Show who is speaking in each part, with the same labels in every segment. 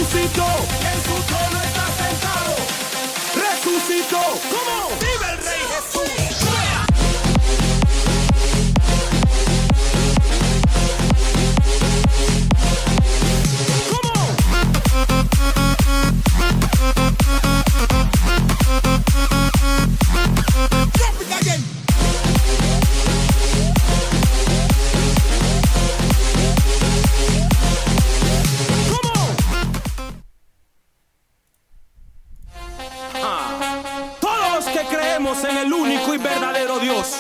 Speaker 1: resucitó, en su trono está sentado. Resucitó, ¿cómo? ¡Vive el Rey Jesús! En el único y verdadero Dios,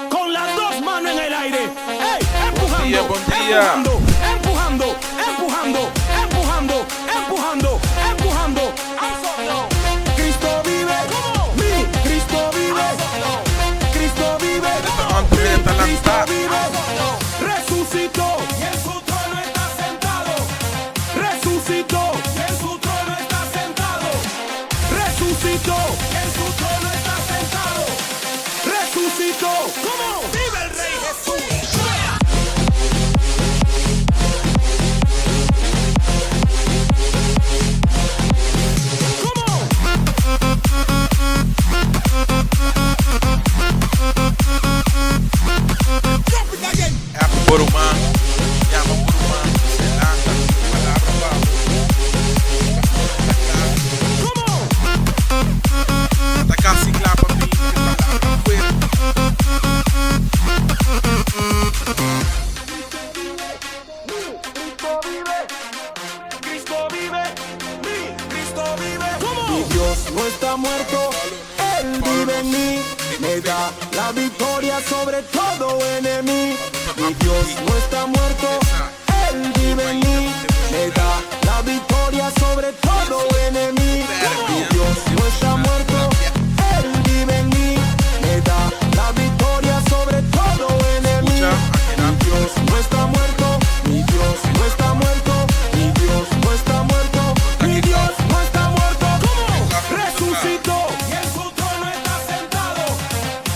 Speaker 1: con las dos manos en el aire, ¡ey! Empujando,
Speaker 2: buen día.
Speaker 1: empujando, empujando, empujando, empujando, empujando, empujando. Cristo vive, mi Cristo vive, Cristo vive, Cristo vive, resucitó y en su trono está sentado. Resucitó y en su trono está sentado. Resucitó y en su trono está sentado. Resucitó, ¿cómo? ¡Vive el Rey Jesús! ¿Cómo?
Speaker 2: Borumã, llama Borumã, se lanza palabra abajo.
Speaker 1: ¿Cómo?
Speaker 2: Atacar sin la para mí, palabra afuera.
Speaker 1: Cristo vive, mi Cristo vive. ¿Cómo? Mi Dios no está muerto, Él vive en mí. Me da la victoria sobre todo enemigo. Mi Dios no está muerto, Él vive en mí. Me da la victoria sobre todo enemigo. Mi Dios no está muerto, Él vive en mí. Me da la victoria sobre todo enemigo. Mi Dios no está muerto, mi Dios no está muerto, mi Dios no está muerto, mi Dios no está muerto. ¿Cómo? Resucitó y en su trono está sentado.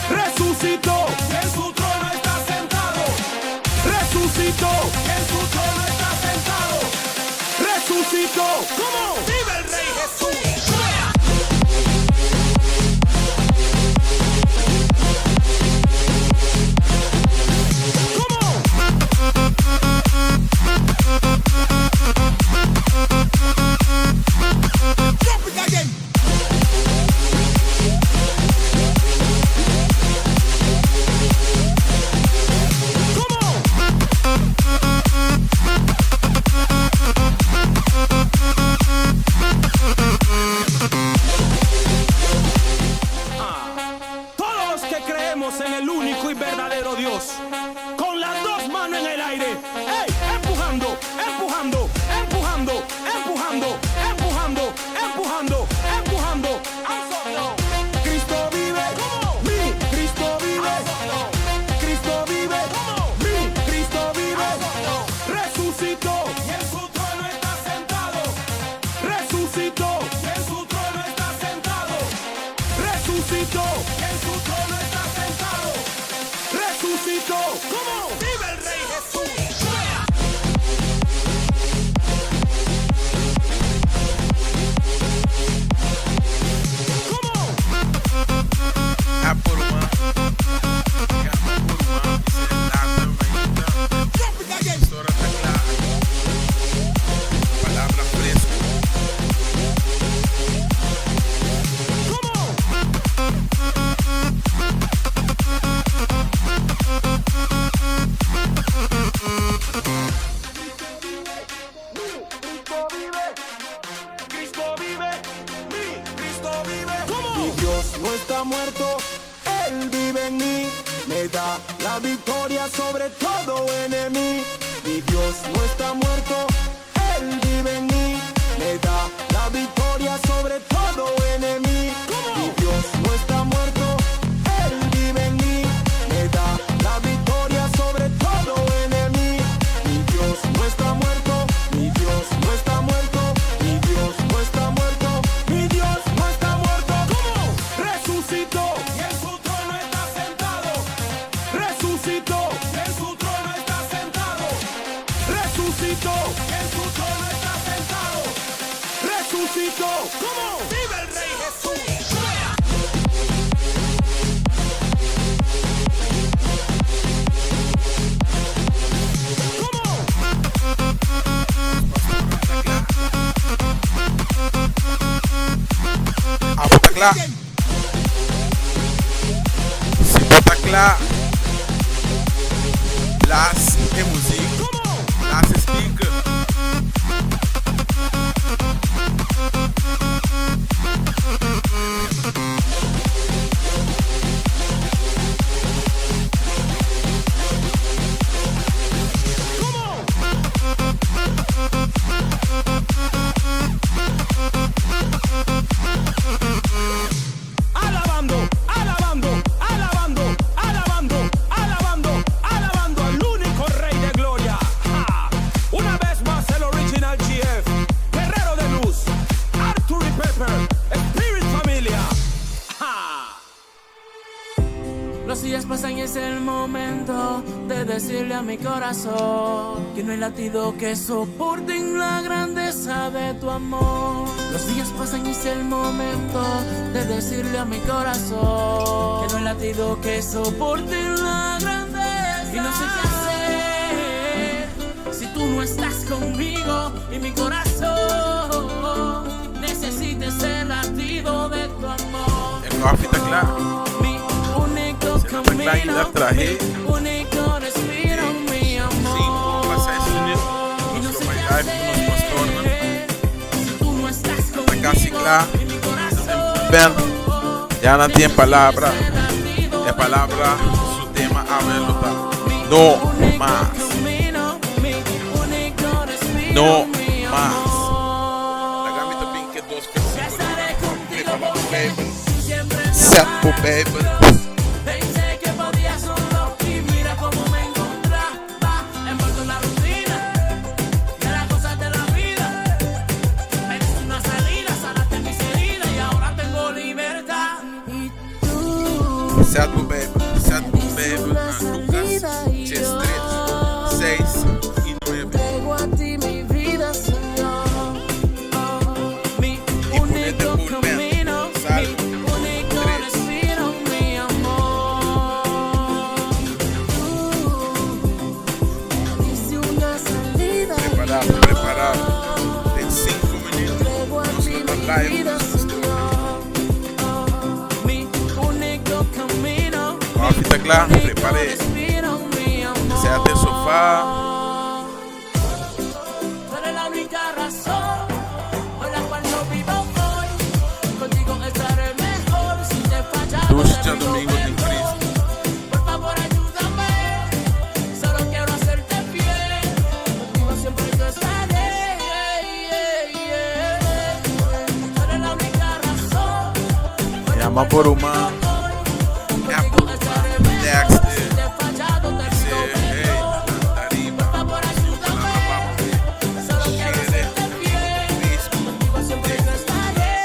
Speaker 1: Resucitó y en su trono está sentado. Resucitó y en su trono está sentado. Resucitó. ¿Cómo? ¡Vive el Rey Jesús! Todos los que creemos en el único y verdadero Dios, con las dos manos en el aire, ¡ey! Empujando, empujando, empujando, empujando, empujando, empujando, empujando. Cristo vive, mi Cristo vive, Cristo vive, mi Cristo vive. Resucitó y en su trono está sentado. Resucitó y en su trono está sentado. Resucitó y en su trono está sentado. Resucitó. ¿Cómo? ¡Vive el Rey Jesús! ¿Cómo?
Speaker 2: A Borumã, llama Borumã, se lanza ahí. História tá clara. Palavra fresca.
Speaker 1: ¿Cómo? Cristo vive, Cristo vive, mi Cristo vive. ¿Cómo? Mi Dios no está muerto, Él vive en mí. Me da la victoria sobre todo enemigo. Mi Dios no está muerto, Él vive en mí. Me da la victoria sobre todo enemigo. Mi Dios no está muerto, Él vive en mí. Me da la victoria sobre todo enemigo. Mi Dios no está muerto, mi Dios no está muerto, mi Dios no está muerto, mi Dios no está muerto. ¿Cómo? Resucitó y en su trono está sentado. Resucitó y en su trono está sentado. Resucitó y en Jesucito. ¿Cómo? ¡Viva el Rey Jesús!
Speaker 2: Apotakla. Sipotakla. Las de música. Las speaker.
Speaker 1: Alabando, alabando, alabando, alabando, alabando, alabando al único Rey de Gloria. ¡Ja! Una vez más el original GF, guerrero de luz, Arthur y Pepper, Spirit Familia. ¡Ja!
Speaker 3: Los días pasan y es el momento de decirle a mi corazón que no hay latido que soporten la grandeza de tu amor. Los días pasan y es el momento de decirle a mi corazón que no hay latido que soporten la grandeza. Y no sé qué hacer si tú no estás conmigo y mi corazón necesita ese latido de tu amor.
Speaker 2: El coffee está claro.
Speaker 3: Camino,
Speaker 2: la traje.
Speaker 3: único respiro, mi amor.
Speaker 2: 5
Speaker 3: Y no sé qué
Speaker 2: live, unos
Speaker 3: hacer si tú no estás conmigo
Speaker 2: casi claro.
Speaker 3: y mi corazón
Speaker 2: Ven, ya no tiene palabra. De palabra, su tema, háblelo. No más. No más. La gambita pink que 2 versículos. Sapo, baby.
Speaker 3: Pensé que podía solo y mira cómo me encontraba envuelto en la rutina de las cosas de la vida. Me diste una salida, sanaste mis heridas y ahora tengo libertad. Y tú
Speaker 2: Sapo, baby. Sapo, baby. Lucas 3, 6 y 9.
Speaker 3: entrego a ti mi vida, Señor. Mi único camino, mi único respiro, mi amor. Tú diste una salida.
Speaker 2: Preparado. En 5 minutos.
Speaker 3: Entrego a ti mi vida, Señor. Mi único camino.
Speaker 2: Coffee está claro.
Speaker 3: único
Speaker 2: Prepare.
Speaker 3: respiro, mi amor.
Speaker 2: Séate al sofá.
Speaker 3: Tú eres la única razón por la cual no vivo hoy. Contigo estaré mejor si te fallas.
Speaker 2: Dulce domingo de Cristo.
Speaker 3: Por favor, ayúdame. Solo quiero hacerte fiel. Contigo siempre yo estaré. Tú eres la única razón.
Speaker 2: Llama por humano.
Speaker 3: Contigo estaré mejor.
Speaker 2: Dexter.
Speaker 3: Si te he fallado, te pido perdón. Por favor, ayúdame. Solo quiero hacerte fiel. Contigo siempre yo estaré.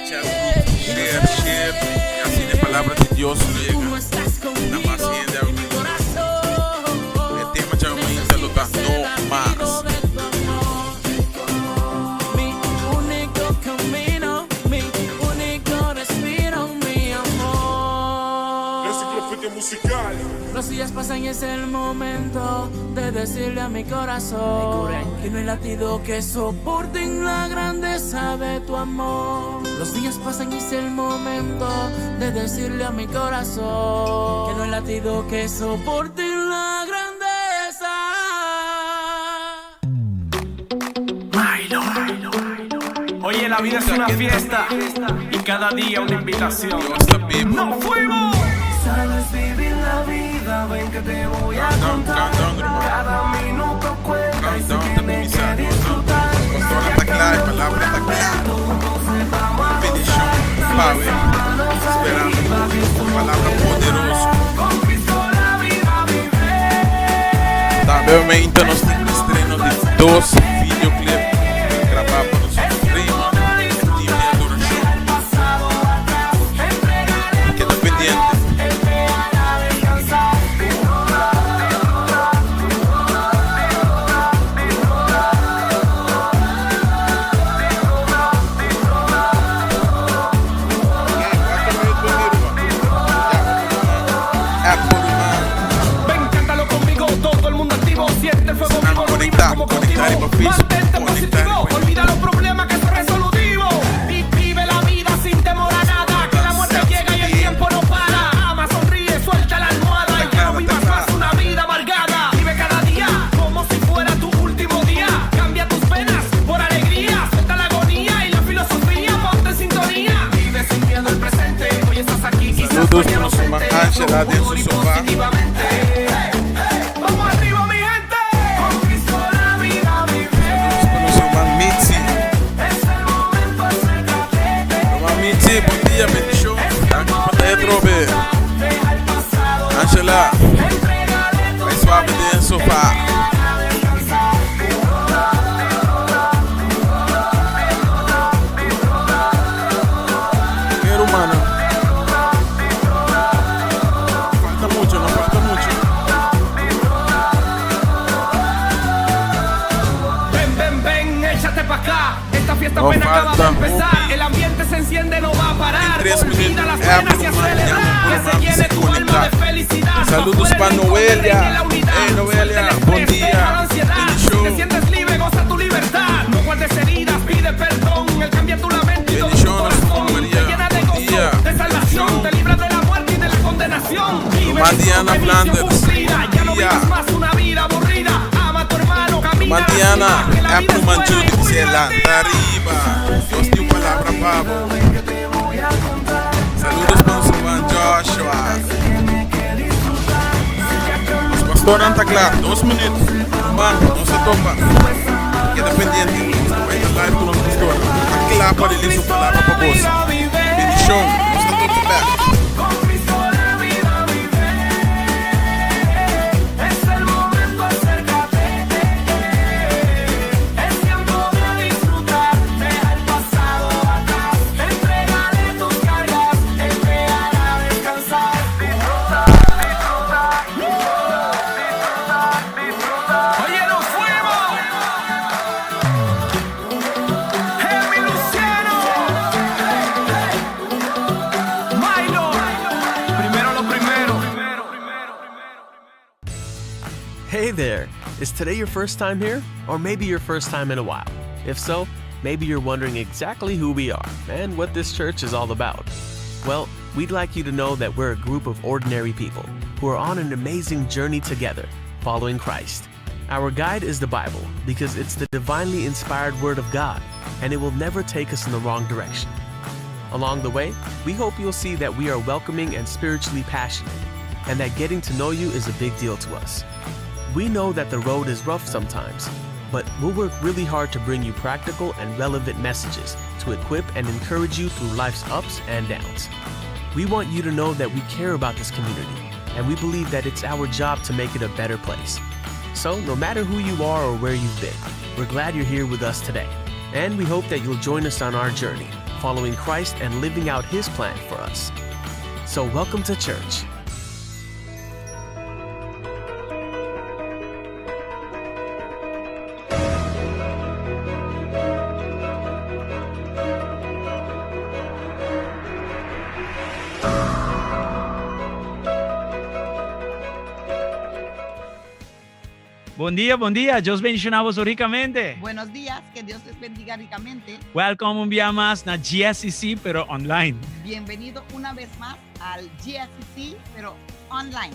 Speaker 2: Share. Y así de palabras de Dios
Speaker 3: Tú
Speaker 2: llega.
Speaker 3: no estás conmigo
Speaker 2: Nada más siente
Speaker 3: en mi corazón.
Speaker 2: El tema chavamente lo da. No más.
Speaker 3: Mi único camino, mi único respiro, mi amor.
Speaker 1: Enciclopedia musical.
Speaker 3: Los días pasan y es el momento de decirle a mi corazón que no hay latido que soporten la grandeza de tu amor. Los días pasan y es el momento de decirle a mi corazón que no hay latido que soporten la grandeza.
Speaker 4: Oye, la vida es una fiesta y cada día una invitación.
Speaker 2: Dios está vivo.
Speaker 4: ¡Nos fuimos!
Speaker 5: Sabes vivir la vida, ven que te voy a
Speaker 2: Countdown,
Speaker 5: contar.
Speaker 2: countdown, hermano.
Speaker 5: Cada minuto cuenta y se
Speaker 2: Countdown de
Speaker 5: tiene que
Speaker 2: misa.
Speaker 5: disfrutar.
Speaker 2: Pastora está clara, palabra está clara. Bendición, Padre. Esperando por palabra poderosa. Também nos tem estreno de 2 videoclips gravados por nossos primos de adoração. Queda pendiente. Angela de su sofá.
Speaker 5: Vamos arriba, mi gente. Con Cristo la vida vive.
Speaker 2: Con nuestro hermano Mitzi.
Speaker 5: Es el momento, acércate.
Speaker 2: Hermano Mitzi, buen día, bendición. Danke por te trobe.
Speaker 5: Deja el pasado.
Speaker 2: Angela,
Speaker 5: Entrégale tu
Speaker 2: vai suave de en sofá. Qué humano. Falta mucho, no falta mucho.
Speaker 5: Ven, ven, ven, échate pa' acá. Esta fiesta
Speaker 2: No
Speaker 5: buena acaba de
Speaker 2: falta,
Speaker 5: empezar.
Speaker 2: Opi.
Speaker 5: El ambiente se enciende, no va a parar.
Speaker 2: En 3
Speaker 5: Olvida las
Speaker 2: minutos,
Speaker 5: penas y a
Speaker 2: Apple,
Speaker 5: celebrar.
Speaker 2: mañana,
Speaker 5: Que se llene tu alma de felicidad.
Speaker 2: Saludos
Speaker 5: Afuera
Speaker 2: pa'
Speaker 5: el licor,
Speaker 2: Noelia.
Speaker 5: reine la unidad.
Speaker 2: Noelia,
Speaker 5: Suelta el
Speaker 2: buen
Speaker 5: estrés,
Speaker 2: día.
Speaker 5: deja la ansiedad.
Speaker 2: Bendición.
Speaker 5: Te sientes libre, goza tu libertad. No guardes heridas, pide perdón. Él cambia tu lamento y todo tu
Speaker 2: Bendiciones,
Speaker 5: corazón.
Speaker 2: María.
Speaker 5: Te llena de
Speaker 2: Buen día.
Speaker 5: gozo, de salvación.
Speaker 2: Bendición.
Speaker 5: Te libra de la muerte y de la condenación. Vive
Speaker 2: Mamá
Speaker 5: tu
Speaker 2: Diana
Speaker 5: bendición
Speaker 2: Flanders.
Speaker 5: cumplida. Ya no
Speaker 2: Buen día.
Speaker 5: vives más una vida aburrida. Ama a tu hermano, camina.
Speaker 2: Mandiana,
Speaker 5: que la vida
Speaker 2: Apple
Speaker 5: es buena
Speaker 2: Manchú,
Speaker 5: y muy
Speaker 2: se la
Speaker 5: divertida.
Speaker 2: arriba. Dios dio palabra, Pablo. Saludos para nuestro hermano Joshua. Nuestro pastor Antacla, 2 minutos. Hermano, no se topa. Queda pendiente. Va a ir live con nuestro pastor. Acla para él su palabra para vos. Bendición. No se topa back.
Speaker 5: Con Cristo la vida vive. Es el momento, acércate. Es tiempo de disfrutar. Deja el pasado atrás. Entrégale tus cargas. Él te hará descansar. Oye, nos fuimos. Emi Luciano. Milo. Primero lo primero.
Speaker 6: Hey there! Is today your first time here? Or maybe your first time in a while? If so, maybe you're wondering exactly who we are and what this church is all about. Well, we'd like you to know that we're a group of ordinary people who are on an amazing journey together, following Christ. Our guide is the Bible because it's the divinely inspired Word of God, and it will never take us in the wrong direction. Along the way, we hope you'll see that we are welcoming and spiritually passionate, and that getting to know you is a big deal to us. We know that the road is rough sometimes, but we'll work really hard to bring you practical and relevant messages to equip and encourage you through life's ups and downs. We want you to know that we care about this community, and we believe that it's our job to make it a better place. So, no matter who you are or where you've been, we're glad you're here with us today, and we hope that you'll join us on our journey, following Christ and living out His plan for us. So, welcome to church.
Speaker 7: Buen día. Dios bendicionamos ricamente.
Speaker 8: Buenos días, que Dios les bendiga ricamente.
Speaker 7: Welcome un día más na GSCC, pero online.
Speaker 8: Bienvenido una vez más al GSCC, pero online,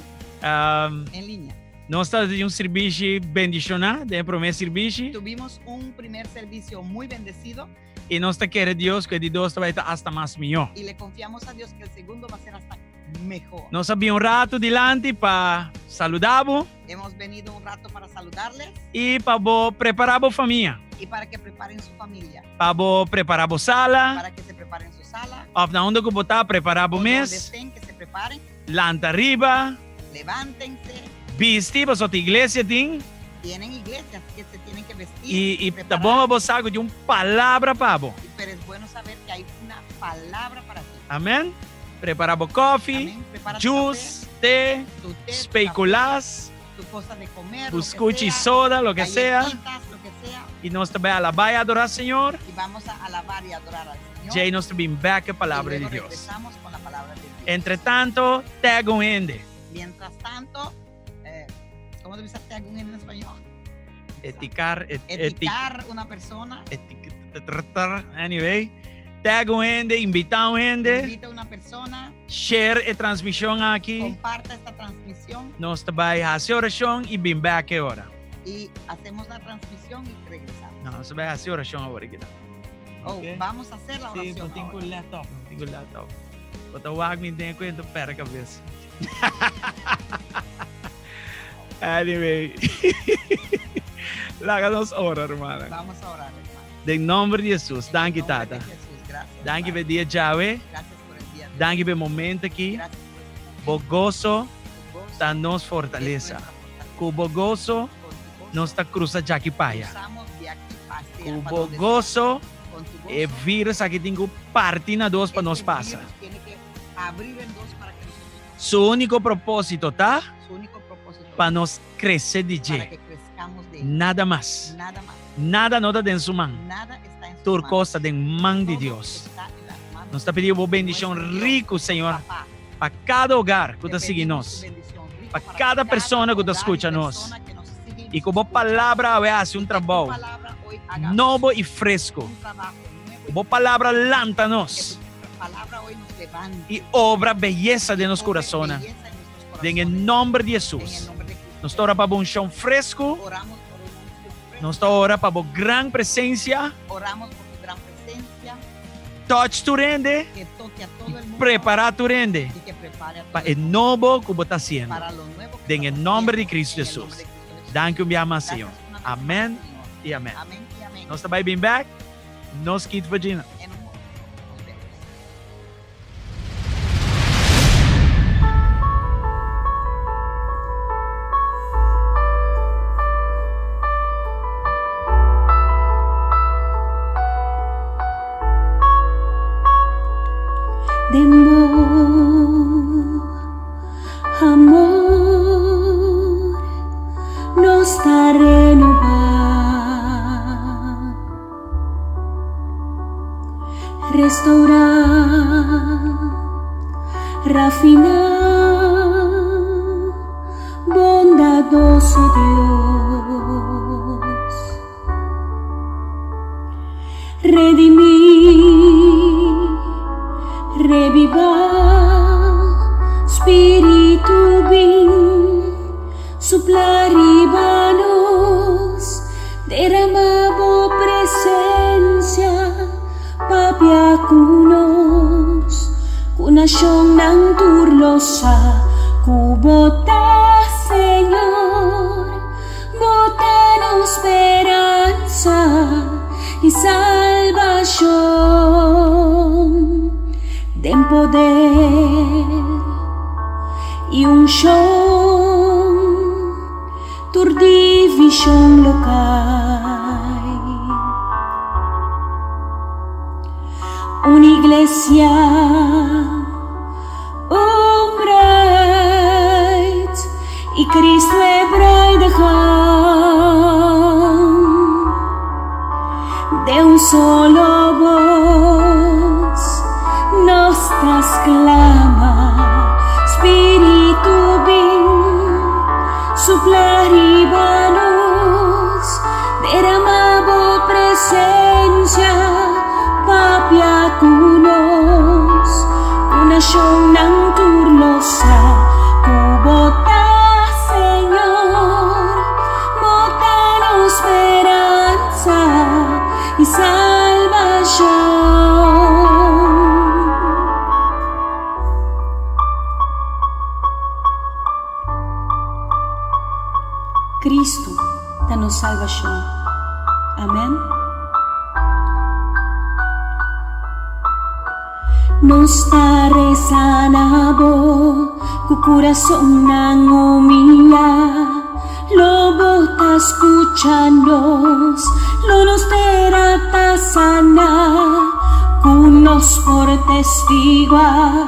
Speaker 8: en línea.
Speaker 7: Nós estamos de serviço bendicionado, de primeiro serviço,
Speaker 8: Tuvimos un primer servicio muy bendecido
Speaker 7: e nós te queremos Deus que de Deus vai estar hasta mais melhor.
Speaker 8: y le confiamos a Dios que el segundo va a ser hasta mejor.
Speaker 7: Nós sabemos rato delante para saludar-vos
Speaker 8: Hemos venido un rato para saludarles
Speaker 7: e para preparar a família,
Speaker 8: y para que preparen su familia,
Speaker 7: para preparar a sala,
Speaker 8: para que se preparen su sala,
Speaker 7: na onde que botar preparar
Speaker 8: o
Speaker 7: o
Speaker 8: donde
Speaker 7: mês,
Speaker 8: estén, que se preparen,
Speaker 7: lanta arriba,
Speaker 8: levántense.
Speaker 7: vestir para sua igreja tem
Speaker 8: Tienen iglesias que se tienen que vestir
Speaker 7: e tá
Speaker 8: preparar.
Speaker 7: bom você de palavra para vos.
Speaker 8: Pero es bueno saber que hay una palabra para ti.
Speaker 7: Amém? Preparar o coffee,
Speaker 8: Amén. Prepara tu
Speaker 7: juice, té,
Speaker 8: café, tu té,
Speaker 7: especulas,
Speaker 8: tu cosa de comer,
Speaker 7: biscuit
Speaker 8: lo
Speaker 7: e
Speaker 8: que sea,
Speaker 7: soda, lo que sea.
Speaker 8: galletitas, lo que sea,
Speaker 7: E nós também alabar e adorar o Senhor.
Speaker 8: y vamos a alabar y adorar al Señor.
Speaker 7: E aí nós também back a
Speaker 8: y
Speaker 7: palavra de
Speaker 8: luego
Speaker 7: Deus.
Speaker 8: regresamos con la palabra de Dios.
Speaker 7: Entretanto, tego ende.
Speaker 8: Mientras tanto, ¿cómo debe ser en español?
Speaker 7: Eticar,
Speaker 8: Eticar una persona,
Speaker 7: anyway. Tego ende, invitar ende,
Speaker 8: invita a una persona,
Speaker 7: share a transmissão aqui.
Speaker 8: comparta esta transmisión
Speaker 7: Nós também fazer oração e bem back agora.
Speaker 8: y hacemos la transmisión y regresamos.
Speaker 7: Nós também fazer oração agora aqui.
Speaker 8: Oh,
Speaker 7: Ok.
Speaker 8: vamos a hacer la
Speaker 7: Sim,
Speaker 8: oración
Speaker 7: não tenho
Speaker 8: ahora.
Speaker 7: com laptop, não tenho com laptop. Bota o Agni tem com ele perto a cabeça. Anyway. Láganos orar, hermana.
Speaker 8: Vamos a orar, hermano.
Speaker 7: En nombre de Jesus. Dank je,
Speaker 8: En nombre de
Speaker 7: tata.
Speaker 8: Jesús, gracias.
Speaker 7: Dank je
Speaker 8: Padre.
Speaker 7: voor die Yahweh.
Speaker 8: Gracias por el día de hoy.
Speaker 7: Dank je voor het moment aqui.
Speaker 8: Gracias
Speaker 7: Bo gozo
Speaker 8: por tu gozo,
Speaker 7: está nos
Speaker 8: es
Speaker 7: fortaleza.
Speaker 8: nuestra fortaleza.
Speaker 7: Cubo gozo
Speaker 8: Con tu gozo,
Speaker 7: nos está cruza jaki paya.
Speaker 8: cruzamos de aquí para
Speaker 7: Cubo
Speaker 8: donde
Speaker 7: gozo
Speaker 8: sea. Con tu gozo,
Speaker 7: e vírus aqui tem que partir na dos para
Speaker 8: ese
Speaker 7: nos passa.
Speaker 8: virus tiene que abrir en dos para que nosotros,
Speaker 7: Su único propósito, tá?
Speaker 8: su único propósito
Speaker 7: Para nos crescer de
Speaker 8: para
Speaker 7: je.
Speaker 8: que crezcamos de él.
Speaker 7: Nada mais.
Speaker 8: Nada más.
Speaker 7: Nada no está en su mano.
Speaker 8: Nada está en sus
Speaker 7: Turco
Speaker 8: manos.
Speaker 7: está en man de
Speaker 8: Todo
Speaker 7: Dios.
Speaker 8: está en las manos
Speaker 7: Nos está pedindo uma
Speaker 8: de
Speaker 7: bendição
Speaker 8: nuestro Dios,
Speaker 7: rico, Senhor,
Speaker 8: Papá.
Speaker 7: para cada hogar que
Speaker 8: Te
Speaker 7: está seguindo
Speaker 8: pedimos
Speaker 7: nós.
Speaker 8: tu bendición rica
Speaker 7: para
Speaker 8: para
Speaker 7: cada persona que
Speaker 8: hogar y
Speaker 7: escucha nos.
Speaker 8: persona que nos sigue
Speaker 7: E
Speaker 8: nos
Speaker 7: como
Speaker 8: escucha.
Speaker 7: palavra vai hacer um
Speaker 8: Que tu
Speaker 7: trabalho
Speaker 8: palabra hoy haga
Speaker 7: novo e fresco.
Speaker 8: un trabajo nuevo y
Speaker 7: Como palavra
Speaker 8: que
Speaker 7: lanta-nos
Speaker 8: tu palabra hoy nos levante
Speaker 7: e obra beleza de nos
Speaker 8: obre
Speaker 7: corazones.
Speaker 8: belleza en nuestros
Speaker 7: En
Speaker 8: corazones.
Speaker 7: el nombre de
Speaker 8: En el
Speaker 7: Jesus.
Speaker 8: nombre de Cristo.
Speaker 7: Nos ora para um chão fresco.
Speaker 8: Oramos por un anuncio
Speaker 7: Nos
Speaker 8: fresco.
Speaker 7: ora para uma grande presença.
Speaker 8: Oramos por tu gran presencia
Speaker 7: Touch tu rende.
Speaker 8: que toque a todo el mundo
Speaker 7: Preparar tu rende.
Speaker 8: y que prepare a todo
Speaker 7: Para
Speaker 8: el
Speaker 7: el
Speaker 8: mundo
Speaker 7: novo que você está haciendo.
Speaker 8: para lo nuevo que
Speaker 7: En el
Speaker 8: estamos
Speaker 7: nombre de
Speaker 8: haciendo.
Speaker 7: Cristo
Speaker 8: En el
Speaker 7: Jesús.
Speaker 8: nombre de Cristo Jesús.
Speaker 7: Danke me ama,
Speaker 8: Gracias
Speaker 7: Senhor.
Speaker 8: una vez
Speaker 7: Amén
Speaker 8: más, Señor.
Speaker 7: e amém.
Speaker 8: Amén y amén.
Speaker 7: Nós também bem back. Nos quit Virginia.
Speaker 8: En un momento nos vemos.
Speaker 9: Amor nos da renovar, restaurar, refinar, bondadoso Dios, redimir, revivar, Espíritu bin, suplaríbanos, derramabo presencia, papiakunos, kunasyon ng turlosa, kubota, Señor, botanos esperanza y salvación, den poder y unción, tu división local, una iglesia, bright y Cristo de un solo voz nos clama, Espíritu bin, suplaríbanos, derramabo presencia, papiakunos, kunasyon ng turlosa, kubota, Señor, botanos esperanza y salvación. Cristo, danos salvación. Amén. Nos resanabo, ku corazón nang humilla, lobo ta escuchanos, lo nos terata sana, kunos por testigua,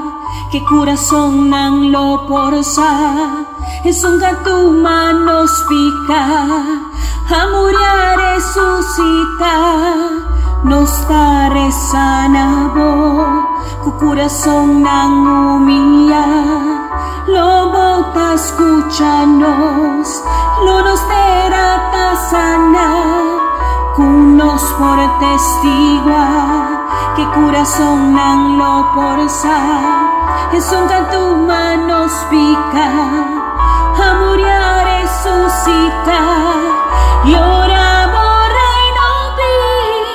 Speaker 9: que corazón nang lo porsa, es un gatuma nos pica, a morir resucita, nos resanabo, ku corazón nang humilla, lobo ta escuchanos, lo nos terata sana, kunos por testigua, que corazón nang lo porsa, es un gatuma nos pica, a morir resucita, y oramos reino bin,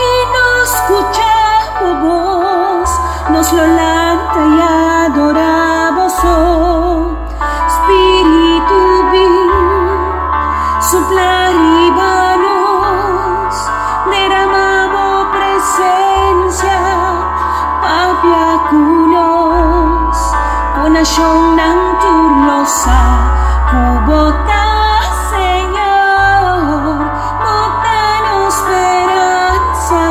Speaker 9: y nos escuchamos voz, nos lo lanta y adoramos hoy. presensya, pabiakulos, punasyong ng turlo sa kubota, Señor, botanos esperanza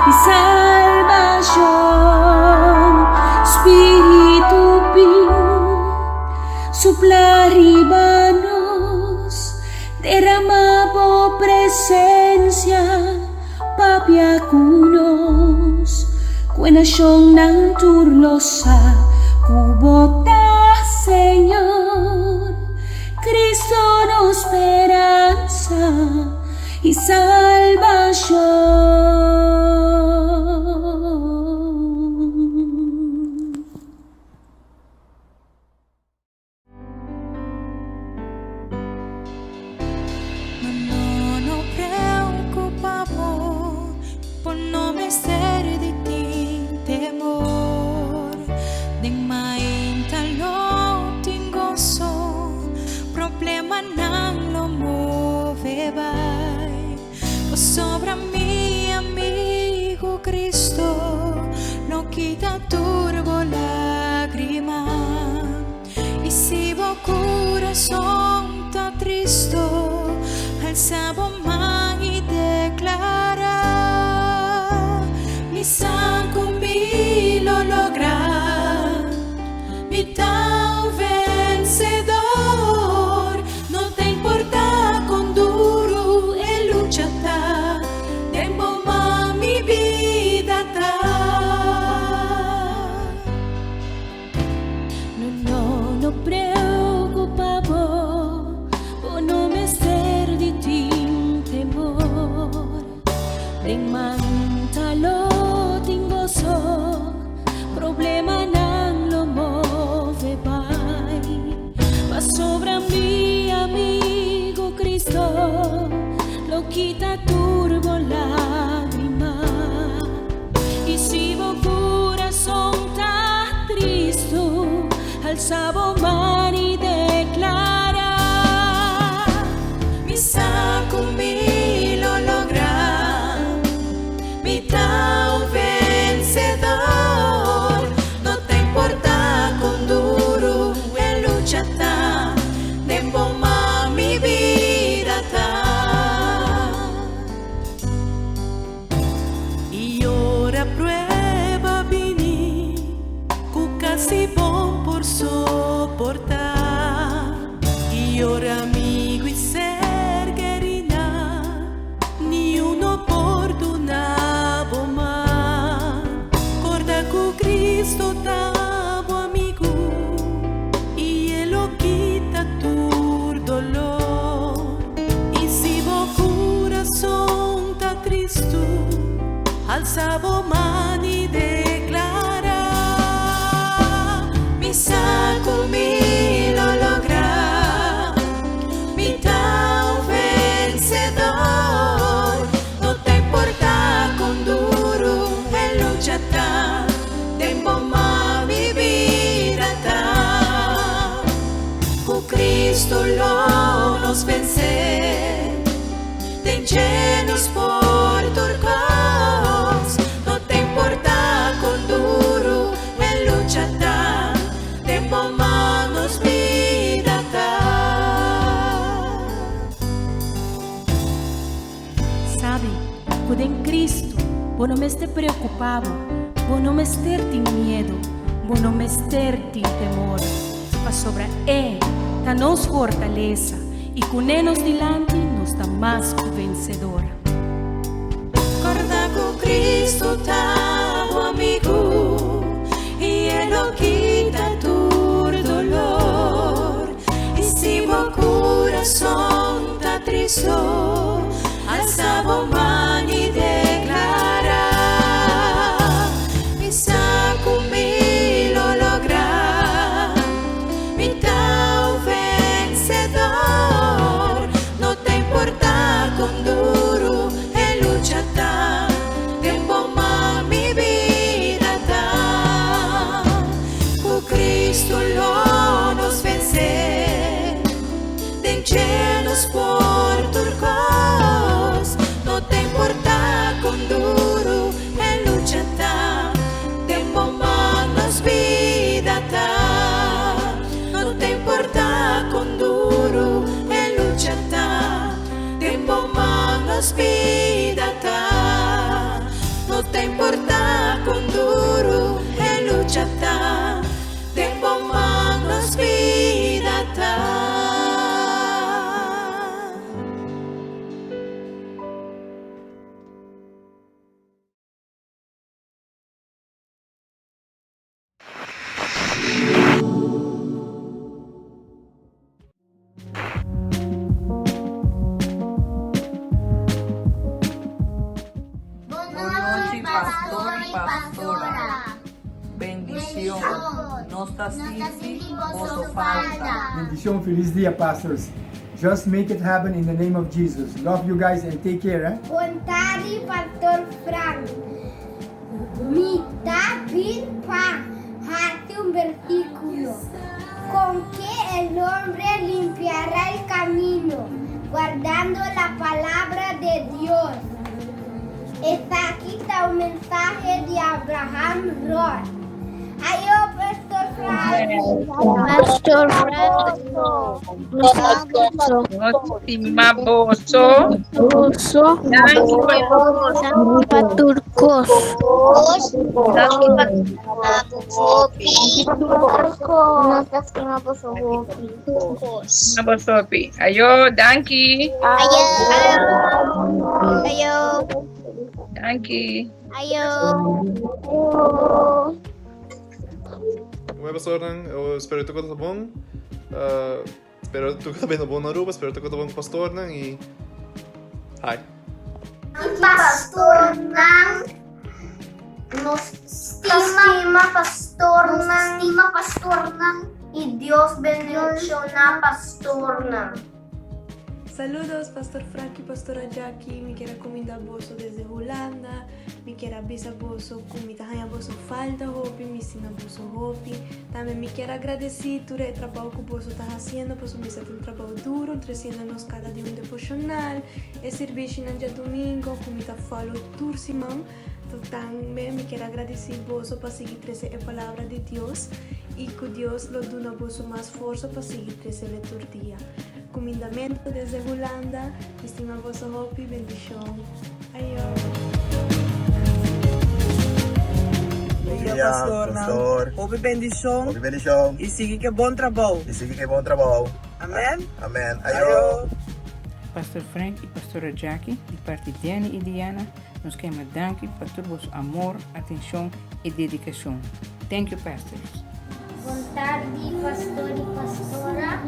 Speaker 9: y salvación, Espíritu suplaribanos, derramabo presencia, pabiakunos, kuenasyong ng turlo sa kubota, Señor, Cristo nos esperanza y salvación.
Speaker 10: No preocupamos por no ser de ti temor, de maintalo ting gozo, problema nang lo move bay, pues sobra mi amigo Cristo, no quita turbo lágrima, y si vo corazón ta tristo, alzabo man y declara, mi san con mi lo logra, mi tan vencedor, no te importa con duro el luchata, tempo ma mi vida ta. No preocupavo, por no me ser de ti temor, de mantalo ting gozo, problema nang lo move bay, pa sobra mi amigo Cristo, lo quita turbo lágrima, y si vo corazón ta tristo, alzabo man y declara, mi saco mi lo logra, mi tan vencedor, no te importa con duro el luchata, tempo ma mi vida ta. Y ora prueba vini, cu casi bon por soportar, y ora amigo y ser querida, ni uno oportunavo más, corda cu Cristo tavo amigo, y él lo quita tu dolor, y si vo corazón ta tristo, alzavo man y declara, mi saco mi lo logra, mi tan vencedor, no te importa con duro el luchata, tempo ma mi vida ta, cu Cristo lo nos vencer, ten llenos por turcos, no te importa con duro el luchata, tempo manos vida ta.
Speaker 9: Sabe, quando em Cristo, vos não me esté preocupado, vos não me esté tem medo, vos não me esté tem temor, mas sobre Ele tá nos fortaleza, e com Ele nos dilante nos dá mais que vencedor.
Speaker 10: Corda con Cristo tavo amigo, y él lo quita tu dolor, y si vo corazón ta tristo, alzavo man y declara, mi saco mi lo logra, mi tan vencedor, no te importa con duro el luchata, tempo ma mi vida ta, cu Cristo lo nos vencer, ten llenos por turcos, no te importa vida ta. No te importa con duro e lucha ta. Tempo magnos vida ta.
Speaker 11: Pastor y pastora. Bendición. Nostra sisi, vosso falta.
Speaker 12: Bendición, feliz día, pastors. Just make it happen in the name of Jesus. Love you guys and take care.
Speaker 13: Bontari, Pastor Frank. Mitad bin pa. Hate un versículo. Con que el hombre limpiará el camino, guardando la palabra de Dios. Está aquí está un mensaje de Abraham Roth. Ayo, Pastor Frank.
Speaker 14: Pastor Franco. Próxima Boso. Boso. Paturcos. Bosopi. Ayo, Danki.
Speaker 13: Ayo.
Speaker 14: Danki.
Speaker 13: Ayo.
Speaker 15: Oi, pastor, eu espero que tudo bom. Espero que tudo bem no bom na rua, espero que tudo bom pastor, e hi.
Speaker 13: Pastor nos estima pastor y Dios bendiga pastor.
Speaker 16: Saludos, Pastor Frank y Pastora Jackie. Me quiero comida boso desde Holanda. Me quiero avisa boso comida hanya boso falta hopi, me ensina boso hopi. También me quiero agradecer todo el trabajo que boso está haciendo, pues me hace un trabajo duro, creciendo-nos cada día un devocional. El servicio en el domingo, comida follow tursimão. Também me quero agradecer boso para seguir trazer a palavra de Deus e que Deus lo dá boso mais força para seguir trazer a liturgia. Comendamento desde Holanda, estima vosso hope, bendição. Ayo.
Speaker 17: Bom dia, pastor. Hope bendição. Hope bendição. E siga que bom trabalho. E siga que bom trabalho. Amém. Amém. Ayo.
Speaker 18: Pastor Frank e Pastora Jackie, de parte de Danny e Diana, nos queremos danken por todo vosso amor, atenção e dedicação. Thank you, pastors.
Speaker 13: Boa tarde, pastor e pastora.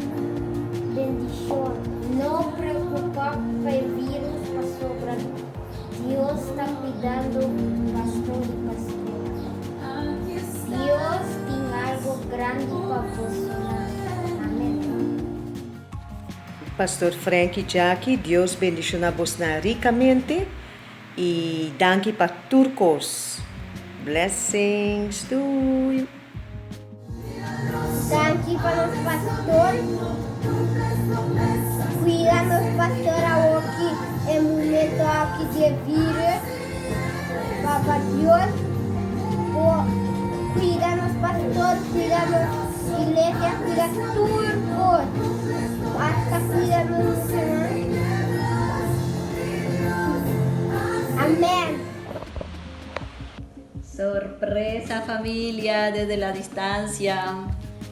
Speaker 13: Bendición. No preocupar vírus pasó para Dios está cuidando pastor y pastora. Dios tiene algo grande para vosotros. Amén.
Speaker 19: Pastor Frank y Jackie, Dios bendiga vos ricamente y danke para turcos. Blessings to you.
Speaker 13: Danke para los pastores. Cuídanos, pastora, aquí el momento aquí de vivir. Papá Dios, cuídanos, pastor, cuídanos, iglesia, cuídanos turcos. Hasta cuídanos, Señor. Amén.
Speaker 20: Sorpresa, familia, desde la distancia.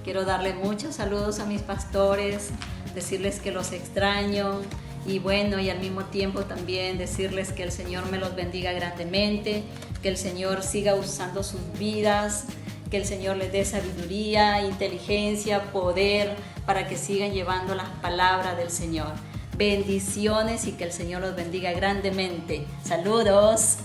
Speaker 20: Quiero darle muchos saludos a mis pastores, decirles que los extraño y bueno, y al mismo tiempo también decirles que el Señor me los bendiga grandemente, que el Señor siga usando sus vidas, que el Señor les dé sabiduría, inteligencia, poder para que sigan llevando las palabras del Señor. Bendiciones y que el Señor los bendiga grandemente. Saludos.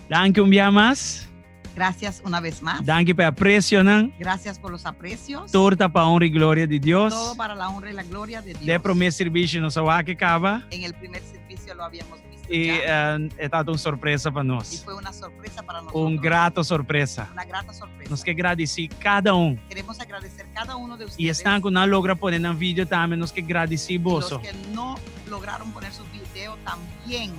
Speaker 7: Danke un día más.
Speaker 8: Gracias una vez más.
Speaker 7: Danke per aprecio nan.
Speaker 8: Gracias por los aprecios.
Speaker 7: Torta para honra y gloria de Dios.
Speaker 8: Todo para la honra y la gloria de Dios.
Speaker 7: De primeiro serviço não só que acaba.
Speaker 8: En el primer servicio lo habíamos visto
Speaker 7: E
Speaker 8: ya.
Speaker 7: é dado uma surpresa para
Speaker 8: Y
Speaker 7: nós.
Speaker 8: fue una sorpresa para nosotros.
Speaker 7: Grato surpresa.
Speaker 8: Una grata sorpresa.
Speaker 7: Nós que agradecer cada
Speaker 8: Queremos agradecer cada uno de ustedes.
Speaker 7: E estão que não logra pôr no vídeo também, nós que agradecer
Speaker 8: Y los
Speaker 7: bolso.
Speaker 8: que no lograron poner sus videos también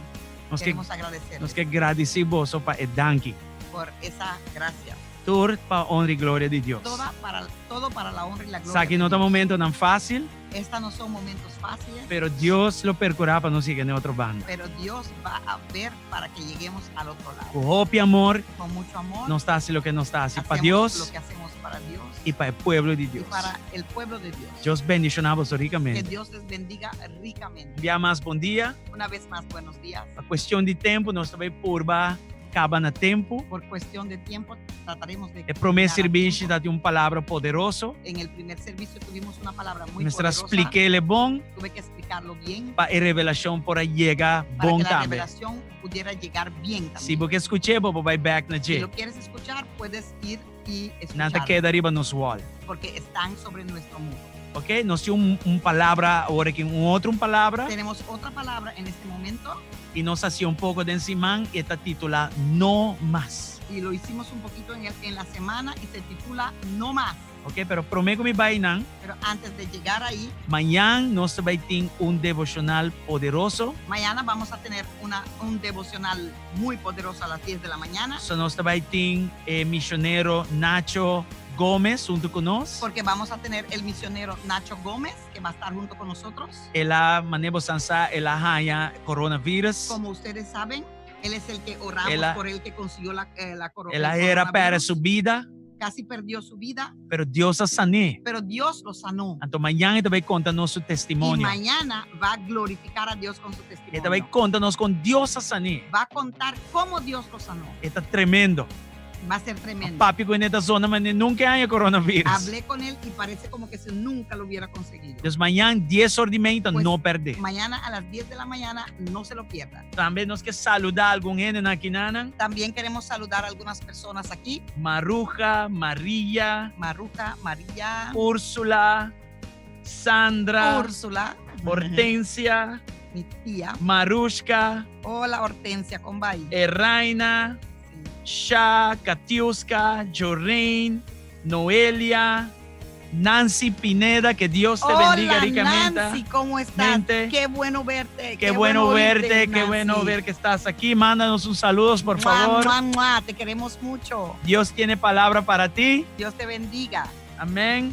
Speaker 7: Nós que
Speaker 8: queremos agradecer
Speaker 7: nós que agradecer bolso para danke.
Speaker 8: por esa gracia.
Speaker 7: Tudo para honra e glória de Deus.
Speaker 8: Todo para la honra y la gloria.
Speaker 7: Sabe que
Speaker 8: de
Speaker 7: não é um
Speaker 8: Dios.
Speaker 7: momento tão fácil,
Speaker 8: Estas no son momentos fáciles,
Speaker 7: pero Deus lo percurará para nós seguir em outro bando.
Speaker 8: pero Dios va a ver para que lleguemos al otro lado.
Speaker 7: Com roupa e amor,
Speaker 8: Con mucho amor.
Speaker 7: nós está assim o que nós está assim para
Speaker 8: hacemos lo
Speaker 7: Deus
Speaker 8: que hacemos para Dios
Speaker 7: e para o povo de
Speaker 8: y
Speaker 7: Deus.
Speaker 8: para el pueblo de Dios.
Speaker 7: Deus bendicionamos
Speaker 8: Que
Speaker 7: ricamente.
Speaker 8: Dios les bendiga ricamente.
Speaker 7: Dia mais bom dia.
Speaker 8: Una vez más, buenos días.
Speaker 7: A questão de tempo, nós também purba acaba no tempo.
Speaker 8: Por cuestión de tiempo, trataremos de...
Speaker 7: O primeiro
Speaker 8: terminar a
Speaker 7: serviço
Speaker 8: tiempo.
Speaker 7: dá uma palavra poderosa.
Speaker 8: En el primer servicio tuvimos una palabra muy
Speaker 7: Nós
Speaker 8: poderosa.
Speaker 7: expliquei ele bom
Speaker 8: Tuve que explicarlo bien
Speaker 7: para a revelação por aí chegar
Speaker 8: para
Speaker 7: bom
Speaker 8: que la
Speaker 7: também.
Speaker 8: revelación pudiera llegar bien también.
Speaker 7: Se você escutar, vou vai back na
Speaker 8: Si
Speaker 7: G.
Speaker 8: lo quieres escuchar, puedes ir y
Speaker 7: Nada
Speaker 8: escucharlo.
Speaker 7: queda arriba nos wall.
Speaker 8: Porque están sobre nuestro muro.
Speaker 7: Ok? Nós temos palavra, agora aqui outra palavra.
Speaker 8: Tenemos otra palabra en este momento
Speaker 7: E nós hacíamos pouco de encima e está titulada No Más.
Speaker 8: y lo hicimos un poquito en la semana y se titula No Más.
Speaker 7: Ok? Pero prometo me vai não.
Speaker 8: Pero antes de llegar ahí,
Speaker 7: Amanhã nós vai ter devocional poderoso.
Speaker 8: mañana vamos a tener un devocional muy poderoso a las 10 de la mañana.
Speaker 7: So nós vai ter missionário Nacho Gomes junto conosco.
Speaker 8: Porque vamos a tener el misionero Nacho Gómez, que va a estar junto con nosotros.
Speaker 7: Ela maneira sansa ela haya coronavírus.
Speaker 8: Como ustedes saben, él es el que oramos por él que consiguió la
Speaker 7: Ela era para su vida,
Speaker 8: Casi perdió su vida,
Speaker 7: pero Deus a sanou.
Speaker 8: pero Dios lo sanó.
Speaker 7: Então amanhã ele vai contar nosso
Speaker 8: Y
Speaker 7: testemunho.
Speaker 8: mañana va a glorificar a Dios con su
Speaker 7: Ele
Speaker 8: testimonio.
Speaker 7: vai contar nos com Deus a sanou.
Speaker 8: Va a contar cómo Dios lo sanó.
Speaker 7: Está tremendo.
Speaker 8: Va a ser tremendo.
Speaker 7: Papi com esta zona, mas nunca há coronavírus.
Speaker 8: Hablé con él y parece como que si nunca lo hubiera conseguido.
Speaker 7: Então amanhã 10 horas de manhã,
Speaker 8: Pues,
Speaker 7: não perder.
Speaker 8: Mañana a las 10 de la mañana no se lo pierdan.
Speaker 7: Também nós que saludar algum gente aqui na
Speaker 8: También queremos saludar a algunas personas aquí.
Speaker 7: Maruja, Maria,
Speaker 8: María,
Speaker 7: Úrsula, Sandra,
Speaker 8: Úrsula,
Speaker 7: Hortensia,
Speaker 8: mi tía.
Speaker 7: Marushka,
Speaker 8: Hola Hortensia Combay.
Speaker 7: Raina, Sha, Katiuska, Jorrain, Noelia, Nancy Pineda, que Dios te bendiga ricamente.
Speaker 8: Nancy, ¿cómo estás? Qué bueno verte.
Speaker 7: Qué bueno verte, qué
Speaker 8: Nancy.
Speaker 7: bueno ver que estás aquí. Mándanos un saludo, por favor.
Speaker 8: Mua, mua, mua, te queremos mucho.
Speaker 7: Dios tiene palabra para ti.
Speaker 8: Dios te bendiga.
Speaker 7: Amén.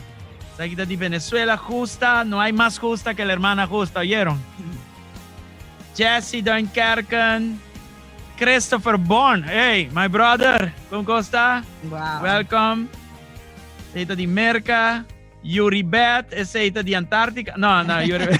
Speaker 7: Seguida de Venezuela, justa. No hay más justa que la hermana justa, ¿oyeron? Jesse Dunkerken. Christopher Bourne. Hey, my brother. ¿Cómo está?
Speaker 8: Wow.
Speaker 7: Welcome. Seita de Merca. Yuribet. Es seita de Antártica. No, Yuribet.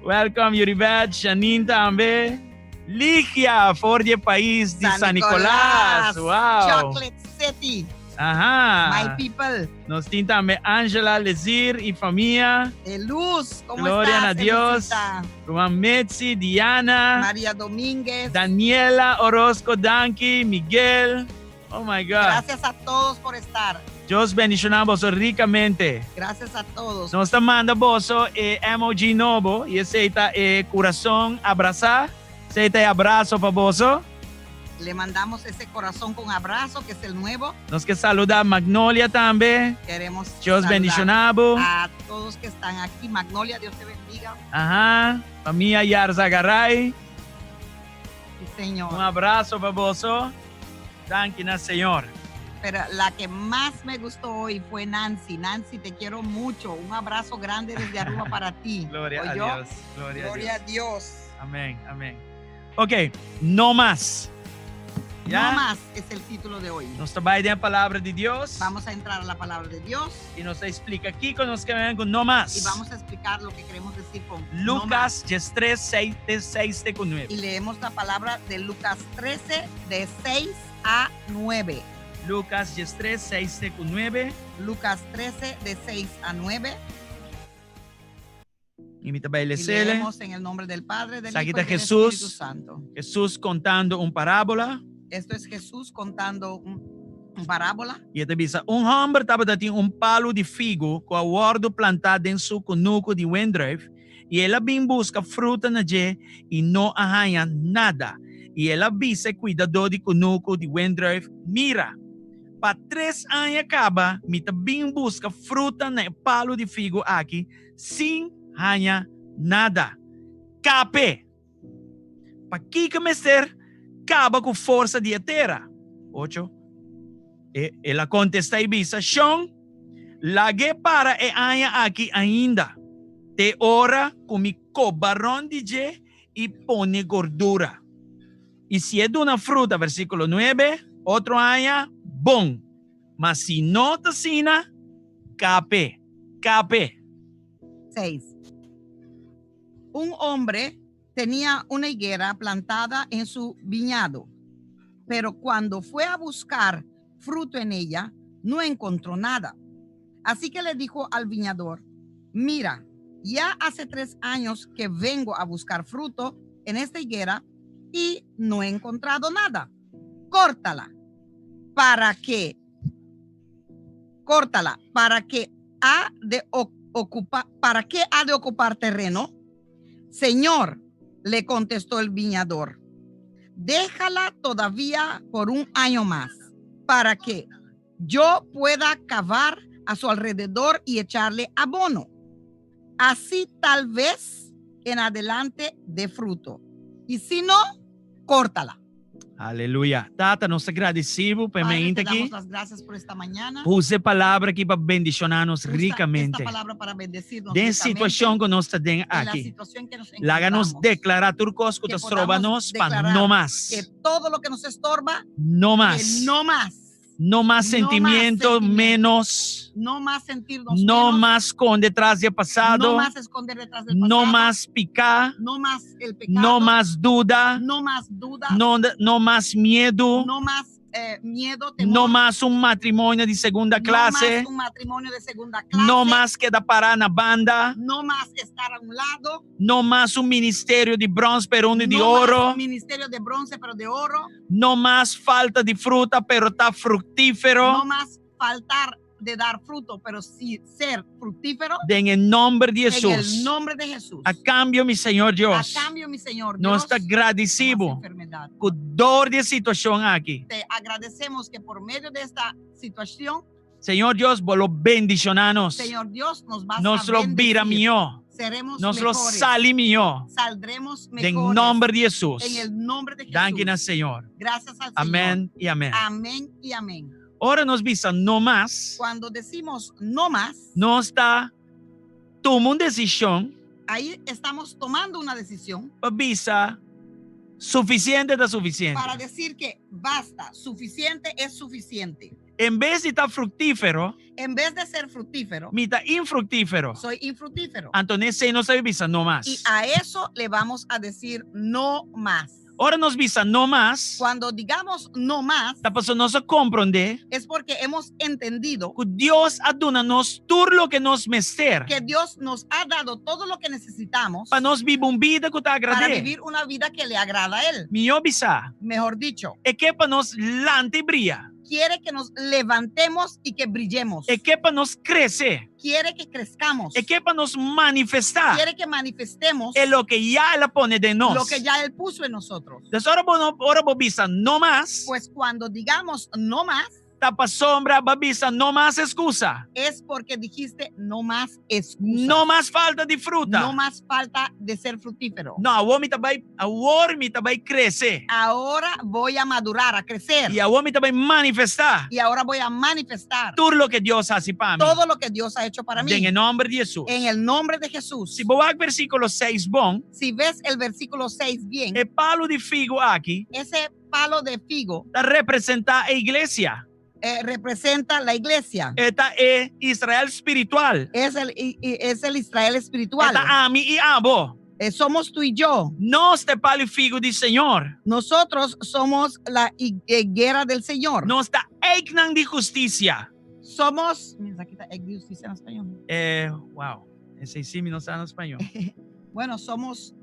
Speaker 7: Welcome, Yuribet. Janine también. Ligia, for de país de San Nicolás. Wow.
Speaker 8: Chocolate City.
Speaker 7: Ajá.
Speaker 8: My people.
Speaker 7: Nos tiene también Angela Lezir y familia.
Speaker 8: Luz, ¿cómo
Speaker 7: Gloria
Speaker 8: estás?
Speaker 7: a Dios.
Speaker 8: Elisita?
Speaker 7: Juan Metzi, Diana.
Speaker 8: María Domínguez.
Speaker 7: Daniela Orozco Danqui, Miguel. Oh my God.
Speaker 8: Gracias a todos por estar.
Speaker 7: Dios bendicionamos ricamente.
Speaker 8: Gracias a todos.
Speaker 7: Nos manda boso emoji novo y aceita corazón abrazar. Aceita abrazo para boso.
Speaker 8: Le mandamos ese corazón con abrazo, que es el nuevo.
Speaker 7: Nos que saluda Magnolia también.
Speaker 8: Queremos
Speaker 7: Dios
Speaker 8: saludar
Speaker 7: bendicionamos.
Speaker 8: a todos que están aquí. Magnolia, Dios te bendiga.
Speaker 7: Ajá. Familia Yarzagaray.
Speaker 8: Sí, Señor.
Speaker 7: Un abrazo para boso. Danke, Señor.
Speaker 8: Pero la que más me gustó hoy fue Nancy. Nancy, te quiero mucho. Un abrazo grande desde Aruba para ti.
Speaker 7: Gloria a
Speaker 8: ¿Oyó?
Speaker 7: Dios.
Speaker 8: Gloria a Dios.
Speaker 7: Amén, amén. Ok, no más. ¿Ya?
Speaker 8: No más es el título de hoy.
Speaker 7: Nos trabaja de la palabra de Dios.
Speaker 8: Vamos a entrar a la palabra de Dios.
Speaker 7: Y nos explica aquí con los que ven con no más.
Speaker 8: Y vamos a explicar lo que queremos decir con
Speaker 7: Lucas
Speaker 8: no más.
Speaker 7: 3, 6 con 9.
Speaker 8: Y leemos la palabra de Lucas 13, de 6 a 9.
Speaker 7: Lucas 3, 6 con 9.
Speaker 8: Lucas 13, de 6 a 9.
Speaker 7: Imita
Speaker 8: Y
Speaker 7: bailecele.
Speaker 8: leemos en el nombre del Padre, del Hijo y
Speaker 7: Saquita
Speaker 8: del Espíritu
Speaker 7: Jesús.
Speaker 8: Santo.
Speaker 7: Jesús contando una parábola.
Speaker 8: Esto es Jesús contando una parábola.
Speaker 7: E ele diz, homem estava dando palo de figo com a ordo plantado em seu conuco de windruif e ele bem busca fruta na je e não arranha nada. E ele avisa cuidador de conuco de windruif, mira, para 3 anos acaba, me também busca fruta na palo de figo aqui, sem arranha nada. Cape. Para que começar, acaba com força de terra. 8. Ela contesta e diz, Sean, lage para e anha aqui ainda. Te ora com mi cobarrão de je e pone gordura. E se é de uma fruta, versículo 9, outro anha, bom. Mas se não te sina, cape.
Speaker 8: 6. Un hombre tenía una higuera plantada en su viñado, pero cuando fue a buscar fruto en ella, no encontró nada. Así que le dijo al viñador, mira, ya hace 3 años que vengo a buscar fruto en esta higuera y no he encontrado nada. Córtala. ¿Para qué? Córtala. ¿Para qué ha de ocupar terreno? Señor, le contestó el viñador, déjala todavía por 1 año más, para que yo pueda cavar a su alrededor y echarle abono. Así tal vez en adelante dé fruto. Y si no, córtala.
Speaker 7: Aleluia. Tata, nós agradecemos por
Speaker 8: Padre,
Speaker 7: mim
Speaker 8: te
Speaker 7: aqui.
Speaker 8: damos las gracias por esta mañana.
Speaker 7: Use palavra aqui para bendicionar-nos
Speaker 8: Usa
Speaker 7: ricamente.
Speaker 8: esta palabra para bendecirnos
Speaker 7: Den
Speaker 8: ricamente
Speaker 7: situação que nós estamos
Speaker 8: en la
Speaker 7: aqui.
Speaker 8: situación que nos
Speaker 7: Láganos
Speaker 8: encontramos.
Speaker 7: declarar tudo coisa que
Speaker 8: Que
Speaker 7: nos
Speaker 8: podamos
Speaker 7: trova-nos para
Speaker 8: declarar
Speaker 7: não mais.
Speaker 8: que todo lo que nos estorba,
Speaker 7: Não
Speaker 8: que
Speaker 7: mais.
Speaker 8: no más.
Speaker 7: Não mais
Speaker 8: No más
Speaker 7: sentimento,
Speaker 8: sentimiento.
Speaker 7: menos.
Speaker 8: No más sentirnos
Speaker 7: Não
Speaker 8: menos,
Speaker 7: mais esconder atrás do passado.
Speaker 8: no más esconder detrás del pasado,
Speaker 7: Não mais picar.
Speaker 8: no más el pecado,
Speaker 7: Não mais dúvida.
Speaker 8: no más dudas,
Speaker 7: Não mais medo.
Speaker 8: no más miedo, temor,
Speaker 7: Não mais matrimônio de segunda
Speaker 8: no
Speaker 7: classe.
Speaker 8: más un matrimonio de segunda clase,
Speaker 7: Não mais queda parar na banda.
Speaker 8: no más estar a un lado,
Speaker 7: Não mais ministério de bronze, peruno e de
Speaker 8: no
Speaker 7: ouro.
Speaker 8: más ministerio de bronce pero de oro,
Speaker 7: Não mais falta de fruta, pero está fructífero.
Speaker 8: no más faltar de dar fruto, pero sí ser fructífero.
Speaker 7: En el nombre de
Speaker 8: En
Speaker 7: Jesús.
Speaker 8: el nombre de Jesús.
Speaker 7: A cambio, mi Senhor Deus,
Speaker 8: A cambio, mi Señor
Speaker 7: nós
Speaker 8: Dios,
Speaker 7: está agradecido
Speaker 8: enfermedad.
Speaker 7: com dor de situação aqui.
Speaker 8: Te agradecemos que por medio de esta situación,
Speaker 7: Senhor Deus, vos bendicionanos.
Speaker 8: Señor Dios, nos vas
Speaker 7: Nos
Speaker 8: a
Speaker 7: lo
Speaker 8: bendecir.
Speaker 7: vira mío.
Speaker 8: Seremos
Speaker 7: Nos lo
Speaker 8: mejores.
Speaker 7: sali mío.
Speaker 8: Saldremos
Speaker 7: En
Speaker 8: mejores.
Speaker 7: nombre de Jesús.
Speaker 8: En el nombre de Jesús.
Speaker 7: Danke, Senhor.
Speaker 8: Gracias al
Speaker 7: Amén
Speaker 8: Señor.
Speaker 7: y amén.
Speaker 8: Amén y amén.
Speaker 7: Ora nos visa no más.
Speaker 8: Cuando decimos no más,
Speaker 7: Não está tomando decisão
Speaker 8: ahí estamos tomando una decisión
Speaker 7: para visa suficiente da suficiente.
Speaker 8: para decir que basta, suficiente es suficiente.
Speaker 7: En vez de estar fructífero,
Speaker 8: En vez de ser fructífero,
Speaker 7: me está infructífero.
Speaker 8: soy infructífero.
Speaker 7: Entonces, se nos avisa no más.
Speaker 8: Y a eso le vamos a decir no más.
Speaker 7: Ora nos visa no más.
Speaker 8: Cuando digamos no más,
Speaker 7: Está pasando nos a comprender
Speaker 8: es porque hemos entendido
Speaker 7: que Dios aduna nos todo lo que nos mester.
Speaker 8: que Dios nos ha dado todo lo que necesitamos
Speaker 7: Para nos vivir una vida que te
Speaker 8: para
Speaker 7: agrade.
Speaker 8: vivir una vida que le agrada a Él.
Speaker 7: Mi obisa.
Speaker 8: Mejor dicho,
Speaker 7: É que para nos lante brilla.
Speaker 8: quiere que nos levantemos y que brillemos.
Speaker 7: É que para nos crescer.
Speaker 8: Quiere que crezcamos.
Speaker 7: É que para nos manifestar.
Speaker 8: Quiere que manifestemos
Speaker 7: É lo que ya Él pone de nos.
Speaker 8: lo que ya Él puso en nosotros.
Speaker 7: Entonces, ahora vos visa no más.
Speaker 8: Pues cuando digamos no más,
Speaker 7: Tapa sombra, babisa, no más excusa.
Speaker 8: es porque dijiste no más excusa.
Speaker 7: No más falta de fruta.
Speaker 8: No más falta de ser fructífero.
Speaker 7: No, a me também crescer.
Speaker 8: Ahora voy a madurar, a crecer.
Speaker 7: E a me também manifestar
Speaker 8: Y ahora voy a manifestar
Speaker 7: tudo lo que Deus hace para mim.
Speaker 8: todo lo que Dios ha hecho para mí.
Speaker 7: En el nombre de Jesús.
Speaker 8: En el nombre de Jesús.
Speaker 7: Se vos ves versículo 6 bom,
Speaker 8: Si ves el versículo 6 bien,
Speaker 7: el palo de figo aquí
Speaker 8: ese palo de figo
Speaker 7: representa a iglesia.
Speaker 8: representa la iglesia.
Speaker 7: Esta es Israel espiritual.
Speaker 8: Es el Israel espiritual.
Speaker 7: Esta a mí y a vos.
Speaker 8: Somos tú y yo.
Speaker 7: No este palo y figo del Señor.
Speaker 8: Nosotros somos la higuera del Señor.
Speaker 7: No está eignan de justicia.
Speaker 8: Somos. Mira, aquí está de justicia en español.
Speaker 7: Wow. Ese sí no está en español.
Speaker 8: Bueno, somos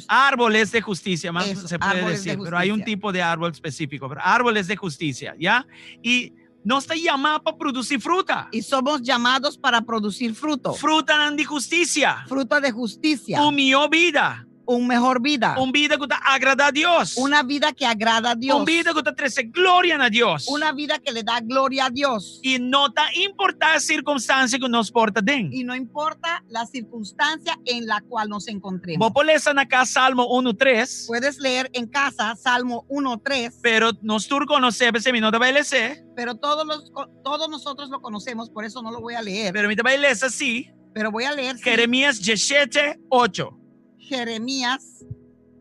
Speaker 7: árboles de justicia, más
Speaker 8: Eso,
Speaker 7: se puede
Speaker 8: árboles de
Speaker 7: decir, pero hay un
Speaker 8: justicia.
Speaker 7: tipo de árbol específico, pero árboles de justicia, ¿ya? Y nos está llamado para producir fruta.
Speaker 8: Y somos llamados para producir fruto.
Speaker 7: Fruta de justicia.
Speaker 8: Fruta de justicia.
Speaker 7: Un mejor vida.
Speaker 8: Un mejor vida.
Speaker 7: Una vida que te agrada a Dios.
Speaker 8: Una vida que agrada a Dios.
Speaker 7: Una vida que te trae gloria a Dios.
Speaker 8: Una vida que le da gloria a Dios.
Speaker 7: Y no te importa la circunstancia que nos porta den.
Speaker 8: Y no importa la circunstancia en la cual nos encontremos.
Speaker 7: Vos puedes leer acá Salmo 1:3.
Speaker 8: Puedes leer en casa Salmo 1:3.
Speaker 7: Pero nosotros conocemos, mi no te va a leer.
Speaker 8: Pero todos nosotros lo conocemos, por eso no lo voy a leer.
Speaker 7: Pero me te va a leer así.
Speaker 8: Pero voy a leer.
Speaker 7: Jeremías 17:8.
Speaker 8: Jeremías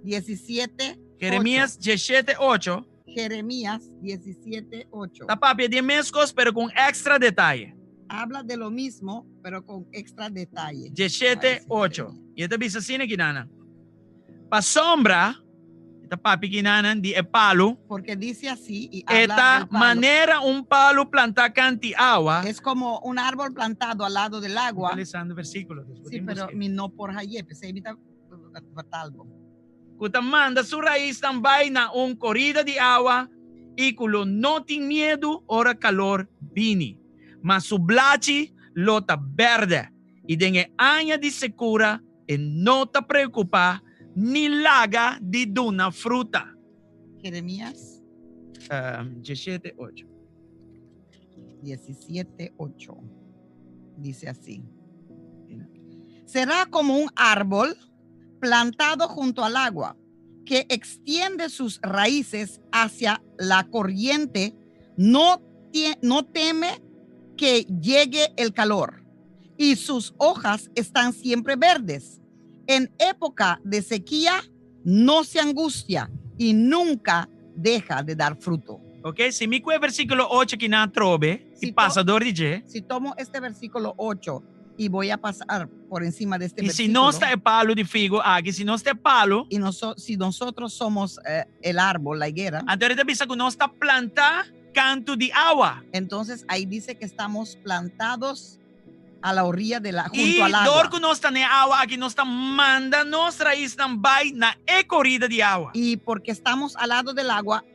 Speaker 8: 17:8.
Speaker 7: Jeremías 17:8.
Speaker 8: Jeremías 17:8.
Speaker 7: Está papi de mescos, pero con extra detalle.
Speaker 8: Habla de lo mismo, pero con extra detalle.
Speaker 7: 17:8. Y esta dice así, Kinana. Pa sombra, esta papi Kinana, di palo.
Speaker 8: Porque dice así y habla
Speaker 7: esta
Speaker 8: del palo.
Speaker 7: manera un palo plantado canti agua.
Speaker 8: Es como un árbol plantado al lado del agua.
Speaker 7: Utilizando versículos.
Speaker 8: Sí, pero mi no por Hayep, se evita algo.
Speaker 7: Cuta manda su raíz também na corrida de agua y culo no tiene miedo ora calor vini. Mas su blachi lota verde y dengue aña de secura y no te preocupa ni laga de duna fruta.
Speaker 8: Jeremías
Speaker 7: 17:8.
Speaker 8: 17:8. Dice así. Será como un árbol plantado junto al agua, que extiende sus raíces hacia la corriente, no teme que llegue el calor, y sus hojas están siempre verdes. En época de sequía no se angustia y nunca deja de dar fruto.
Speaker 7: Ok, si mi versículo 8 que na trobe, si pasador de
Speaker 8: si tomo este versículo 8 y voy a pasar por encima de este
Speaker 7: y
Speaker 8: versículo.
Speaker 7: si no está el palo de figo aquí, si no está el palo,
Speaker 8: y si nosotros somos el árbol, la higuera,
Speaker 7: entonces dice que no está planta canto de agua.
Speaker 8: Entonces ahí dice que estamos plantados a la orilla de junto
Speaker 7: y
Speaker 8: al agua.
Speaker 7: dorco no está en agua, aquí no está manda nos raíz também na corrida de agua.
Speaker 8: Y porque estamos al lado del agua,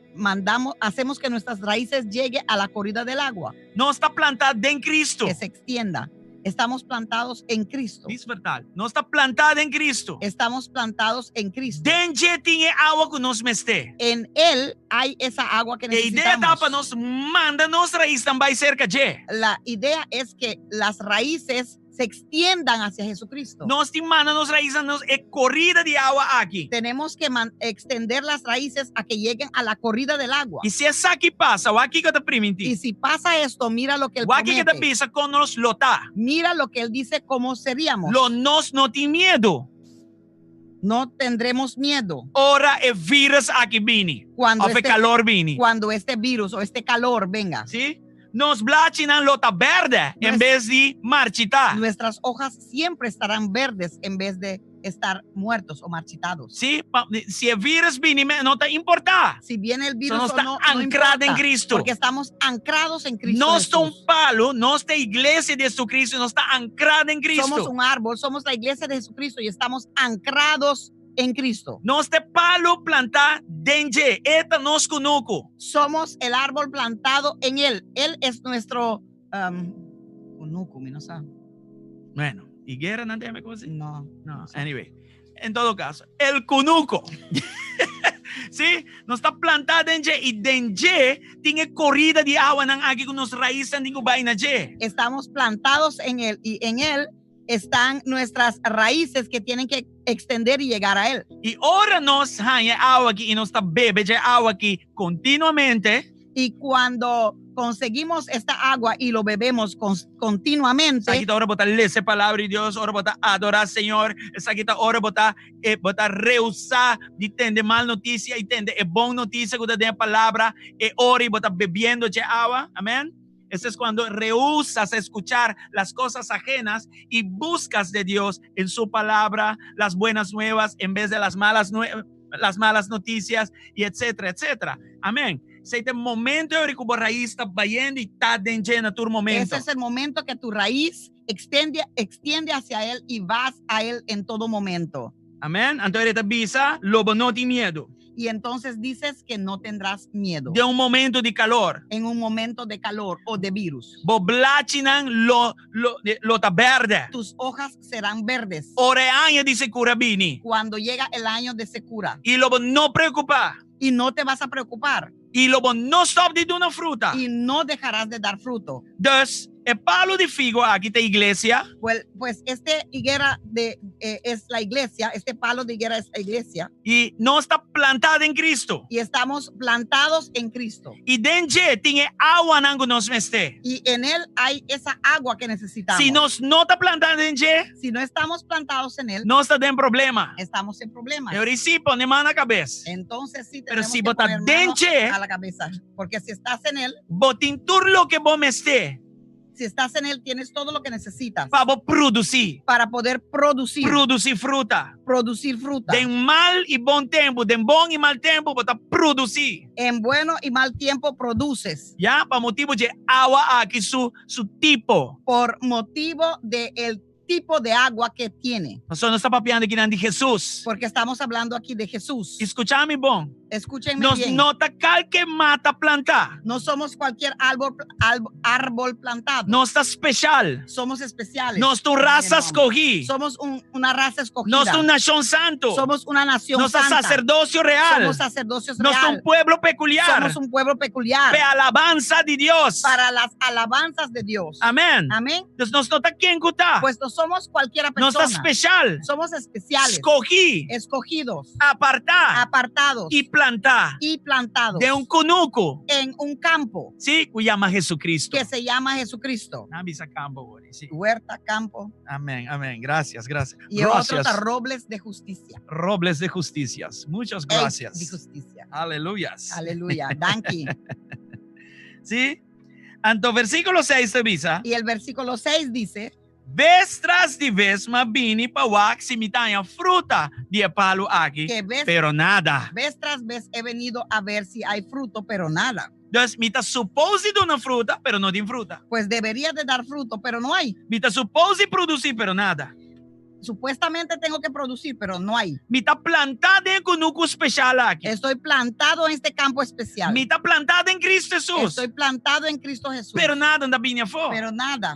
Speaker 8: hacemos que nuestras raíces lleguen a la corrida del agua.
Speaker 7: No está plantada en Cristo.
Speaker 8: Que se extienda. Estamos plantados en Cristo.
Speaker 7: Despertar. No está plantada en Cristo.
Speaker 8: Estamos plantados en Cristo.
Speaker 7: Denje tiene agua que nos meste.
Speaker 8: En Él hay esa agua que necesitamos.
Speaker 7: La idea para nos manda nos raíz também cerca de.
Speaker 8: La idea es que las raíces se extiendan hacia Jesucristo.
Speaker 7: Nos manda nos raíces nos corrida de agua aquí.
Speaker 8: Tenemos que extender las raíces a que lleguen a la corrida del agua.
Speaker 7: Y si es aquí pasa, o aquí que te primiti.
Speaker 8: Y si pasa esto, mira lo que él
Speaker 7: promete. Que te pisa con nos lota.
Speaker 8: Mira lo que él dice cómo seríamos.
Speaker 7: Lo nos no tiene miedo.
Speaker 8: No tendremos miedo.
Speaker 7: Ora el virus aquí vini.
Speaker 8: Cuando
Speaker 7: este calor vini.
Speaker 8: Cuando este virus o este calor venga.
Speaker 7: ¿Sí? Nos blachinan lota verde en vez de marchitar.
Speaker 8: Nuestras hojas siempre estarán verdes en vez de estar muertos o marchitados.
Speaker 7: Sí, si el virus viene, no te importa.
Speaker 8: Si viene el virus
Speaker 7: no está
Speaker 8: no
Speaker 7: anclado
Speaker 8: importa,
Speaker 7: en Cristo.
Speaker 8: Porque estamos anclados en Cristo.
Speaker 7: No está un palo, no está iglesia de Jesucristo, no está anclada en Cristo.
Speaker 8: Somos un árbol, somos la iglesia de Jesucristo y estamos anclados en Cristo.
Speaker 7: No este palo plantado denje, eta nos conuco.
Speaker 8: Somos el árbol plantado en Él. Él es nuestro conuco, no sabe.
Speaker 7: Bueno, higuera no déjame cosas.
Speaker 8: No.
Speaker 7: Anyway, en todo caso, el conuco. ¿Sí? No está plantado denje y denje tiene corrida de agua nan aquí con nos raíces en vaina je.
Speaker 8: Estamos plantados en Él y en Él están nuestras raíces que tienen que extender y llegar a Él.
Speaker 7: Y ahora nos hay agua aquí y nos está bebe agua aquí continuamente.
Speaker 8: Y cuando conseguimos esta agua y lo bebemos continuamente.
Speaker 7: Aquí ahora botar esa palabra de Dios, ahora botar adorar Señor. Aquí ahora botar rehusar de tener mal noticia y tener buena noticia que de palabra. Ahora y botar bebiendo de agua. Amén. Eso es cuando rehusas escuchar las cosas ajenas y buscas de Dios en su palabra las buenas nuevas en vez de las malas noticias y etcétera, etcétera. Amén. Este momento de que tu raíz está vayendo y está dentro tu momento.
Speaker 8: Ese es el momento que tu raíz extiende hacia Él y vas a Él en todo momento.
Speaker 7: Amen. Entonces te bisa, lobo no tiene miedo.
Speaker 8: Y entonces dices que no tendrás miedo.
Speaker 7: De un momento de calor.
Speaker 8: En un momento de calor o de virus.
Speaker 7: Boblachinan lo ta verde.
Speaker 8: Tus hojas serán verdes.
Speaker 7: Oreaña dice curabini.
Speaker 8: Cuando llega el año de secura.
Speaker 7: Y lobo no preocupa.
Speaker 8: Y no te vas a preocupar.
Speaker 7: Y lobo no stop de dar una fruta.
Speaker 8: Y no dejarás de dar fruto.
Speaker 7: Dus, el palo de figo aquí de iglesia.
Speaker 8: Pues este higuera es la iglesia. Este palo de higuera es la iglesia.
Speaker 7: Y no está plantada en Cristo.
Speaker 8: Y estamos plantados en Cristo.
Speaker 7: Y dentro tiene agua en nos meste.
Speaker 8: Y en él hay esa agua que necesitamos.
Speaker 7: Si nos no está plantada dentro.
Speaker 8: Si no estamos plantados en él.
Speaker 7: No está en problema.
Speaker 8: Estamos en problemas.
Speaker 7: Pero si pone mano a la cabeza.
Speaker 8: Entonces sí
Speaker 7: pero
Speaker 8: tenemos
Speaker 7: si
Speaker 8: que
Speaker 7: poner
Speaker 8: poner
Speaker 7: dentro
Speaker 8: mano a la cabeza. Porque si estás en él.
Speaker 7: Botintur lo que vos meste.
Speaker 8: Si estás en él, tienes todo lo que necesitas.
Speaker 7: Para producir.
Speaker 8: Para poder producir.
Speaker 7: Producir fruta.
Speaker 8: Producir fruta.
Speaker 7: De mal y buen tiempo, de buen y mal tiempo, para producir.
Speaker 8: En bueno y mal tiempo produces.
Speaker 7: Ya, para motivo de agua aquí su tipo.
Speaker 8: Por motivo de el tipo de agua que tiene.
Speaker 7: Nosotros no estamos hablando aquí de Jesús.
Speaker 8: Porque estamos hablando aquí de Jesús.
Speaker 7: Escúchame, bon.
Speaker 8: Escúchenme
Speaker 7: Nos
Speaker 8: bien.
Speaker 7: nota cal que mata plantar.
Speaker 8: No somos cualquier árbol plantado.
Speaker 7: No está especial.
Speaker 8: Somos especiales.
Speaker 7: Nos tu raza escogí.
Speaker 8: Somos una raza escogida.
Speaker 7: Nos tu nación santo.
Speaker 8: Somos una nación
Speaker 7: nos
Speaker 8: santa.
Speaker 7: Sacerdocio real.
Speaker 8: Somos sacerdocios
Speaker 7: real. Nos un pueblo peculiar.
Speaker 8: Somos un pueblo peculiar.
Speaker 7: De alabanza de Dios.
Speaker 8: Para las alabanzas de Dios.
Speaker 7: Amén.
Speaker 8: Amén.
Speaker 7: Entonces nos nota quién cuta.
Speaker 8: Pues no somos cualquiera persona.
Speaker 7: No está especial.
Speaker 8: Somos especiales.
Speaker 7: Escogí.
Speaker 8: Escogidos.
Speaker 7: Apartados. Y plantados.
Speaker 8: De
Speaker 7: un conuco.
Speaker 8: En un campo.
Speaker 7: Sí, que llama Jesucristo.
Speaker 8: Que se llama Jesucristo.
Speaker 7: Campo, sí.
Speaker 8: Huerta, campo.
Speaker 7: Amén, amén. Gracias.
Speaker 8: Y otros robles de justicia.
Speaker 7: Robles de justicias. Muchas gracias.
Speaker 8: De justicia.
Speaker 7: Aleluyas.
Speaker 8: Aleluya. Danke.
Speaker 7: Sí. Entonces, versículo 6 te visa.
Speaker 8: Y el versículo 6 dice.
Speaker 7: Vez tras de vez mabini pawak simitaña fruta de palo aquí, pero nada.
Speaker 8: Vez tras vez he venido a ver si hay fruto, pero nada.
Speaker 7: Entonces, mita suppose de una fruta, pero no tiene fruta.
Speaker 8: Pues debería de dar fruto, pero no hay.
Speaker 7: Mita suppose producir, pero nada.
Speaker 8: Supuestamente tengo que producir, pero no hay.
Speaker 7: Mita plantada en conuco especial aquí.
Speaker 8: Estoy plantado en este campo especial.
Speaker 7: Mita plantada en Cristo Jesús.
Speaker 8: Estoy plantado en Cristo Jesús.
Speaker 7: Pero nada anda bien afuera.
Speaker 8: Pero nada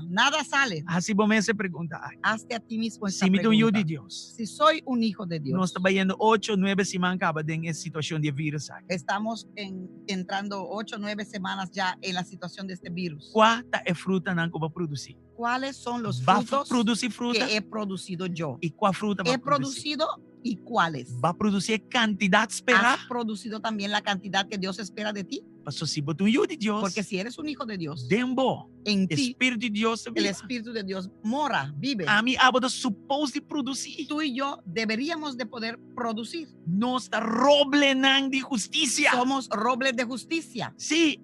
Speaker 8: sale.
Speaker 7: Así vos me se pregunta.
Speaker 8: Hazte a ti mismo esta
Speaker 7: si
Speaker 8: pregunta.
Speaker 7: Un hijo de Dios.
Speaker 8: Si soy un hijo de Dios.
Speaker 7: No está yendo 8, 9 semanas en esa situación de virus aquí.
Speaker 8: Estamos entrando 8, 9 semanas ya en la situación de este virus.
Speaker 7: ¿Cuánta fruta no va a producir?
Speaker 8: ¿Cuáles son los frutos
Speaker 7: fruta?
Speaker 8: Que he producido yo?
Speaker 7: ¿Y cuál fruta va a producir?
Speaker 8: ¿Y cuáles?
Speaker 7: ¿Va a producir cantidad esperada?
Speaker 8: ¿Has producido también la cantidad que Dios espera de ti?
Speaker 7: Porque
Speaker 8: si eres un hijo de Dios,
Speaker 7: en ti, Espíritu de Dios
Speaker 8: el Espíritu de Dios mora, vive.
Speaker 7: A mí aboda supposed de producir.
Speaker 8: Tú y yo deberíamos de poder producir.
Speaker 7: No está roble de justicia.
Speaker 8: Somos robles de justicia.
Speaker 7: Sí,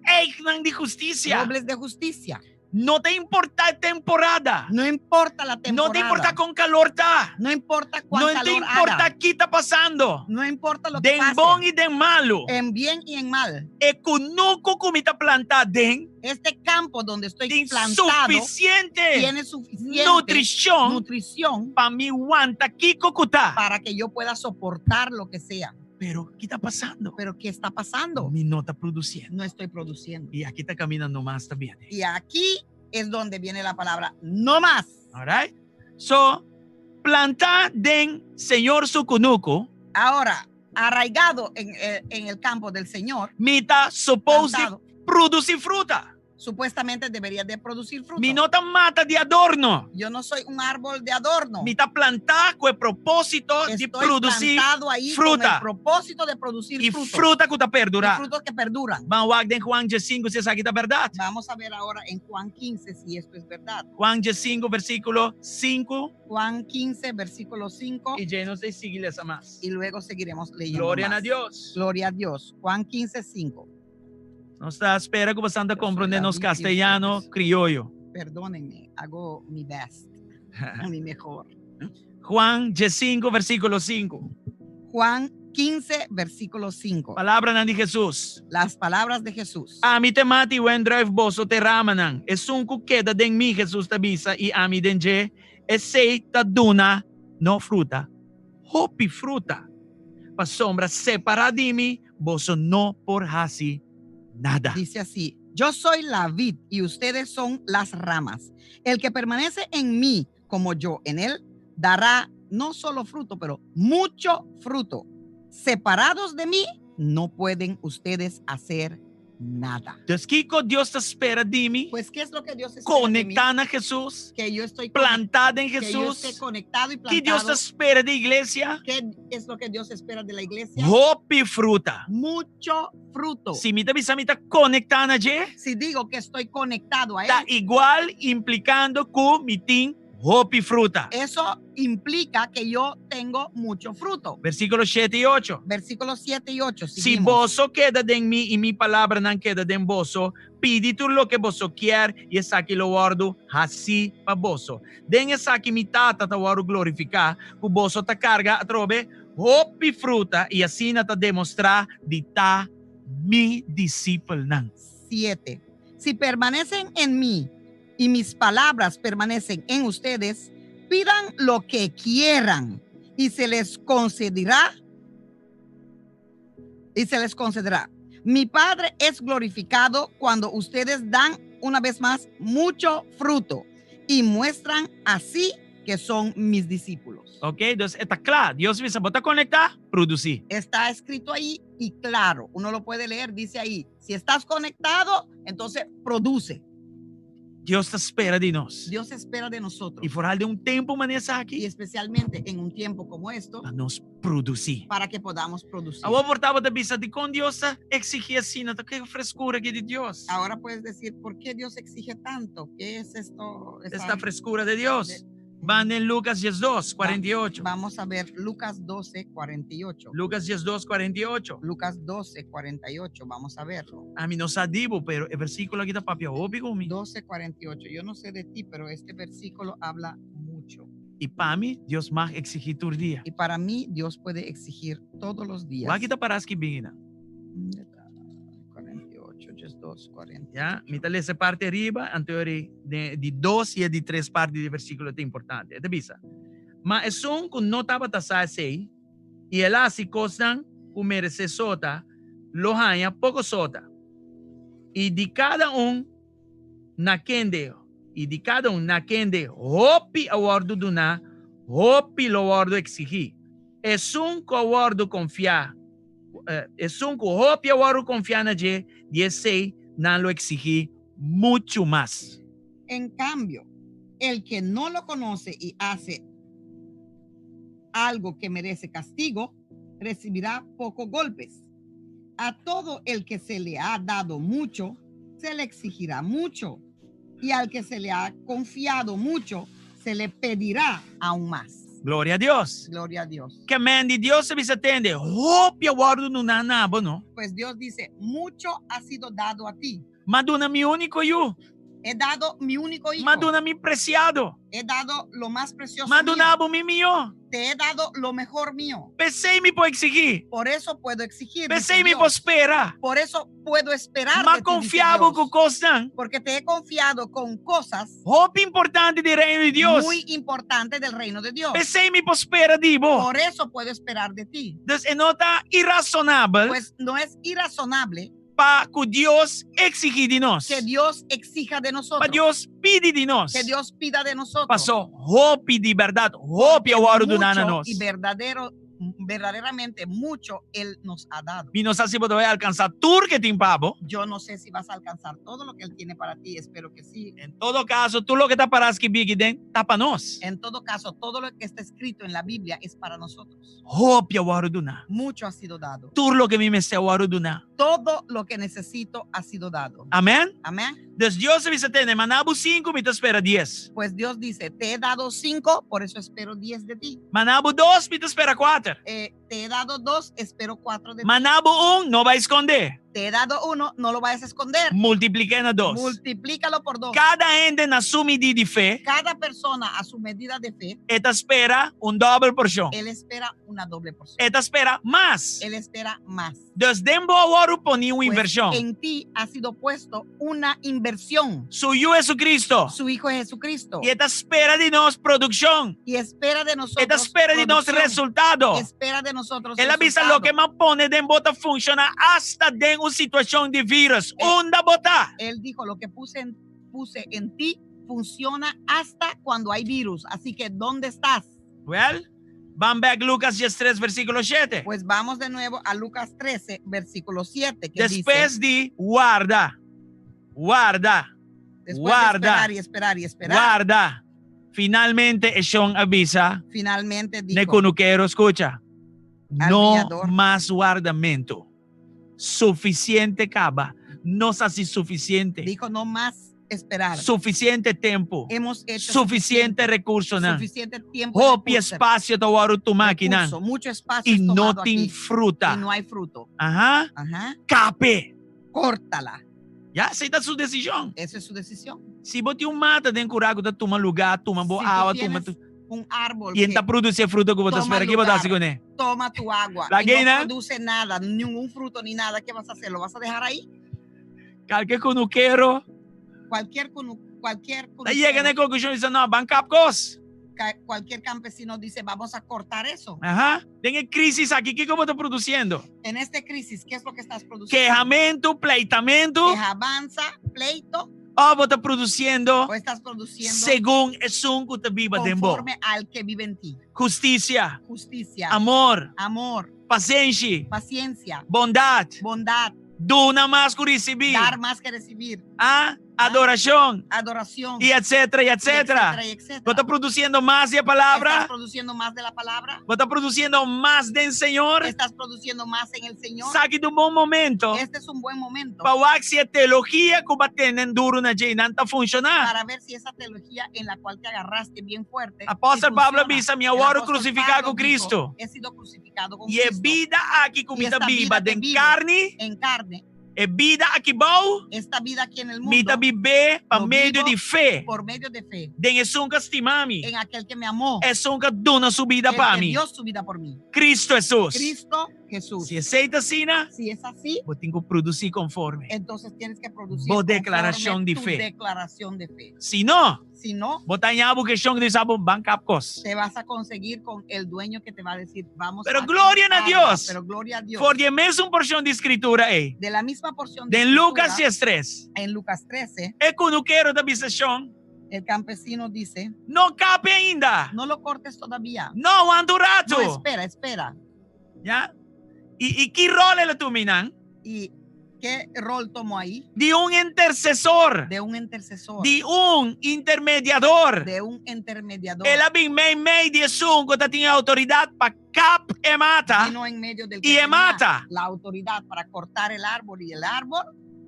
Speaker 7: de justicia.
Speaker 8: Robles de justicia.
Speaker 7: No te importa temporada.
Speaker 8: No importa la temporada.
Speaker 7: No te importa con calor está.
Speaker 8: No importa cuánto calor
Speaker 7: No te importa
Speaker 8: haga.
Speaker 7: qué está pasando.
Speaker 8: No importa lo que pase.
Speaker 7: En bon y de malo.
Speaker 8: En bien y en mal.
Speaker 7: Económico como está plantado.
Speaker 8: Este campo donde estoy plantado tiene suficiente nutrición
Speaker 7: para mi guanta kikukuta.
Speaker 8: Para que yo pueda soportar lo que sea.
Speaker 7: Pero, ¿qué está pasando?
Speaker 8: ¿Pero qué está pasando?
Speaker 7: Mi no está produciendo.
Speaker 8: No estoy produciendo.
Speaker 7: Y aquí está caminando más también.
Speaker 8: Y aquí es donde viene la palabra no más.
Speaker 7: All right. So, plantar den Señor Sukunuko.
Speaker 8: Ahora, arraigado en el campo del Señor.
Speaker 7: Mita supposed producir fruta.
Speaker 8: Supuestamente debería de producir fruto.
Speaker 7: Mi nota mata de adorno.
Speaker 8: Yo no soy un árbol de adorno.
Speaker 7: Mi está plantado con el propósito de producir fruta.
Speaker 8: Con el propósito de producir
Speaker 7: y
Speaker 8: fruto.
Speaker 7: Fruta que perdura.
Speaker 8: Frutos que perduran.
Speaker 7: Vamos a ver en Juan 5 si esa aquí está verdad.
Speaker 8: Vamos a ver ahora en Juan 15 si esto es verdad.
Speaker 7: Juan 5 versículo 5.
Speaker 8: Juan 15 versículo 5.
Speaker 7: Y ya no sé seguirles a más.
Speaker 8: Y luego seguiremos leyendo.
Speaker 7: Gloria
Speaker 8: más.
Speaker 7: a Dios.
Speaker 8: Gloria a Dios. Juan 15, 5.
Speaker 7: No está espera como Santa comprendernos castellano criollo.
Speaker 8: Perdónenme, hago mi best, mi mejor.
Speaker 7: Juan 5 versículo 5.
Speaker 8: Juan 15 versículo 5.
Speaker 7: Palabra de Jesús.
Speaker 8: Las palabras de Jesús.
Speaker 7: A mi te mati wen drive boso te ramanan. Es un queda den mi Jesús te visa y a mi denje es sei ta duna no fruta. hopi fruta. Pa sombra separada de mí, vos no por así nada.
Speaker 8: Dice así, yo soy la vid y ustedes son las ramas. El que permanece en mí como yo en él, dará no solo fruto, pero mucho fruto. Separados de mí, no pueden ustedes hacer nada.
Speaker 7: Entonces, ¿qué Dios te espera de mí?
Speaker 8: Pues, ¿qué es lo que Dios espera
Speaker 7: Conectada a Jesús.
Speaker 8: Que yo estoy
Speaker 7: plantada en
Speaker 8: Que yo
Speaker 7: Jesús.
Speaker 8: esté conectado y plantado.
Speaker 7: ¿Qué Dios te espera de iglesia?
Speaker 8: ¿Qué es lo que Dios espera de la iglesia?
Speaker 7: Hopi fruta.
Speaker 8: Mucho fruto.
Speaker 7: Si me está conectada allí,
Speaker 8: si digo que estoy conectado a él,
Speaker 7: está igual implicando que mi team hopi fruta.
Speaker 8: Eso implica que yo tengo mucho fruto.
Speaker 7: Versículos 7 y 8.
Speaker 8: Versículos 7 y 8.
Speaker 7: Si vos queda en mí y mi palabra no queda en vos, pidi tú lo que vos quieres y es aquí lo guardo así para vos. Den es aquí mi tata te guardo glorificar, que vos te carga a trove hopi fruta y así no te demostrar de ta mi discípulo.
Speaker 8: 7. Si permanecen en mí y mis palabras permanecen en ustedes, pidan lo que quieran y se les concederá. Mi Padre es glorificado cuando ustedes dan una vez más mucho fruto y muestran así que son mis discípulos.
Speaker 7: Ok, entonces está claro. Dios me está conectar, producir.
Speaker 8: Está escrito ahí y claro, uno lo puede leer, dice ahí, si estás conectado, entonces produce.
Speaker 7: Dios te espera de nos.
Speaker 8: Dios espera de nosotros.
Speaker 7: Y por de un tiempo maneja aquí.
Speaker 8: Y especialmente en un tiempo como esto.
Speaker 7: Para nos producir.
Speaker 8: Para que podamos producir.
Speaker 7: Ahora portaba de vista de con Dios exige así, no qué frescura que de Dios.
Speaker 8: Ahora puedes decir, ¿por qué Dios exige tanto? ¿Qué es esto?
Speaker 7: Esta frescura de Dios. Van en Lucas 12, 48.
Speaker 8: Vamos a ver Lucas 12, 48.
Speaker 7: Lucas 12, 48.
Speaker 8: Lucas 12, 48. Vamos a verlo.
Speaker 7: A mí no sadivo, pero el versículo aquí está papi obvio.
Speaker 8: 12, 48. Yo no sé de ti, pero este versículo habla mucho.
Speaker 7: Y para mí, Dios más exige tu día.
Speaker 8: Y para mí, Dios puede exigir todos los días.
Speaker 7: Aquí está para que venga.
Speaker 8: 2, 40.
Speaker 7: Ya, mitad esa parte arriba, anterior de 2 y de 3 partes del versículo es importante. ¿Te visa? Mas es un que no estaba tasado así, y el así costan comer se sota, lo haya poco sota. Y de cada naquende, hopi aguardo duna, hopi lo aguardo exigir. Es un que aguardo confiar. Es un que hopi aguardo confiar na je, y ese no lo exigí mucho más.
Speaker 8: En cambio, el que no lo conoce y hace algo que merece castigo, recibirá pocos golpes. A todo el que se le ha dado mucho, se le exigirá mucho. Y al que se le ha confiado mucho, se le pedirá aún más.
Speaker 7: Gloria a Dios.
Speaker 8: Gloria a Dios.
Speaker 7: Que man de Dios se me atende. Hopi aguardo no nada, ¿no?
Speaker 8: Pues Dios dice, mucho ha sido dado a ti.
Speaker 7: Maduna mi único yo.
Speaker 8: He dado mi único hijo.
Speaker 7: Maduna mi preciado.
Speaker 8: He dado lo más precioso
Speaker 7: Maduna mi mío.
Speaker 8: Te he dado lo mejor mío.
Speaker 7: Pensé me puedo exigir.
Speaker 8: Por eso puedo exigir.
Speaker 7: Pensé me puedo esperar.
Speaker 8: Por eso puedo esperar.
Speaker 7: Más confiado con cosas.
Speaker 8: Porque te he confiado con cosas.
Speaker 7: Hopi importante del reino de Dios.
Speaker 8: Muy importante del reino de Dios.
Speaker 7: Pensé me puedo esperar de vos.
Speaker 8: Por eso puedo esperar de ti.
Speaker 7: Entonces, no está irrazonable.
Speaker 8: Pues no es irrazonable.
Speaker 7: Para que Dios exige de nosotros.
Speaker 8: Que Dios exija de nosotros.
Speaker 7: Para Dios pide de nosotros.
Speaker 8: Que Dios pida de nosotros.
Speaker 7: Pasó hopi de verdad. Hopi aguardo de nosotros.
Speaker 8: Y verdaderamente mucho Él nos ha dado.
Speaker 7: Y no sé si podrás alcanzar todo que te impavo.
Speaker 8: Yo no sé si vas a alcanzar todo lo que Él tiene para ti. Espero que sí.
Speaker 7: En todo caso, tú lo que te paras que vigiden, tapanos.
Speaker 8: En todo caso, todo lo que está escrito en la Biblia es para nosotros.
Speaker 7: Hopi aguardo de nosotros.
Speaker 8: Mucho ha sido dado.
Speaker 7: Todo lo que me se aguardo de nosotros.
Speaker 8: Todo lo que necesito ha sido dado.
Speaker 7: Amén.
Speaker 8: Amén.
Speaker 7: Entonces Dios se dice, manabu 5, me te espera 10.
Speaker 8: Pues Dios dice, te he dado 5, por eso espero 10 de ti.
Speaker 7: Manabu 2, me te espera 4.
Speaker 8: Te Te he dado 2, espero 4 de ti.
Speaker 7: Manabo no va a esconder.
Speaker 8: Te he dado 1, no lo vayas a esconder.
Speaker 7: Multiplique na 2.
Speaker 8: Multiplícalo por 2.
Speaker 7: Cada ende na sua medida de fé,
Speaker 8: Cada persona a su medida de fe,
Speaker 7: esta espera doble porção.
Speaker 8: él espera una doble porción.
Speaker 7: Esta espera mais.
Speaker 8: Él espera más.
Speaker 7: Dus dembo agora poni uma inversão.
Speaker 8: En ti ha sido puesto una inversión.
Speaker 7: Suyo Jesucristo.
Speaker 8: Su Hijo es Jesucristo.
Speaker 7: E esta espera de nós produção.
Speaker 8: Y espera de nosotros.
Speaker 7: Esta espera de nós resultado.
Speaker 8: Espera de nosotros.
Speaker 7: Ela avisa lo que me pone de bota funciona hasta de uma situação de vírus. Onda botar.
Speaker 8: Él dijo, lo que puse en ti funciona hasta cuando hay virus. Así que, ¿dónde estás?
Speaker 7: Well, van back Lucas 3, versículo 7.
Speaker 8: Pues vamos de nuevo a Lucas 13, versículo 7. Que
Speaker 7: Después
Speaker 8: dice,
Speaker 7: de guarda.
Speaker 8: Después de esperar y esperar.
Speaker 7: Guarda. Finalmente, Eshon avisa.
Speaker 8: Finalmente dijo.
Speaker 7: Neconuquero, escucha. No
Speaker 8: viñador.
Speaker 7: más guardamento. Suficiente caba. No es así suficiente.
Speaker 8: Dijo no más esperar.
Speaker 7: Suficiente tiempo.
Speaker 8: Hemos hecho
Speaker 7: suficiente recurso.
Speaker 8: Suficiente tiempo.
Speaker 7: Hopi espacio to tu máquina.
Speaker 8: Mucho espacio.
Speaker 7: Y no te fruta.
Speaker 8: Y no hay fruto.
Speaker 7: Ajá.
Speaker 8: Ajá.
Speaker 7: Cape.
Speaker 8: Córtala.
Speaker 7: Ya, aceita su decisión.
Speaker 8: Esa es su decisión.
Speaker 7: Si bote mata de curago, toma lugar, toma boa agua, toma
Speaker 8: un árbol
Speaker 7: y entra produce fruto que vos espera que botas con él.
Speaker 8: Toma tu agua.
Speaker 7: La
Speaker 8: y no produce nada, ningún fruto ni nada. ¿Qué vas a hacer? ¿Lo vas a dejar ahí?
Speaker 7: Cualquier conuquero.
Speaker 8: Cualquier
Speaker 7: llega a la conclusión y dice, no, van capcos.
Speaker 8: Cualquier campesino dice, vamos a cortar eso.
Speaker 7: Ajá. Tiene crisis aquí, ¿qué cómo estás produciendo?
Speaker 8: En esta crisis, ¿qué es lo que estás produciendo?
Speaker 7: Quejamento, pleitamento.
Speaker 8: Quejabanza, pleito.
Speaker 7: O vos estás produciendo.
Speaker 8: O estás produciendo.
Speaker 7: Según es un que te viva dentro.
Speaker 8: Conforme al que vive en ti.
Speaker 7: Justicia.
Speaker 8: Justicia.
Speaker 7: Amor.
Speaker 8: Amor.
Speaker 7: Paciencia.
Speaker 8: Paciencia.
Speaker 7: Bondad.
Speaker 8: Bondad.
Speaker 7: Duna más que recibir.
Speaker 8: Dar más que recibir.
Speaker 7: Ah, adoración.
Speaker 8: Adoración.
Speaker 7: Y etcétera, y etcétera. ¿Vos estás produciendo más de la palabra?
Speaker 8: ¿Estás produciendo más de la palabra?
Speaker 7: ¿Vos estás produciendo más del Señor?
Speaker 8: ¿Estás produciendo más en el Señor?
Speaker 7: Saque de un buen momento.
Speaker 8: Este es un buen momento.
Speaker 7: Para ver si la teología que tienen duro na está funcionando.
Speaker 8: Para ver si esa teología en la cual te agarraste bien fuerte.
Speaker 7: Apóstol Pablo avisa, mi ahora crucificado con Cristo.
Speaker 8: He sido crucificado con
Speaker 7: y
Speaker 8: Cristo.
Speaker 7: Y vida aquí como vida viva de carne.
Speaker 8: En carne.
Speaker 7: É vida aqui bom.
Speaker 8: Esta vida aqui no mundo.
Speaker 7: Mita viver por meio de fé.
Speaker 8: Por meio de fé.
Speaker 7: Den é um que estima-me.
Speaker 8: Em aquele que me amou.
Speaker 7: É um que dona sua vida para mim.
Speaker 8: Dio su vida por mim.
Speaker 7: Cristo Jesus.
Speaker 8: Cristo Jesús.
Speaker 7: Se aceita assim,
Speaker 8: si es así,
Speaker 7: vos tengo que produzir conforme.
Speaker 8: Entonces tienes que producir
Speaker 7: vos declaração de fé.
Speaker 8: Declaración de fe.
Speaker 7: Si no,
Speaker 8: vos te vas a conseguir con el dueño que te va a decir, vamos
Speaker 7: pero
Speaker 8: a
Speaker 7: gloria a Dios.
Speaker 8: Pero gloria a Dios.
Speaker 7: Porque a mesma porção de escritura é.
Speaker 8: De la misma porción
Speaker 7: de Lucas 3.
Speaker 8: En Lucas 13.
Speaker 7: É quando quero da visão.
Speaker 8: El campesino dice,
Speaker 7: no cape ainda.
Speaker 8: No lo cortes todavía.
Speaker 7: No, aguanta un rato.
Speaker 8: No, espera.
Speaker 7: ¿Ya? ¿Y qué rol le tominan?
Speaker 8: ¿Y qué rol tomó ahí?
Speaker 7: De un intercesor.
Speaker 8: De un intercesor.
Speaker 7: De un intermediador.
Speaker 8: De un intermediador.
Speaker 7: Él había en medio de un que tenía autoridad para cap e mata.
Speaker 8: Vino en medio del
Speaker 7: y mata.
Speaker 8: La autoridad para cortar el árbol y el árbol.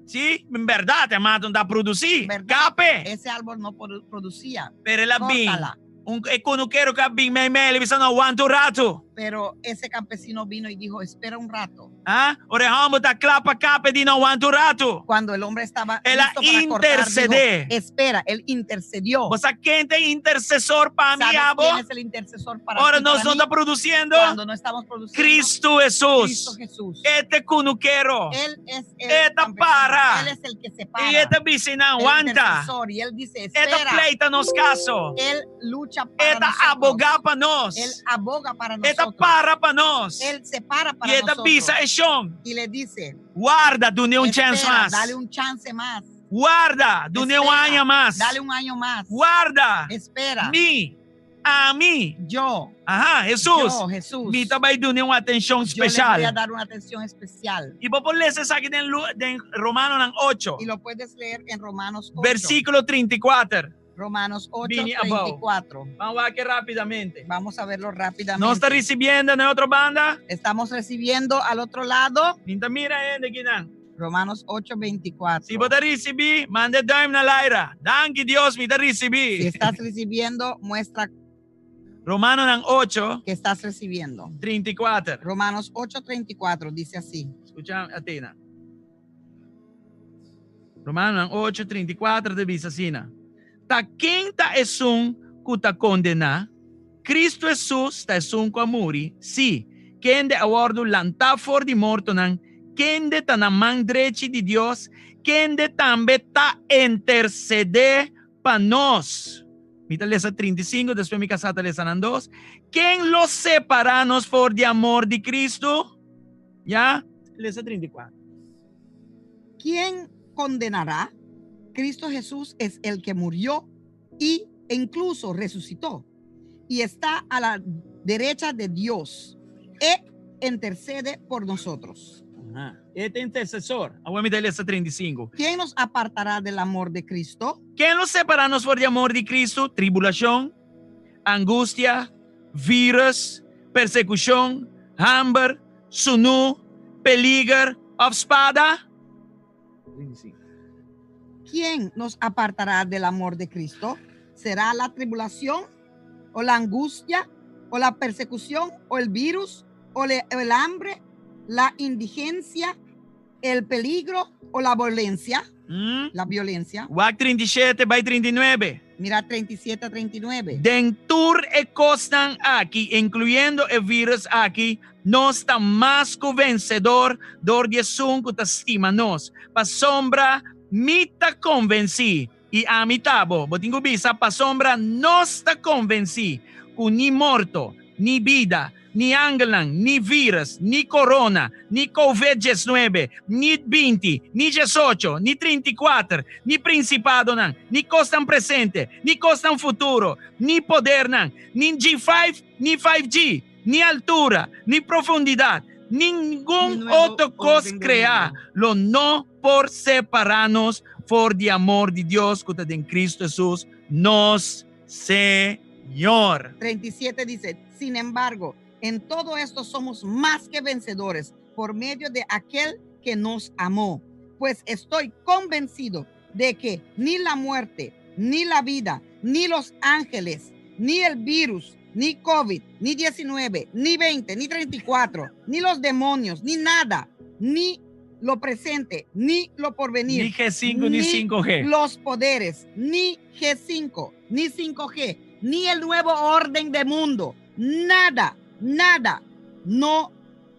Speaker 7: Sí, en verdad, te matan da producir. Cape.
Speaker 8: Ese árbol no producía.
Speaker 7: Pero él había un econoquero que había en medio, le no aguanta un rato.
Speaker 8: Pero ese campesino vino y dijo, espera un rato.
Speaker 7: Ah, orejamos da clapa cape di no aguanta un rato.
Speaker 8: Cuando el hombre estaba
Speaker 7: él
Speaker 8: listo para
Speaker 7: intercede.
Speaker 8: Cortar, dijo, espera, él intercedió.
Speaker 7: ¿Vos sabés quién es intercesor para mí, abo?
Speaker 8: ¿Quién es el intercesor para
Speaker 7: ahora
Speaker 8: ti,
Speaker 7: no
Speaker 8: para
Speaker 7: está produciendo.
Speaker 8: Cuando no estamos produciendo.
Speaker 7: Cristo Jesús.
Speaker 8: Cristo Jesús.
Speaker 7: Este cunuquero.
Speaker 8: Él es el
Speaker 7: esta para.
Speaker 8: Él es el que se para.
Speaker 7: Y este dice no aguanta.
Speaker 8: Y él dice, espera.
Speaker 7: Esta pleita nos caso.
Speaker 8: Él lucha para
Speaker 7: esta
Speaker 8: nosotros.
Speaker 7: aboga para nos.
Speaker 8: Él aboga para nosotros.
Speaker 7: Esta para para nos.
Speaker 8: Él se para para
Speaker 7: y esta
Speaker 8: nosotros.
Speaker 7: Y
Speaker 8: le dice,
Speaker 7: guarda, dune un chance más.
Speaker 8: Dale un chance más.
Speaker 7: Guarda, dune un año más.
Speaker 8: Dale un año más.
Speaker 7: Guarda.
Speaker 8: Espera.
Speaker 7: A mí.
Speaker 8: Yo.
Speaker 7: Ajá, Jesús.
Speaker 8: Yo, Jesús.
Speaker 7: Me também dune uma atenção especial.
Speaker 8: Yo le voy a dar una atención especial.
Speaker 7: Y vos podés leer aquí en Romanos 8.
Speaker 8: Y lo puedes leer en Romanos 8.
Speaker 7: Versículo 34.
Speaker 8: Romanos 8:34.
Speaker 7: Vamos a ver aquí rápidamente.
Speaker 8: Vamos a verlo rápidamente.
Speaker 7: ¿No está recibiendo en otra banda?
Speaker 8: Estamos recibiendo al otro lado.
Speaker 7: Mira, de quién.
Speaker 8: Romanos 8:24.
Speaker 7: Si vos te recibí, mande dime na Laira. Danke Dios, me te recibí.
Speaker 8: Si estás recibiendo, muestra
Speaker 7: Romano ng 8,
Speaker 8: que estás recibiendo.
Speaker 7: 34.
Speaker 8: Romanos 8:34 dice así.
Speaker 7: Escucha, Athena. Romano ng 8:34 dice así. Ta quem ta esun kuta condena, Cristo Jesus ta esun ko amuri, si, kende awardo lanta for di morto nang, kende ta namang drechi di Dios, kende tambe ta intercede pa nos. Mita lesa 35, después mi casata lesa ng 2. ¿Quién los separanos for di amor di Cristo? ¿Ya? Lesa 34.
Speaker 8: ¿Quién condenará? Cristo Jesús es el que murió e incluso resucitó y está a la derecha de Dios e intercede por nosotros.
Speaker 7: Este intercesor. Aguanta lesa 35.
Speaker 8: ¿Quién nos apartará del amor de Cristo?
Speaker 7: ¿Quién nos separanos por el amor de Cristo? Tribulación, angustia, virus, persecución, hambre, sunu, peligro, o espada.
Speaker 8: ¿Quién nos apartará del amor de Cristo? ¿Será la tribulación o la angustia o la persecución o el virus o el hambre, la indigencia, el peligro o la violencia? La violencia.
Speaker 7: Wag 37 by 39.
Speaker 8: Mira 37-39.
Speaker 7: Dentur e costan aquí, incluyendo el virus aquí, no está más que vencedor, dor de sun que estima nos. Pa sombra, mita convencí. Y a mi tabo, botingo bisa, pa sombra, no está convencí. Que ni morto, ni vida, ni angelan, ni virus, ni corona, ni COVID-19, ni 20, ni 18, ni 34, ni principado, ni costan presente, ni costan futuro, ni poder, ni G5, ni 5G, ni altura, ni profundidad, ningún otro cosa crea, lo no por separarnos por de amor de Dios que en Cristo Jesús nos Señor.
Speaker 8: 37 dice, sin embargo, en todo esto somos más que vencedores por medio de aquel que nos amó. Pues estoy convencido de que ni la muerte, ni la vida, ni los ángeles, ni el virus, ni COVID, ni 19, ni 20, ni 34, ni los demonios, ni nada, ni lo presente, ni lo porvenir,
Speaker 7: ni G5, ni 5G,
Speaker 8: los poderes, ni G5, ni 5G, ni el nuevo orden del mundo, nada, no,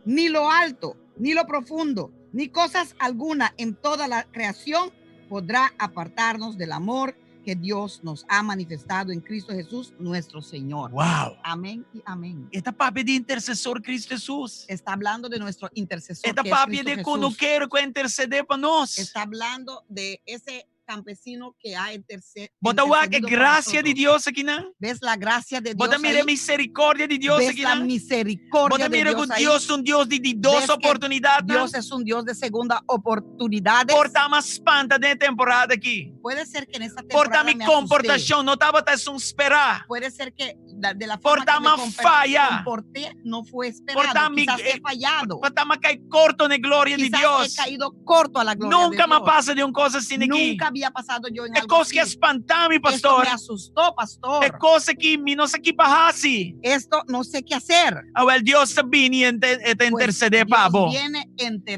Speaker 8: ni lo alto, ni lo profundo, ni cosas alguna en toda la creación podrá apartarnos del amor que Dios nos ha manifestado en Cristo Jesús, nuestro Señor.
Speaker 7: Wow.
Speaker 8: Amén y amén.
Speaker 7: Esta papi de intercesor Cristo Jesús.
Speaker 8: Está hablando de nuestro intercesor.
Speaker 7: Esta papi de cuando quiero que intercede para nos.
Speaker 8: Está hablando de ese campesino que ha intercedido.
Speaker 7: Bota que gracia de Dios aquí, ¿no?
Speaker 8: ¿Ves la gracia de Dios?
Speaker 7: Bota mire misericordia de Dios aquí,
Speaker 8: ¿no? ¿Ves la misericordia de Dios
Speaker 7: ahí? Dios es un Dios de dos oportunidades.
Speaker 8: Dios es un Dios de segunda oportunidades.
Speaker 7: Porta más espanta de temporada aquí.
Speaker 8: Puede ser que en esta temporada
Speaker 7: porta mi comportación no estaba tan esperar.
Speaker 8: Puede ser que de la forma
Speaker 7: porta
Speaker 8: que me comporté no fue esperado.
Speaker 7: Porta
Speaker 8: quizás he fallado.
Speaker 7: Porta más cae corto en la gloria
Speaker 8: quizás
Speaker 7: de Dios.
Speaker 8: He caído corto a la gloria
Speaker 7: Nunca
Speaker 8: de Dios.
Speaker 7: me pasa de una cosa así aquí.
Speaker 8: Nunca había pasado yo en
Speaker 7: algo cosa que espantar mi pastor.
Speaker 8: Esto me asustó, pastor.
Speaker 7: Es cosa que no sé qué pasa.
Speaker 8: Esto no sé qué hacer.
Speaker 7: El Dios te viene y te intercede para vos.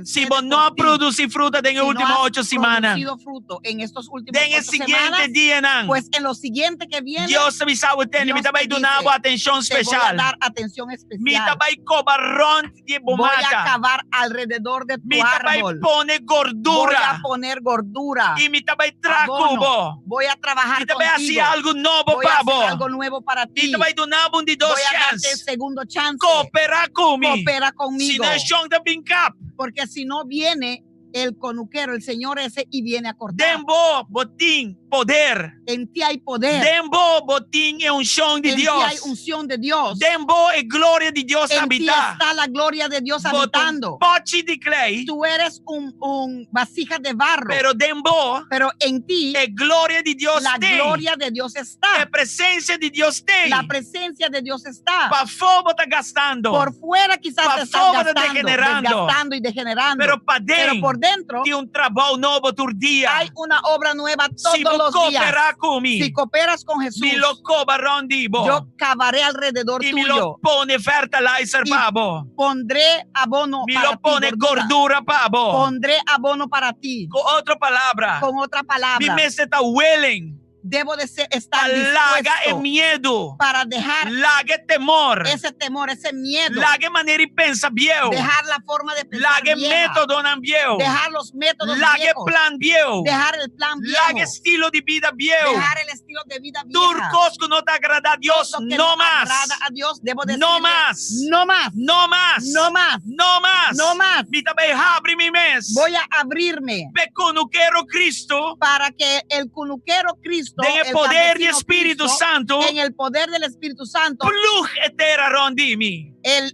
Speaker 7: Si vos no producís fruta en las últimas 8 semanas,
Speaker 8: fruto en estos últimos 8
Speaker 7: el siguiente
Speaker 8: semanas,
Speaker 7: día,
Speaker 8: pues en lo siguiente que viene,
Speaker 7: Dios te avisa a usted, me te va a dar atención especial.
Speaker 8: Te voy a dar atención especial.
Speaker 7: Me te va a cobarrón de
Speaker 8: voy a acabar alrededor de tu árbol.
Speaker 7: Poner gordura.
Speaker 8: Voy a poner gordura.
Speaker 7: Y me te va a traer cubo.
Speaker 8: Voy a trabajar
Speaker 7: contigo. Voy a hacer algo nuevo
Speaker 8: voy a hacer algo nuevo para ti.
Speaker 7: Y te voy a dar un de dos
Speaker 8: voy a darte
Speaker 7: chances.
Speaker 8: Segundo chance.
Speaker 7: Coopera conmigo.
Speaker 8: Coopera conmigo.
Speaker 7: Si no es Sean de Pincap.
Speaker 8: Porque si no viene el conuquero, el Señor ese, y viene a cortar.
Speaker 7: Dembo, botín, poder.
Speaker 8: En ti hay poder.
Speaker 7: Dembo, botín y unción de Dios.
Speaker 8: En ti hay unción de Dios.
Speaker 7: Dembo es gloria de Dios
Speaker 8: en
Speaker 7: habitar.
Speaker 8: En ti está la gloria de Dios habitando.
Speaker 7: Pochi de clay.
Speaker 8: Tú eres un vasija de barro.
Speaker 7: Pero dembo.
Speaker 8: Pero en ti.
Speaker 7: Es gloria de Dios.
Speaker 8: La gloria de Dios está.
Speaker 7: La presencia de Dios tem.
Speaker 8: La presencia de Dios está.
Speaker 7: Para fuera está gastando.
Speaker 8: Por fuera quizás te estás gastando y degenerando.
Speaker 7: Pero para dentro.
Speaker 8: Pero por por dentro
Speaker 7: tem trabalho novo todo dia.
Speaker 8: hay una obra nueva
Speaker 7: Se
Speaker 8: todos los días.
Speaker 7: cooperar comigo,
Speaker 8: Si cooperas con Jesús,
Speaker 7: me lo cobarondibo.
Speaker 8: yo cavaré alrededor
Speaker 7: E me
Speaker 8: tuyo.
Speaker 7: lo pone fertilizer
Speaker 8: Y
Speaker 7: pabo.
Speaker 8: Pondré abono
Speaker 7: Me
Speaker 8: para
Speaker 7: lo pone
Speaker 8: ti,
Speaker 7: gordura pabo.
Speaker 8: Pondré abono para ti.
Speaker 7: Com outra palavra,
Speaker 8: Con otra
Speaker 7: me
Speaker 8: palabra,
Speaker 7: mese está willing.
Speaker 8: debo de estar
Speaker 7: Laga é
Speaker 8: dispuesto
Speaker 7: medo.
Speaker 8: para dejar
Speaker 7: Laga é temor.
Speaker 8: ese temor, ese miedo,
Speaker 7: Laga é maneira de pensar bieu.
Speaker 8: dejar la forma de pensar
Speaker 7: Laga é
Speaker 8: vieja,
Speaker 7: método não bieu.
Speaker 8: dejar los métodos
Speaker 7: Laga é
Speaker 8: viejos,
Speaker 7: plan bieu.
Speaker 8: dejar el plan
Speaker 7: Laga é
Speaker 8: viejo,
Speaker 7: estilo de vida bieu.
Speaker 8: dejar el estilo de vida
Speaker 7: Tudo
Speaker 8: vieja.
Speaker 7: coisas não te agrada a Deus,
Speaker 8: Todo lo que
Speaker 7: não
Speaker 8: no
Speaker 7: mais.
Speaker 8: agrada a Dios, debo decirle,
Speaker 7: No más.
Speaker 8: no más,
Speaker 7: No más.
Speaker 8: no más,
Speaker 7: No más.
Speaker 8: no más.
Speaker 7: Me também abre mi mes.
Speaker 8: Voy a abrirme
Speaker 7: Porque no quero Cristo.
Speaker 8: para que el cunuquero Cristo,
Speaker 7: En el
Speaker 8: el
Speaker 7: poder del
Speaker 8: campesino
Speaker 7: Espíritu
Speaker 8: Cristo,
Speaker 7: Santo.
Speaker 8: en el poder del Espíritu Santo,
Speaker 7: Plug etera rondimi.
Speaker 8: el,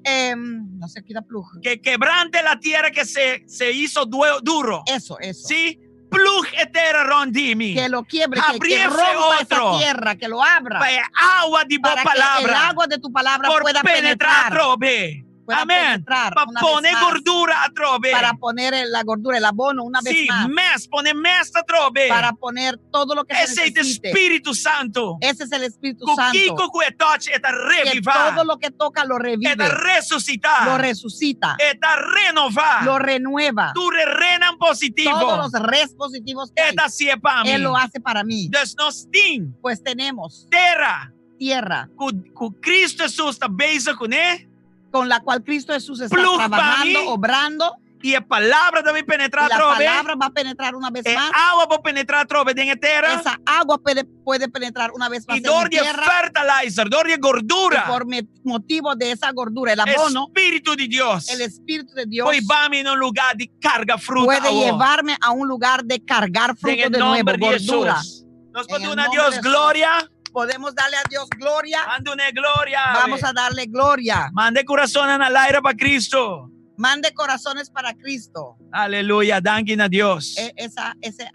Speaker 8: no sé qué da plug.
Speaker 7: Que quebrante la tierra que se hizo duro.
Speaker 8: Eso.
Speaker 7: ¿Sí? Plug etera rondimi.
Speaker 8: Que lo quiebre, que
Speaker 7: Abriese
Speaker 8: rompa
Speaker 7: otro.
Speaker 8: esa tierra, que lo abra.
Speaker 7: Para agua de
Speaker 8: Para
Speaker 7: boa
Speaker 8: que el
Speaker 7: palavra.
Speaker 8: agua de tu palabra
Speaker 7: Por
Speaker 8: pueda
Speaker 7: penetrar
Speaker 8: penetrar.
Speaker 7: trobe.
Speaker 8: Pueda
Speaker 7: Amén.
Speaker 8: penetrar
Speaker 7: Para
Speaker 8: una vez
Speaker 7: poner
Speaker 8: más.
Speaker 7: gordura a trobe.
Speaker 8: Para poner la gordura, el abono una vez
Speaker 7: Sí,
Speaker 8: más.
Speaker 7: poner mesta trobe.
Speaker 8: Para poner todo lo que
Speaker 7: Ese
Speaker 8: se
Speaker 7: es el
Speaker 8: necesite.
Speaker 7: Espíritu Santo.
Speaker 8: Ese es el Espíritu
Speaker 7: Que
Speaker 8: Santo.
Speaker 7: Kiko que toque está
Speaker 8: Que
Speaker 7: revivar.
Speaker 8: todo lo que toca lo revive,
Speaker 7: Está resucitar.
Speaker 8: lo resucita,
Speaker 7: Está renovar.
Speaker 8: lo renueva.
Speaker 7: Tu renan positivo.
Speaker 8: Todos los res positivos que hay,
Speaker 7: Esta sí es para mí.
Speaker 8: Él lo hace para mí.
Speaker 7: Dus nós tem
Speaker 8: Pues tenemos
Speaker 7: terra
Speaker 8: tierra
Speaker 7: que Cristo Jesus está bezig com, né?
Speaker 8: con la cual Cristo Jesús está
Speaker 7: Plug para
Speaker 8: trabajando,
Speaker 7: mí.
Speaker 8: obrando.
Speaker 7: E a palavra deve penetrar
Speaker 8: Y la
Speaker 7: trove.
Speaker 8: palabra va a penetrar una vez
Speaker 7: E
Speaker 8: más.
Speaker 7: água vai penetrar trove dentro da terra.
Speaker 8: Esa agua puede penetrar una vez más
Speaker 7: E
Speaker 8: en
Speaker 7: dor
Speaker 8: mi
Speaker 7: de
Speaker 8: tierra.
Speaker 7: fertilizer, dor de
Speaker 8: Y
Speaker 7: gordura.
Speaker 8: por motivo de esa gordura, el abono,
Speaker 7: Espírito de Deus.
Speaker 8: el Espíritu de Dios
Speaker 7: Foi vame num lugar de carga fruta.
Speaker 8: puede llevarme a un lugar de cargar fruto
Speaker 7: En el
Speaker 8: de nuevo,
Speaker 7: nombre de
Speaker 8: gordura.
Speaker 7: Jesus. Nós
Speaker 8: En
Speaker 7: podemos
Speaker 8: el
Speaker 7: dar a
Speaker 8: nombre
Speaker 7: Deus
Speaker 8: de
Speaker 7: glória.
Speaker 8: Podemos darle a Dios gloria.
Speaker 7: Mande gloria.
Speaker 8: Vamos a darle gloria.
Speaker 7: Mande coração na laira para Cristo.
Speaker 8: Mande corazones para Cristo.
Speaker 7: Aleluia. Danke a Deus.
Speaker 8: Ese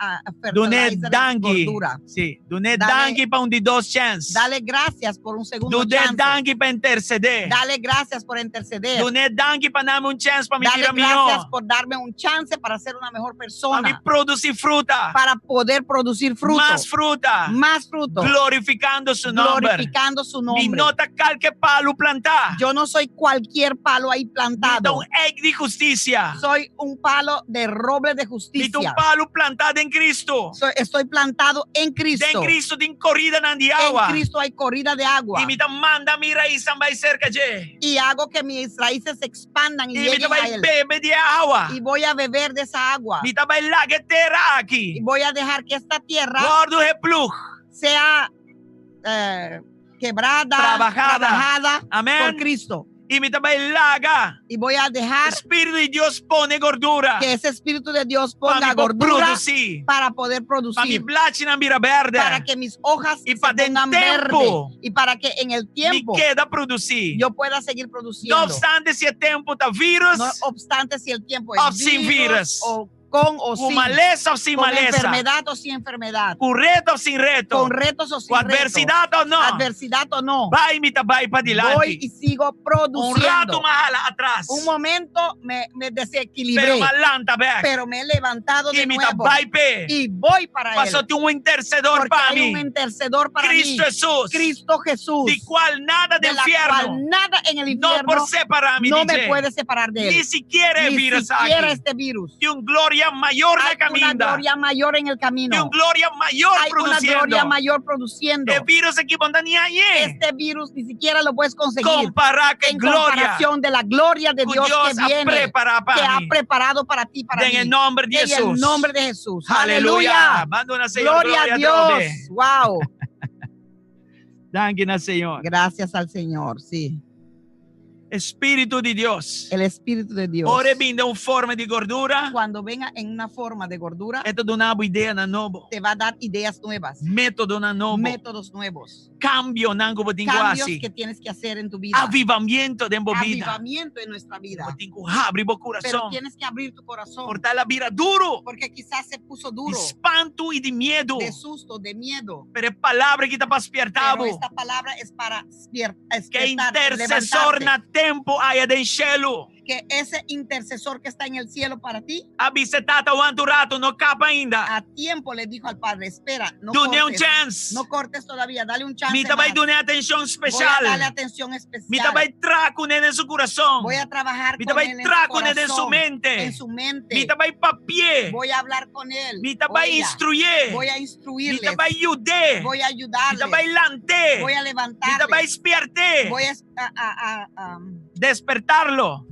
Speaker 7: Dune
Speaker 8: fertilizer de
Speaker 7: danke.
Speaker 8: gordura.
Speaker 7: Sim. Dune
Speaker 8: Dale-
Speaker 7: danke para de dos chances.
Speaker 8: Dale gracias por un segundo
Speaker 7: Dune
Speaker 8: chance.
Speaker 7: danke para interceder.
Speaker 8: Dale gracias por interceder.
Speaker 7: Dune danke para darme chance para me
Speaker 8: Dale
Speaker 7: virar
Speaker 8: gracias
Speaker 7: melhor.
Speaker 8: por darme un chance para ser una mejor
Speaker 7: Para me
Speaker 8: persona.
Speaker 7: produzir fruta.
Speaker 8: Para poder producir fruto.
Speaker 7: Mais fruta.
Speaker 8: Más fruto.
Speaker 7: Glorificando su nombre.
Speaker 8: Glorificando su
Speaker 7: Mi
Speaker 8: nombre.
Speaker 7: nota calque palo plantar.
Speaker 8: Yo no soy cualquier palo ahí plantado.
Speaker 7: Então, egg de justiça.
Speaker 8: Soy un palo de roble de
Speaker 7: Então,
Speaker 8: justicia.
Speaker 7: palo plantado em Cristo.
Speaker 8: Estoy plantado en Cristo.
Speaker 7: Em Cristo tem corrida na de
Speaker 8: En
Speaker 7: agua.
Speaker 8: Cristo hay corrida de agua.
Speaker 7: E me manda mi raíz vai cerca de.
Speaker 8: Y hago que mis raíces se expandan y
Speaker 7: E me
Speaker 8: lleguen a
Speaker 7: vai
Speaker 8: él.
Speaker 7: beber de agua.
Speaker 8: Y voy a beber de esa agua.
Speaker 7: Me vai lagueteira
Speaker 8: Y
Speaker 7: aqui.
Speaker 8: voy a dejar que esta tierra
Speaker 7: Gordo replug.
Speaker 8: sea quebrada, trabajada
Speaker 7: Amén.
Speaker 8: por Cristo.
Speaker 7: E me vai laga.
Speaker 8: Y voy a dejar
Speaker 7: Espírito de Deus pone gordura.
Speaker 8: que ese Espíritu de Dios
Speaker 7: Para
Speaker 8: ponga
Speaker 7: me
Speaker 8: gordura
Speaker 7: produzir.
Speaker 8: para poder
Speaker 7: Para me
Speaker 8: producir.
Speaker 7: blate na mira verde.
Speaker 8: Para que mis hojas
Speaker 7: Y
Speaker 8: se
Speaker 7: para
Speaker 8: pongan verde.
Speaker 7: tempo.
Speaker 8: Y para que en el
Speaker 7: Me
Speaker 8: tiempo
Speaker 7: queda produzir.
Speaker 8: yo pueda seguir
Speaker 7: Não
Speaker 8: produciendo.
Speaker 7: obstante se tempo tá vírus.
Speaker 8: No obstante si el tiempo
Speaker 7: Ou
Speaker 8: es
Speaker 7: sem vírus.
Speaker 8: o con o
Speaker 7: Com
Speaker 8: sin,
Speaker 7: maleza ou sem
Speaker 8: con
Speaker 7: maleza.
Speaker 8: enfermedad o sin enfermedad,
Speaker 7: Com reto ou sem reto.
Speaker 8: con retos o sin
Speaker 7: Com adversidade ou não.
Speaker 8: adversidad o no.
Speaker 7: Vai me vai para
Speaker 8: Voy
Speaker 7: dilante.
Speaker 8: y sigo
Speaker 7: Um rato
Speaker 8: produciendo.
Speaker 7: mais atrás.
Speaker 8: Un momento me
Speaker 7: Pero
Speaker 8: desequilibré,
Speaker 7: malanta back.
Speaker 8: pero me he levantado de
Speaker 7: E me
Speaker 8: nuevo
Speaker 7: vai pé.
Speaker 8: y voy para
Speaker 7: Passou
Speaker 8: él.
Speaker 7: ter intercedor
Speaker 8: Porque
Speaker 7: para
Speaker 8: hay un
Speaker 7: mim.
Speaker 8: intercedor para
Speaker 7: Cristo
Speaker 8: mí,
Speaker 7: Jesus.
Speaker 8: Cristo Jesús,
Speaker 7: De qual nada
Speaker 8: de
Speaker 7: do
Speaker 8: la cual
Speaker 7: inferno.
Speaker 8: nada en el
Speaker 7: Não por
Speaker 8: infierno
Speaker 7: separar-me
Speaker 8: no
Speaker 7: de
Speaker 8: me puede separar de
Speaker 7: Ni
Speaker 8: él.
Speaker 7: siquiera
Speaker 8: Ni
Speaker 7: vírus
Speaker 8: siquiera
Speaker 7: aqui.
Speaker 8: este virus.
Speaker 7: De glória maior na
Speaker 8: Hay una
Speaker 7: caminda.
Speaker 8: gloria mayor en el
Speaker 7: De
Speaker 8: camino.
Speaker 7: glória maior
Speaker 8: Hay una
Speaker 7: produzindo.
Speaker 8: gloria mayor produciendo.
Speaker 7: É vírus aqui bom nem aí.
Speaker 8: Este virus ni siquiera lo puedes conseguir
Speaker 7: Comparar que
Speaker 8: en
Speaker 7: glória
Speaker 8: comparación de la gloria de
Speaker 7: que
Speaker 8: Dios
Speaker 7: Deus
Speaker 8: que viene,
Speaker 7: preparado
Speaker 8: que
Speaker 7: para
Speaker 8: ha
Speaker 7: mim.
Speaker 8: preparado para ti, para
Speaker 7: En
Speaker 8: mí.
Speaker 7: el nombre de
Speaker 8: En el
Speaker 7: Jesús.
Speaker 8: nombre de Jesús.
Speaker 7: Aleluya.
Speaker 8: Aleluya.
Speaker 7: Manda una Señor.
Speaker 8: Gloria a
Speaker 7: Trobe.
Speaker 8: Dios. Wow.
Speaker 7: Danke na Señor.
Speaker 8: Gracias al Señor, sí.
Speaker 7: Espírito de Deus.
Speaker 8: El Espíritu de Dios.
Speaker 7: Ora vinda uma forma de gordura.
Speaker 8: Cuando venga en una forma de gordura,
Speaker 7: Esta dá uma ideia na novo.
Speaker 8: te va a dar ideas nuevas,
Speaker 7: Método na novo.
Speaker 8: métodos nuevos,
Speaker 7: Cambio na novo de
Speaker 8: cambios
Speaker 7: linguagem.
Speaker 8: que tienes que hacer en tu vida.
Speaker 7: Avivamento de vida.
Speaker 8: Avivamiento en nuestra vida.
Speaker 7: Tem que abrir o
Speaker 8: Pero
Speaker 7: coração.
Speaker 8: tienes que abrir tu corazón.
Speaker 7: Cortar a vira duro.
Speaker 8: Porque quizás se puso
Speaker 7: De
Speaker 8: duro,
Speaker 7: espanto e de medo.
Speaker 8: de susto, de miedo.
Speaker 7: Pero é palavra que está para despertar.
Speaker 8: Pero esta palabra es para
Speaker 7: Que
Speaker 8: despertar,
Speaker 7: intercessor
Speaker 8: levantarte.
Speaker 7: na tempo haya de enchelo.
Speaker 8: Porque ese intercesor que está en el cielo para ti,
Speaker 7: Abissetata quanto rato, no capa ainda.
Speaker 8: a tiempo le dijo al Padre, espera, no
Speaker 7: Dune un
Speaker 8: cortes,
Speaker 7: chance.
Speaker 8: no cortes todavía, dale un chance
Speaker 7: Mita vai
Speaker 8: más.
Speaker 7: dune atención
Speaker 8: Voy a
Speaker 7: especial.
Speaker 8: darle atención especial.
Speaker 7: Mita vai tra con él en su corazón.
Speaker 8: Voy a trabajar
Speaker 7: Mita
Speaker 8: con
Speaker 7: vai
Speaker 8: él en
Speaker 7: tra
Speaker 8: su
Speaker 7: con él en su
Speaker 8: corazón,
Speaker 7: mente.
Speaker 8: en su mente.
Speaker 7: Mita vai papier.
Speaker 8: Voy a hablar con él.
Speaker 7: Mita vai
Speaker 8: Oiga,
Speaker 7: instruir.
Speaker 8: voy a instruirles.
Speaker 7: Mita vai ayudar.
Speaker 8: Voy a ayudarles.
Speaker 7: Mita vai lante.
Speaker 8: Voy a
Speaker 7: Mita
Speaker 8: levantarles.
Speaker 7: vai espiarte.
Speaker 8: Voy a
Speaker 7: despertarlo.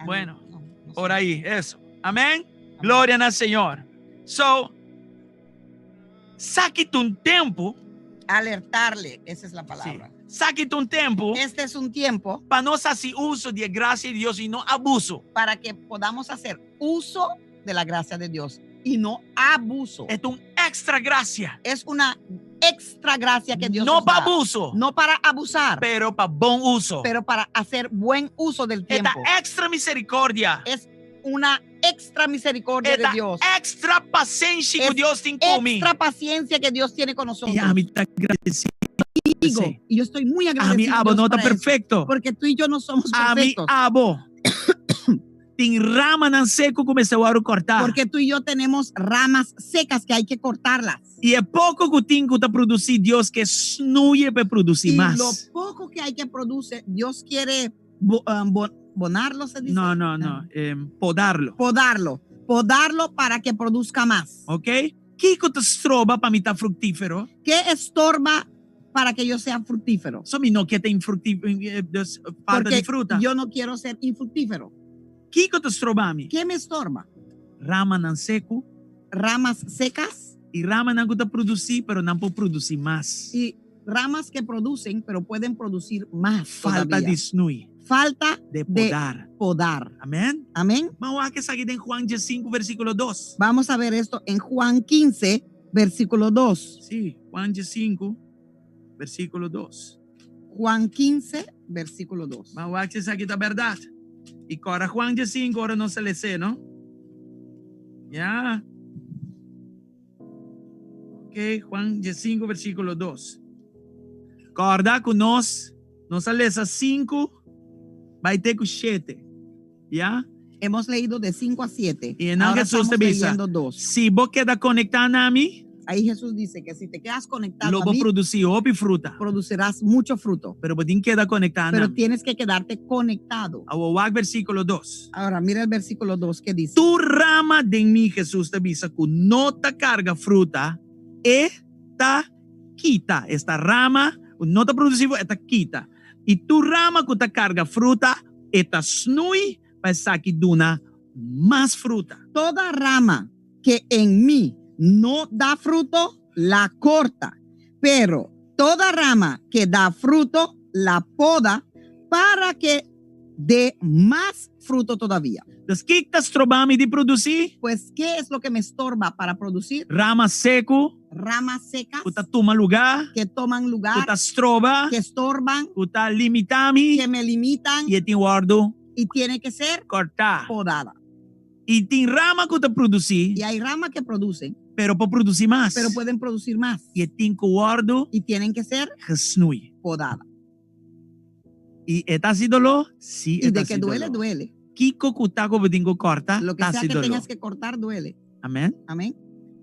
Speaker 7: Bueno, por ahí, eso. Amén. Gloria al Señor. So, saque un tiempo.
Speaker 8: alertarle, esa es la palabra.
Speaker 7: Saque un tiempo.
Speaker 8: Este es un tiempo
Speaker 7: para no hacer uso de gracia de Dios y no abuso.
Speaker 8: Para que podamos hacer uso de la gracia de Dios y no abuso.
Speaker 7: Es una extra gracia.
Speaker 8: Es una extra gracia que Dios
Speaker 7: no
Speaker 8: nos da.
Speaker 7: para abuso.
Speaker 8: No para abusar.
Speaker 7: Pero para buen uso.
Speaker 8: Pero para hacer buen uso del tiempo.
Speaker 7: Esta extra misericordia.
Speaker 8: Es una extra misericordia de Dios.
Speaker 7: Extra paciencia que Dios tiene conmigo.
Speaker 8: Extra paciencia que Dios tiene con nosotros.
Speaker 7: Y a mí está agradecido.
Speaker 8: Y yo estoy muy agradecido.
Speaker 7: A mi abo no está
Speaker 8: por eso,
Speaker 7: perfecto.
Speaker 8: porque tú y yo no somos
Speaker 7: a
Speaker 8: perfectos.
Speaker 7: A mi abo. Tem rama nan seco começou a cortar.
Speaker 8: Porque tú y yo tenemos ramas secas que hay que cortarlas.
Speaker 7: E é pouco que tem que produzir Dios que snuye para produzir mais.
Speaker 8: Y lo poco que hay que produce, Dios quiere bonarlo, se dice.
Speaker 7: No. Podarlo.
Speaker 8: Podarlo para que produzca más.
Speaker 7: Ok? Que te estorba para mí estar fructífero?
Speaker 8: ¿Qué estorba para que yo sea fructífero?
Speaker 7: Só me não quer ter falta de fruta.
Speaker 8: Yo no quiero ser infructífero.
Speaker 7: ¿Qué te estorba a mí?
Speaker 8: ¿Qué me estorba?
Speaker 7: Rama nan seco.
Speaker 8: Ramas secas.
Speaker 7: Y rama nan que te producir, pero no puede producir más.
Speaker 8: Y ramas que producen, pero pueden producir más.
Speaker 7: Falta
Speaker 8: todavía.
Speaker 7: de snui.
Speaker 8: Falta
Speaker 7: de podar.
Speaker 8: Amén.
Speaker 7: Amén. Vamos a que saque en Juan 5, versículo 2.
Speaker 8: Vamos a ver esto en Juan 15, versículo 2.
Speaker 7: Sí, Juan 5, versículo 2.
Speaker 8: Juan 15, versículo 2.
Speaker 7: Vamos a que saque la verdad. Y ahora Juan 5, ahora no se le sé, ¿no? Ya. Ok, Juan 5, versículo 2. Acorda que nós lemos 5, vai ter com 7. ¿Ya?
Speaker 8: Hemos leído de 5 a 7.
Speaker 7: Y en
Speaker 8: ahora
Speaker 7: Jesús
Speaker 8: estamos
Speaker 7: te dice,
Speaker 8: leyendo 2.
Speaker 7: si vos quedas conectado a mí,
Speaker 8: ahí Jesús dice que si te quedas conectado
Speaker 7: lo
Speaker 8: a
Speaker 7: vos
Speaker 8: mí,
Speaker 7: producir opi fruta.
Speaker 8: Producirás mucho fruto.
Speaker 7: Pero vos tienes que quedar conectado.
Speaker 8: Pero tienes que quedarte conectado.
Speaker 7: Ahora versículo 2.
Speaker 8: Ahora mira el versículo 2 que dice.
Speaker 7: Tu rama de mí, Jesús te dice, que no te carga fruta, esta quita. Esta rama, no te produce, esta quita. Y tu rama que te carga fruta, esta snui, para sacar de una más fruta.
Speaker 8: Toda rama que en mí no da fruto, la corta. Pero toda rama que da fruto, la poda para que dé más fruto todavía.
Speaker 7: Entonces, ¿qué te estorba de producir?
Speaker 8: Pues, ¿qué es lo que me estorba para producir?
Speaker 7: Rama seco.
Speaker 8: Ramas secas.
Speaker 7: Que toman lugar.
Speaker 8: Que toman lugar.
Speaker 7: Que te estorba.
Speaker 8: Que estorban.
Speaker 7: Que te limitan.
Speaker 8: Que me limitan.
Speaker 7: Y te guardo.
Speaker 8: Y tiene que ser
Speaker 7: cortada.
Speaker 8: Podada.
Speaker 7: Y tiene rama que te produce.
Speaker 8: Y hay ramas que producen.
Speaker 7: Pero pueden producir más.
Speaker 8: Pero pueden producir más.
Speaker 7: Y tienen que guardo.
Speaker 8: Y tienen que ser
Speaker 7: gesnui.
Speaker 8: Podada.
Speaker 7: Y está así dolor. Sí.
Speaker 8: Y de que duele, duele.
Speaker 7: Kiko kutago bedingo corta.
Speaker 8: Lo que sea que tengas que cortar duele.
Speaker 7: Amén.
Speaker 8: Amén.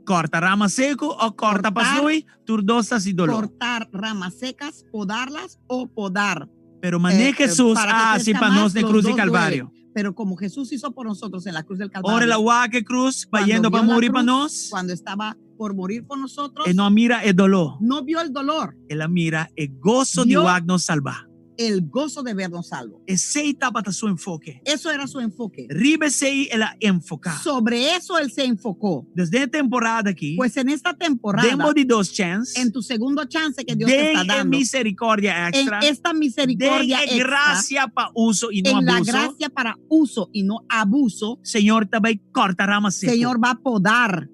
Speaker 7: Corta rama seco o corta pasui, turdosa y dolor.
Speaker 8: Cortar ramas secas, podarlas o podar.
Speaker 7: Pero mané Jesús así para nos de cruz y calvario.
Speaker 8: Duele. Pero como Jesús hizo por nosotros en la cruz del Calvario.
Speaker 7: Ahora la guaque cruz, vayendo para morir para nos.
Speaker 8: Cuando estaba por morir por nosotros.
Speaker 7: Él no mira el dolor.
Speaker 8: No vio el dolor.
Speaker 7: Él mira el gozo de nos salvar.
Speaker 8: El gozo de vernos salvos.
Speaker 7: Ese etapa su enfoque.
Speaker 8: Eso era su enfoque.
Speaker 7: Ríbese él enfocar.
Speaker 8: Sobre eso él se enfocó.
Speaker 7: Desde esta temporada aquí.
Speaker 8: Pues en esta temporada.
Speaker 7: Demos de dos chances.
Speaker 8: En tu segundo chance que Dios te está dando.
Speaker 7: Misericordia extra.
Speaker 8: En esta misericordia extra.
Speaker 7: Gracia para uso y no
Speaker 8: en
Speaker 7: abuso.
Speaker 8: En la gracia para uso y no abuso.
Speaker 7: Señor te va a cortar ramas secas.
Speaker 8: Señor va a podar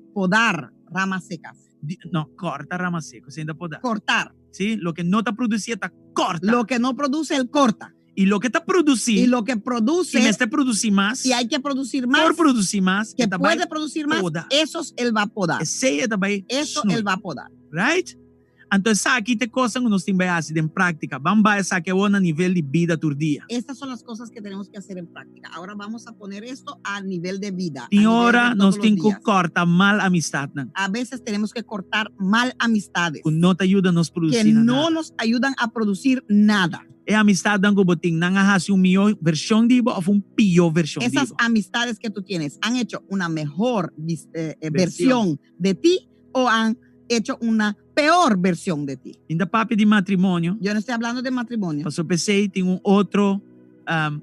Speaker 8: ramas secas.
Speaker 7: No, corta ramas secas. Sin podar.
Speaker 8: Cortar.
Speaker 7: ¿Sí? Lo que no te producía, te corta.
Speaker 8: Lo que no produce, él corta.
Speaker 7: Y lo que te produce.
Speaker 8: Y lo que produce.
Speaker 7: Y me está producir más.
Speaker 8: Y hay que producir más.
Speaker 7: Por producir más.
Speaker 8: Que puede producir más. Eso él va a podar. Eso él va a podar.
Speaker 7: Right? Então, sa aqui te coisas que nós temos que fazer em prática. Vamos fazer que é nível de vida do dia.
Speaker 8: Estas son las cosas que tenemos que hacer en práctica. Ahora vamos a poner esto a nivel de vida.
Speaker 7: Tem
Speaker 8: a nivel
Speaker 7: hora
Speaker 8: de
Speaker 7: nós
Speaker 8: todos los
Speaker 7: temos que
Speaker 8: días.
Speaker 7: cortar mal amistad.
Speaker 8: A veces tenemos que cortar mal amistades
Speaker 7: Que não te ajuda a nos
Speaker 8: que
Speaker 7: produzir
Speaker 8: no
Speaker 7: nada.
Speaker 8: nos ayudan a producir nada.
Speaker 7: É amistad que você tem, não hace uma melhor versão de ou uma pior versão de
Speaker 8: Esas amistades que tú tienes han hecho una mejor versión de ti o han hecho una peor versión de ti.
Speaker 7: Ainda papo de matrimônio.
Speaker 8: Yo no estoy hablando de matrimonio.
Speaker 7: Pastor PC tem outro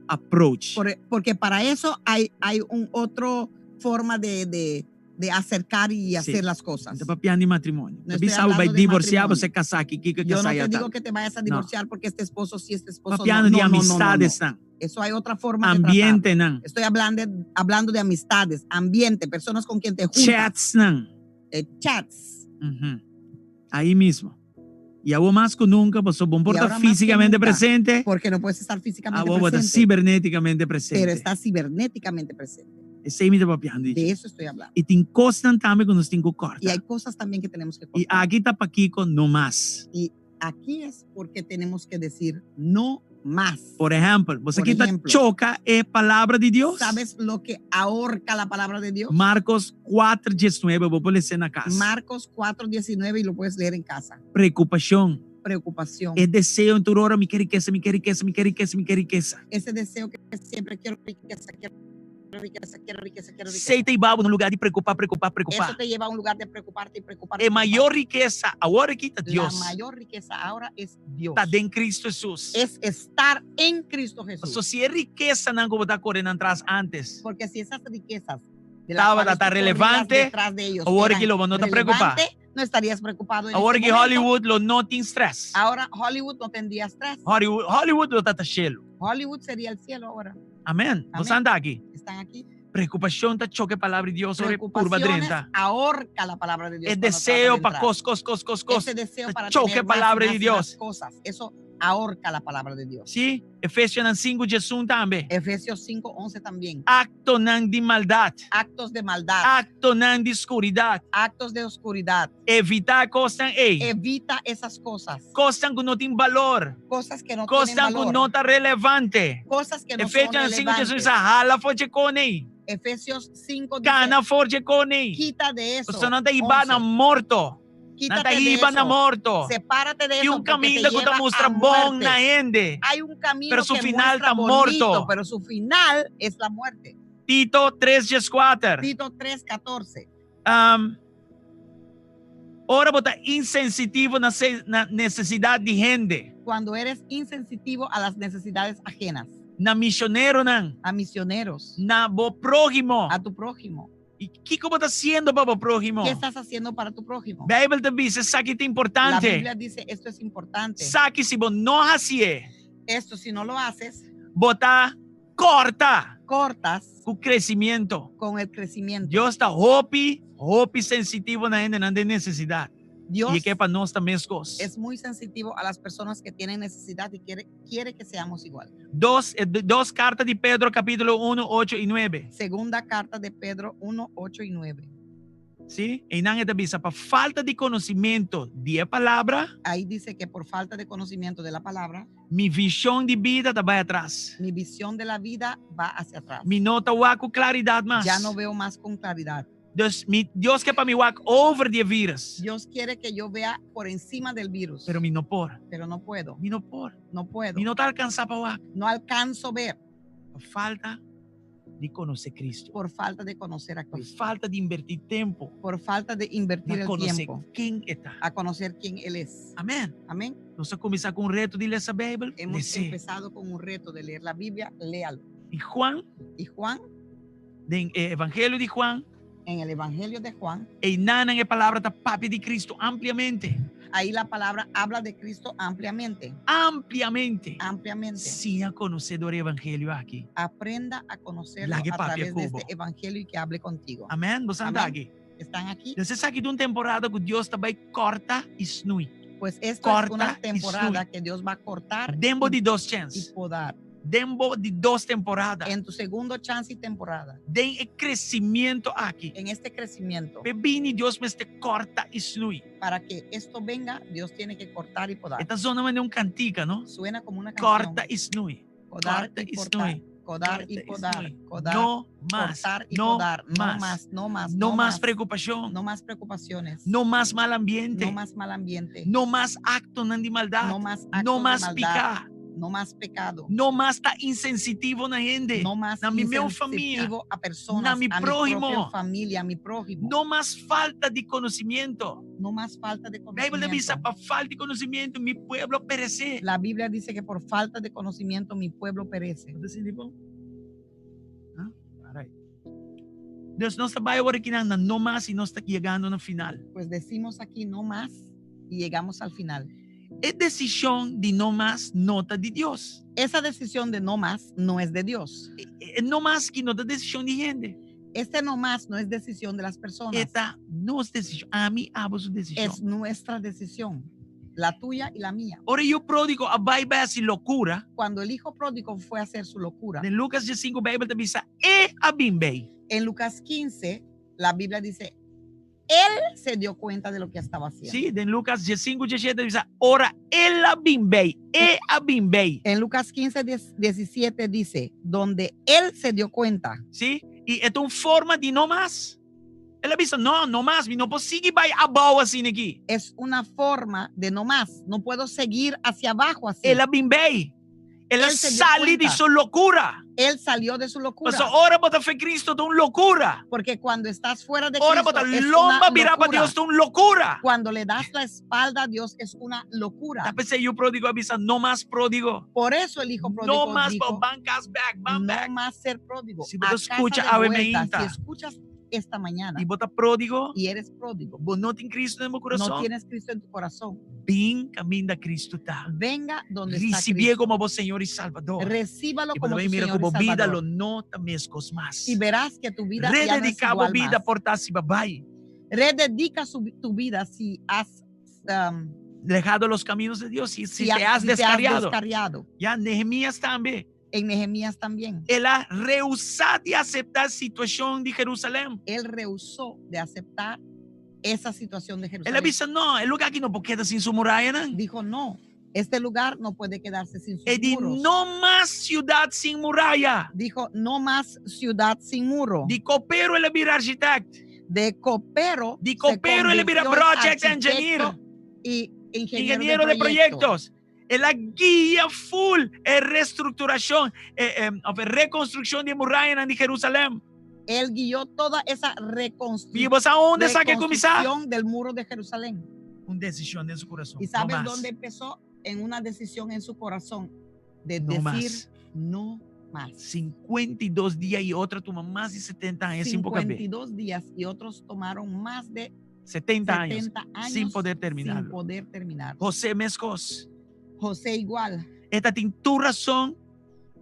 Speaker 7: approach.
Speaker 8: Porque para eso hay un otro forma de acercar y hacer las cosas.
Speaker 7: Ainda papiando de matrimônio.
Speaker 8: No
Speaker 7: Você
Speaker 8: estoy
Speaker 7: vai
Speaker 8: hablando de
Speaker 7: divorciar,
Speaker 8: matrimonio.
Speaker 7: você casar aqui, que
Speaker 8: Yo no
Speaker 7: casar
Speaker 8: te
Speaker 7: aí.
Speaker 8: digo que te vayas a divorciar porque este esposo sí, este esposo
Speaker 7: Papiando
Speaker 8: no.
Speaker 7: de
Speaker 8: No, no, no,
Speaker 7: amistades,
Speaker 8: no,
Speaker 7: não.
Speaker 8: no. Eso hay otra forma
Speaker 7: Ambiente,
Speaker 8: de
Speaker 7: não.
Speaker 8: tratar. Estoy hablando de amistades, ambiente, personas con quien te juntas.
Speaker 7: Chats, não.
Speaker 8: Chats.
Speaker 7: Aí mesmo. E agora mais que nunca, você bom por
Speaker 8: Y
Speaker 7: estar
Speaker 8: ahora más que
Speaker 7: fisicamente
Speaker 8: nunca,
Speaker 7: presente,
Speaker 8: porque no puedes estar físicamente
Speaker 7: agora estar
Speaker 8: presente,
Speaker 7: ciberneticamente presente.
Speaker 8: pero estás cibernéticamente presente.
Speaker 7: Esse aí me está papiando.
Speaker 8: De eso estoy hablando.
Speaker 7: E tem coisas também que nós temos que cortar.
Speaker 8: Y hay cosas también que tenemos que
Speaker 7: E
Speaker 8: cortar.
Speaker 7: aqui está para Kiko, no mais.
Speaker 8: Y aquí es porque tenemos que decir no más.
Speaker 7: Por exemplo, você
Speaker 8: Por
Speaker 7: que está
Speaker 8: ejemplo,
Speaker 7: choca é palavra de Deus.
Speaker 8: ¿Sabes lo que ahorca la palabra de Dios?
Speaker 7: Marcos 4:19, vou pôr na casa.
Speaker 8: Marcos 4:19 y lo puedes leer en casa.
Speaker 7: Preocupação.
Speaker 8: Preocupación.
Speaker 7: É desejo em toda hora, me quer riqueza, me quer riqueza, me quer riqueza, me quer riqueza.
Speaker 8: Ese deseo que siempre quiero riqueza, quiero riqueza, quiero riqueza, quiero riqueza.
Speaker 7: Seita e babo no lugar de preocupar, preocupar, preocupar.
Speaker 8: Eso te lleva a un lugar de preocuparte y preocuparte.
Speaker 7: É maior riqueza, agora aqui está Deus.
Speaker 8: La mayor riqueza ahora es Dios.
Speaker 7: Está dentro de Cristo Jesus.
Speaker 8: Es estar en Cristo Jesús.
Speaker 7: So, se é riqueza, não como está correndo atrás antes.
Speaker 8: Porque si esas riquezas de las
Speaker 7: Estava
Speaker 8: cuales
Speaker 7: tá
Speaker 8: tú corrías
Speaker 7: relevante,
Speaker 8: detrás de ellos
Speaker 7: agora
Speaker 8: eran
Speaker 7: que lo não está preocupado.
Speaker 8: relevante, no estarías preocupado en
Speaker 7: Agora
Speaker 8: ese
Speaker 7: que
Speaker 8: momento.
Speaker 7: Hollywood lo não tem stress.
Speaker 8: Ahora Hollywood no tendría estrés.
Speaker 7: Hollywood lo está cheio.
Speaker 8: Hollywood sería el cielo ahora.
Speaker 7: Amém. Você anda aqui.
Speaker 8: Están aquí.
Speaker 7: Preocupação está choque a palavra de Deus sobre curva
Speaker 8: Preocupaciones
Speaker 7: 30.
Speaker 8: ahorca la palabra de Dios.
Speaker 7: É
Speaker 8: cuando
Speaker 7: deseo
Speaker 8: trata
Speaker 7: para
Speaker 8: de entrar.
Speaker 7: cos.
Speaker 8: Ese deseo para
Speaker 7: choque
Speaker 8: tener
Speaker 7: a palavra
Speaker 8: más
Speaker 7: de
Speaker 8: y más
Speaker 7: Deus.
Speaker 8: cosas. Eso ahorca la palabra de Dios.
Speaker 7: Sim, Efésios 5:1 também.
Speaker 8: Efesios 5:11 también.
Speaker 7: Acto não de maldade.
Speaker 8: Actos de maldad.
Speaker 7: Acto não de escuridade.
Speaker 8: Actos de oscuridad.
Speaker 7: Evitar coisas,
Speaker 8: Evita esas cosas.
Speaker 7: coisas que não têm valor.
Speaker 8: Cosas que no
Speaker 7: Coisas
Speaker 8: tienen
Speaker 7: que
Speaker 8: valor.
Speaker 7: não está relevante.
Speaker 8: Cosas que no son
Speaker 7: Efésios 5:1
Speaker 8: relevantes.
Speaker 7: hala forte cone.
Speaker 8: Efesios 5
Speaker 7: Cana forte cone.
Speaker 8: quita de eso.
Speaker 7: Você não está iba na
Speaker 8: 11.
Speaker 7: morto. Não
Speaker 8: Quítate
Speaker 7: está
Speaker 8: de
Speaker 7: iba na
Speaker 8: eso.
Speaker 7: morto.
Speaker 8: Sepárate de
Speaker 7: E
Speaker 8: eso
Speaker 7: um
Speaker 8: porque
Speaker 7: caminho
Speaker 8: te
Speaker 7: que te
Speaker 8: lleva
Speaker 7: mostra
Speaker 8: a
Speaker 7: bom
Speaker 8: muerte.
Speaker 7: na ende.
Speaker 8: Hay un camino
Speaker 7: Pero su
Speaker 8: que
Speaker 7: final
Speaker 8: muestra
Speaker 7: está
Speaker 8: bonito,
Speaker 7: muerto.
Speaker 8: pero su final es la muerte.
Speaker 7: Tito 3:4.
Speaker 8: Tito 3:14.
Speaker 7: Ora botar insensitivo na necessidade de gente.
Speaker 8: Cuando eres insensitivo a las necesidades ajenas.
Speaker 7: Na missioneiro não.
Speaker 8: A misioneros.
Speaker 7: Na bo prójimo.
Speaker 8: A tu prójimo.
Speaker 7: E que como está sendo para o prójimo?
Speaker 8: ¿Qué estás haciendo para tu prójimo?
Speaker 7: A Bíblia te diz, isso aqui é
Speaker 8: La
Speaker 7: importante.
Speaker 8: Biblia dice, esto es importante.
Speaker 7: Saque se você não hace,
Speaker 8: Esto si no lo haces,
Speaker 7: botar corta
Speaker 8: cortas
Speaker 7: o crescimento.
Speaker 8: con el crecimiento.
Speaker 7: Deus está hope sensitivo na gente, não tem necessidade.
Speaker 8: Dios
Speaker 7: E que é para nós também as coisas.
Speaker 8: es muy sensitivo a las personas que tienen necesidad y quiere que seamos igual.
Speaker 7: Dos cartas de Pedro, capítulo 1, 8 y 9.
Speaker 8: Segunda carta de Pedro 1, 8 y 9.
Speaker 7: ¿Sí? Y nadie te avisa, por falta de conocimiento de palabra,
Speaker 8: Ahí dice que por falta de conocimiento de la palabra,
Speaker 7: mi visión de vida te va atrás.
Speaker 8: mi visión de la vida va hacia atrás.
Speaker 7: Mi nota va con claridad más.
Speaker 8: Ya no veo más con claridad.
Speaker 7: Dios quer para mí walk over the virus.
Speaker 8: Dios quiere que yo vea por encima del virus.
Speaker 7: Pero mi no por.
Speaker 8: Pero no puedo.
Speaker 7: Mi no por.
Speaker 8: No puedo.
Speaker 7: Mi no te alcanza para walk.
Speaker 8: No alcanzo a ver.
Speaker 7: Por falta de conocer Cristo.
Speaker 8: Por falta de conocer a
Speaker 7: Por
Speaker 8: Cristo.
Speaker 7: falta de invertir tiempo.
Speaker 8: Por falta de invertir
Speaker 7: A
Speaker 8: el
Speaker 7: conocer
Speaker 8: tiempo.
Speaker 7: quién está.
Speaker 8: A conocer quién Él es.
Speaker 7: Amén.
Speaker 8: Amén.
Speaker 7: Nós começar com um reto de ler essa Bíblia.
Speaker 8: Hemos empezado con un reto de leer la Biblia. Léalo.
Speaker 7: E Juan,
Speaker 8: Y Juan,
Speaker 7: do Evangelho de Juan,
Speaker 8: en el Evangelio de Juan,
Speaker 7: e nana é palavra da papi de Cristo ampliamente.
Speaker 8: ahí la palabra habla de Cristo ampliamente.
Speaker 7: Ampliamente.
Speaker 8: Ampliamente.
Speaker 7: Sia conhecedor evangelho aqui.
Speaker 8: Aprenda a conocerlo
Speaker 7: Lagi
Speaker 8: a
Speaker 7: papi
Speaker 8: través de
Speaker 7: cubo.
Speaker 8: este Evangelio y que hable contigo.
Speaker 7: Amém? Você anda
Speaker 8: Amém.
Speaker 7: aqui.
Speaker 8: ¿Están aquí?
Speaker 7: Você sabe que de uma temporada que Deus também corta e snui.
Speaker 8: Pues esto
Speaker 7: Corta
Speaker 8: es una
Speaker 7: y
Speaker 8: temporada
Speaker 7: sube.
Speaker 8: que Dios va a cortar
Speaker 7: Dembo de 2
Speaker 8: y
Speaker 7: chances.
Speaker 8: podar.
Speaker 7: Dembo de 2 temporadas.
Speaker 8: En tu segundo chance y temporada.
Speaker 7: Den el crecimiento aquí.
Speaker 8: En este crecimiento.
Speaker 7: Bebini Dios me este corta y snui.
Speaker 8: Para que esto venga, Dios tiene que cortar y podar.
Speaker 7: Esta zona me de un cantica, ¿no?
Speaker 8: Suena como una canción.
Speaker 7: Corta y snui.
Speaker 8: Podar
Speaker 7: Corta
Speaker 8: y
Speaker 7: y
Speaker 8: cortar.
Speaker 7: snui.
Speaker 8: Podar y podar. Podar.
Speaker 7: No más.
Speaker 8: Cortar y
Speaker 7: No
Speaker 8: podar. No
Speaker 7: más.
Speaker 8: más. No más.
Speaker 7: No más preocupación.
Speaker 8: No más preocupaciones.
Speaker 7: No más mal ambiente.
Speaker 8: No más mal ambiente.
Speaker 7: No más acto de maldad.
Speaker 8: No más actos
Speaker 7: No más
Speaker 8: de maldad.
Speaker 7: picar.
Speaker 8: No más pecado.
Speaker 7: No más tá insensitivo na gente.
Speaker 8: No más
Speaker 7: na minha família.
Speaker 8: insensitivo a personas,
Speaker 7: Na mi
Speaker 8: a mi
Speaker 7: prójimo.
Speaker 8: propia familia, a mi prójimo.
Speaker 7: No más falta de conocimiento.
Speaker 8: No más falta de
Speaker 7: La Biblia dice,
Speaker 8: conocimiento.
Speaker 7: para falta de conocimiento, mi pueblo perece.
Speaker 8: La Biblia dice que por falta de conocimiento mi pueblo perece.
Speaker 7: Deus não está agora aqui na no más e não está chegando no final.
Speaker 8: Pues decimos aquí no más y llegamos al final.
Speaker 7: Es decisión de no más nota de Dios.
Speaker 8: Esa decisión de no más no es de Dios.
Speaker 7: No más que nota decisión de gente.
Speaker 8: Este no más no es decisión de las personas.
Speaker 7: Esta no es decisión. A mí hago su decisión.
Speaker 8: Es nuestra decisión. La tuya y la mía.
Speaker 7: Ahora yo pródigo a vai así locura.
Speaker 8: Cuando el hijo pródigo fue a hacer su locura.
Speaker 7: En Lucas 5, Bíblia te dice, a bimbei.
Speaker 8: En Lucas 15, la Biblia dice, él se dio cuenta de lo que estaba haciendo.
Speaker 7: Sí, en Lucas 5, 17 dice, ora él a bimbei, a bimbei.
Speaker 8: En Lucas 15, 17 dice, donde él se dio cuenta.
Speaker 7: Sí, y es una forma de no más. Él avisa, no más, no puedo seguir vai abajo así aquí.
Speaker 8: Es una forma de no más, no puedo seguir hacia abajo así.
Speaker 7: Él a bimbei. Él
Speaker 8: se dio
Speaker 7: salió de
Speaker 8: cuenta.
Speaker 7: su locura.
Speaker 8: Él salió de su locura.
Speaker 7: Pues ahora para fe Cristo es una locura.
Speaker 8: Porque cuando estás fuera de
Speaker 7: Ahora
Speaker 8: Cristo
Speaker 7: para
Speaker 8: es
Speaker 7: lomba
Speaker 8: una
Speaker 7: virar para
Speaker 8: locura.
Speaker 7: Dios es una locura.
Speaker 8: Cuando le das la espalda a Dios es una locura.
Speaker 7: A veces yo pródigo avisa, no más pródigo.
Speaker 8: Por eso el hijo pródigo
Speaker 7: No más
Speaker 8: dijo,
Speaker 7: bancas back,
Speaker 8: no
Speaker 7: back.
Speaker 8: más ser pródigo.
Speaker 7: Si
Speaker 8: A
Speaker 7: vos
Speaker 8: casa
Speaker 7: escucha
Speaker 8: de
Speaker 7: Ave
Speaker 8: vuelta,
Speaker 7: Meinta.
Speaker 8: si escuchas esta mañana
Speaker 7: Y vota pródigo,
Speaker 8: y eres pródigo,
Speaker 7: vos no tienes Cristo en tu corazón.
Speaker 8: no tienes Cristo en tu corazón,
Speaker 7: Ven, camina Cristo está.
Speaker 8: venga donde está
Speaker 7: Recibí
Speaker 8: Cristo.
Speaker 7: como vos Señor y Salvador.
Speaker 8: Recíbalo
Speaker 7: Y
Speaker 8: como
Speaker 7: cuando
Speaker 8: tu
Speaker 7: mira
Speaker 8: Señor
Speaker 7: como
Speaker 8: y
Speaker 7: vida lo
Speaker 8: Salvador.
Speaker 7: nota mescos más.
Speaker 8: Y verás que tu vida ya no es
Speaker 7: Rededicaba
Speaker 8: igual
Speaker 7: vida
Speaker 8: más.
Speaker 7: por tasi babai.
Speaker 8: Rededica tu vida si has
Speaker 7: Dejado los caminos de Dios. Si
Speaker 8: si
Speaker 7: te has descarriado.
Speaker 8: descarriado.
Speaker 7: Ya Nehemías también.
Speaker 8: En Nehemías también.
Speaker 7: Él ha rehusado de aceptar situación de Jerusalén.
Speaker 8: Él rehusó de aceptar esa situación de
Speaker 7: Él
Speaker 8: Jerusalén.
Speaker 7: avisa, no, el lugar aquí no puede quedar sin su muralla, ¿no?
Speaker 8: Dijo, no, este lugar no puede quedarse sin sus
Speaker 7: Él dijo,
Speaker 8: muros.
Speaker 7: no más ciudad sin muralla.
Speaker 8: Dijo, no más ciudad sin muro.
Speaker 7: De copero él era arquitecto.
Speaker 8: De copero.
Speaker 7: De copero él era project engineer.
Speaker 8: Y
Speaker 7: Ingeniero de proyectos. Es la guía full en reestructuración, reconstrucción de muralla en Jerusalén.
Speaker 8: Él guió toda esa
Speaker 7: ¿Y vos a dónde saque comisar?
Speaker 8: reconstrucción del muro de Jerusalén.
Speaker 7: Una decisión en su corazón.
Speaker 8: ¿Y sabes
Speaker 7: no más.
Speaker 8: dónde empezó? En una decisión en su corazón de
Speaker 7: No
Speaker 8: decir
Speaker 7: más.
Speaker 8: no más.
Speaker 7: 52 días y otra toma más de 70 años sin poder ver.
Speaker 8: 52 días y otros tomaron más de
Speaker 7: 70 años,
Speaker 8: 70 años
Speaker 7: sin poder terminar.
Speaker 8: sin poder terminar.
Speaker 7: José Mescos.
Speaker 8: José igual.
Speaker 7: Esta tiene tu razón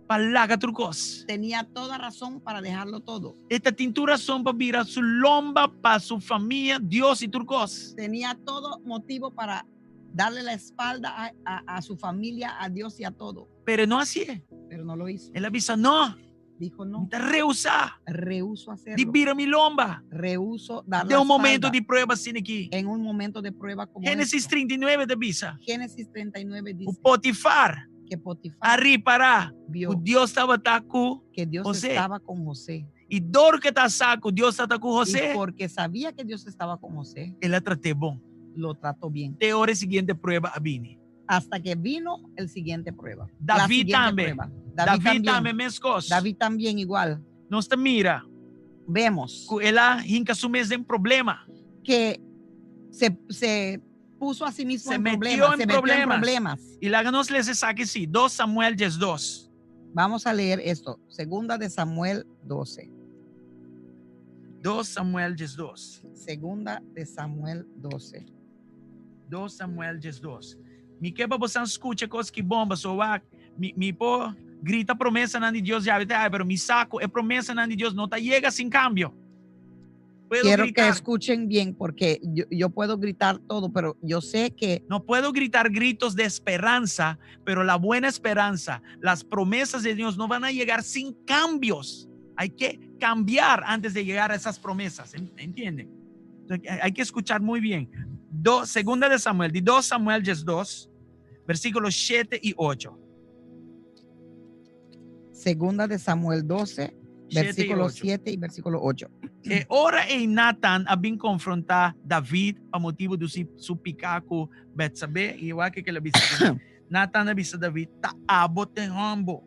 Speaker 7: para laga turcos.
Speaker 8: Tenía toda razón para dejarlo todo.
Speaker 7: Esta tiene tu razón para virar su lomba para su familia, Dios y turcos.
Speaker 8: Tenía todo motivo para darle la espalda a su familia, a Dios y a todo.
Speaker 7: Pero no así es.
Speaker 8: Pero no lo hizo.
Speaker 7: Él avisa, no.
Speaker 8: Dijo no.
Speaker 7: Te rehúsa.
Speaker 8: Rehuso hacerlo.
Speaker 7: De virar mi lomba.
Speaker 8: Rehuso dar
Speaker 7: De
Speaker 8: la
Speaker 7: un momento
Speaker 8: espalda
Speaker 7: de prueba sin aquí.
Speaker 8: en un momento de prueba como
Speaker 7: Génesis
Speaker 8: esto.
Speaker 7: 39 te avisa.
Speaker 8: Génesis 39
Speaker 7: O
Speaker 8: dice
Speaker 7: Potifar.
Speaker 8: que Potifar
Speaker 7: Arri para.
Speaker 8: vio
Speaker 7: O Dios estaba taco.
Speaker 8: que Dios
Speaker 7: José.
Speaker 8: estaba con José.
Speaker 7: Y dor que está saco, Dios está con
Speaker 8: Y
Speaker 7: José.
Speaker 8: porque sabía que Dios estaba con José,
Speaker 7: Él la traté bon.
Speaker 8: lo trató bien.
Speaker 7: De hora siguiente prueba a Vini.
Speaker 8: Hasta que vino el siguiente prueba.
Speaker 7: David
Speaker 8: La siguiente
Speaker 7: también.
Speaker 8: prueba.
Speaker 7: David también mescos.
Speaker 8: David también igual.
Speaker 7: No te mira.
Speaker 8: Vemos
Speaker 7: Él hinca su mes en problema.
Speaker 8: que se puso a sí mismo
Speaker 7: Se
Speaker 8: en
Speaker 7: metió
Speaker 8: problemas.
Speaker 7: en
Speaker 8: Se metió en
Speaker 7: problemas.
Speaker 8: problemas.
Speaker 7: Y la nos les saque sí. 2 Samuel 2.
Speaker 8: Vamos a leer esto. Segunda de Samuel 12.
Speaker 7: 2 Samuel 2.
Speaker 8: Segunda de Samuel 12.
Speaker 7: 2 Samuel 2. Mi que para você escuta coisas que bomba, so mi po grita promessa na de Deus já, pero mi saco é promessa na de Deus, não tá chega sem cambio.
Speaker 8: Quiero
Speaker 7: gritar.
Speaker 8: que escuchen bien porque yo puedo gritar todo, pero yo sé que
Speaker 7: No puedo gritar gritos de esperanza, pero la buena esperanza, las promesas de Dios no van a llegar sin cambios. Hay que cambiar antes de llegar a esas promesas, ¿entienden? Hay que escuchar muy bien. Segunda de Samuel, de 2 Samuel 2, versículos 7 y 8.
Speaker 8: Segunda de Samuel 12,
Speaker 7: 7 y
Speaker 8: versículo
Speaker 7: 8.
Speaker 8: 7 y versículo 8.
Speaker 7: Ora e Nathan abing confrontar David a motivo do su picar com Betsabe e o que ele avisa. Nathan avisa David, ta abot te hombo.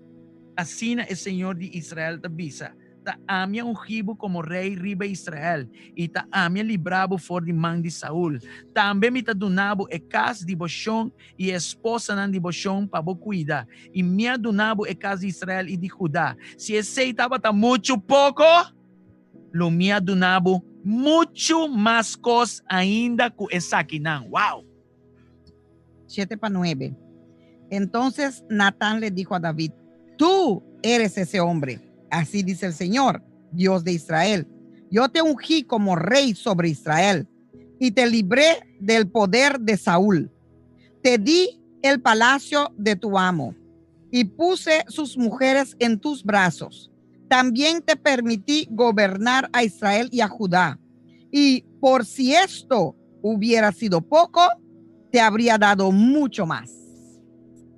Speaker 7: Assim é Senhor de Israel te avisa. Ta amia ungibo como rei riba Israel e ta amia librabo for de mão de Saul. Também me ta donabo e casa de Boshon e esposa nan de Boshon para bo cuida. E minha donabo e casa de Israel e de Judá. Se aceitava ta muito pouco, lo minha donabo muito mais cos ainda que essa aqui não. Wow.
Speaker 8: 7 para 9. Entonces Natán le dijo a David, tú eres ese hombre. Así dice el Señor, Dios de Israel. Yo te ungí como rey sobre Israel y te libré del poder de Saúl. Te di el palacio de tu amo y puse sus mujeres en tus brazos. También te permití gobernar a Israel y a Judá. Y por si esto hubiera sido poco, te habría dado mucho más.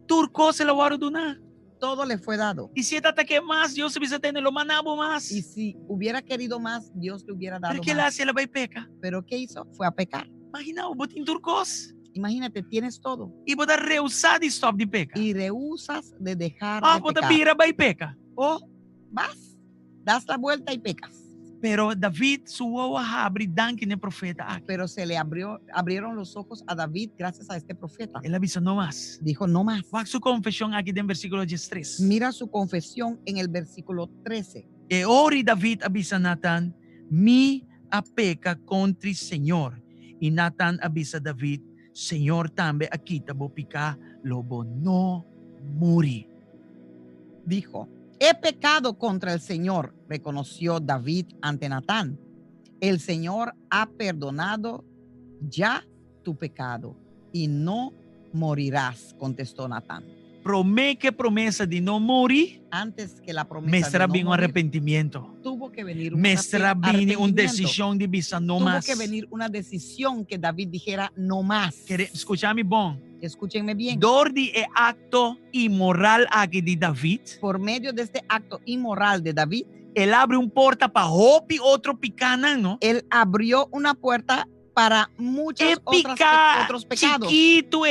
Speaker 7: Turco se lo va a donar.
Speaker 8: Todo le fue dado.
Speaker 7: Y si esta que más, Dios se hubiese tenido lo manabo más.
Speaker 8: Y si hubiera querido más, Dios le hubiera dado
Speaker 7: ¿Pero qué
Speaker 8: más.
Speaker 7: le hace? La va y peca.
Speaker 8: Pero ¿qué hizo? Fue a pecar.
Speaker 7: Imagina, botín turcos.
Speaker 8: Imagínate, tienes todo.
Speaker 7: Y vos rehusar de stop de peca.
Speaker 8: Y rehusas de dejar
Speaker 7: Ah,
Speaker 8: de
Speaker 7: vos
Speaker 8: pecar.
Speaker 7: vira va y peca.
Speaker 8: O vas, das la vuelta y pecas.
Speaker 7: Pero David subió a abrir danke el profeta.
Speaker 8: Pero se le abrieron los ojos a David gracias a este profeta.
Speaker 7: Él avisó no más.
Speaker 8: Dijo no más.
Speaker 7: Wag su confesión aquí en versículo 3.
Speaker 8: Mira su confesión en el versículo 13.
Speaker 7: E ori David avisa Nathan, mi a peca contra el Señor. Y Nathan avisa David, Señor también aquí te voy a picar, lobo no muri.
Speaker 8: Dijo, he pecado contra el Señor, reconoció David ante Natán. El Señor ha perdonado ya tu pecado y no morirás, contestó Natán.
Speaker 7: Promete promesa de no morir.
Speaker 8: Antes que la promesa
Speaker 7: Me
Speaker 8: de
Speaker 7: estará
Speaker 8: no
Speaker 7: bien un
Speaker 8: morir,
Speaker 7: arrepentimiento.
Speaker 8: tuvo que venir un
Speaker 7: Me estará bien una
Speaker 8: arrepentimiento.
Speaker 7: decisión de visa no
Speaker 8: Tuvo
Speaker 7: más.
Speaker 8: que venir una decisión que David dijera no más.
Speaker 7: Escúchame, bon.
Speaker 8: Escúchenme bien.
Speaker 7: Dor de acto inmoral aquí de David.
Speaker 8: Por medio de este acto inmoral de David,
Speaker 7: él abre un puerta para hopi otro picana, ¿no?
Speaker 8: Él abrió una puerta para muchos otros pecados.
Speaker 7: Chiquito,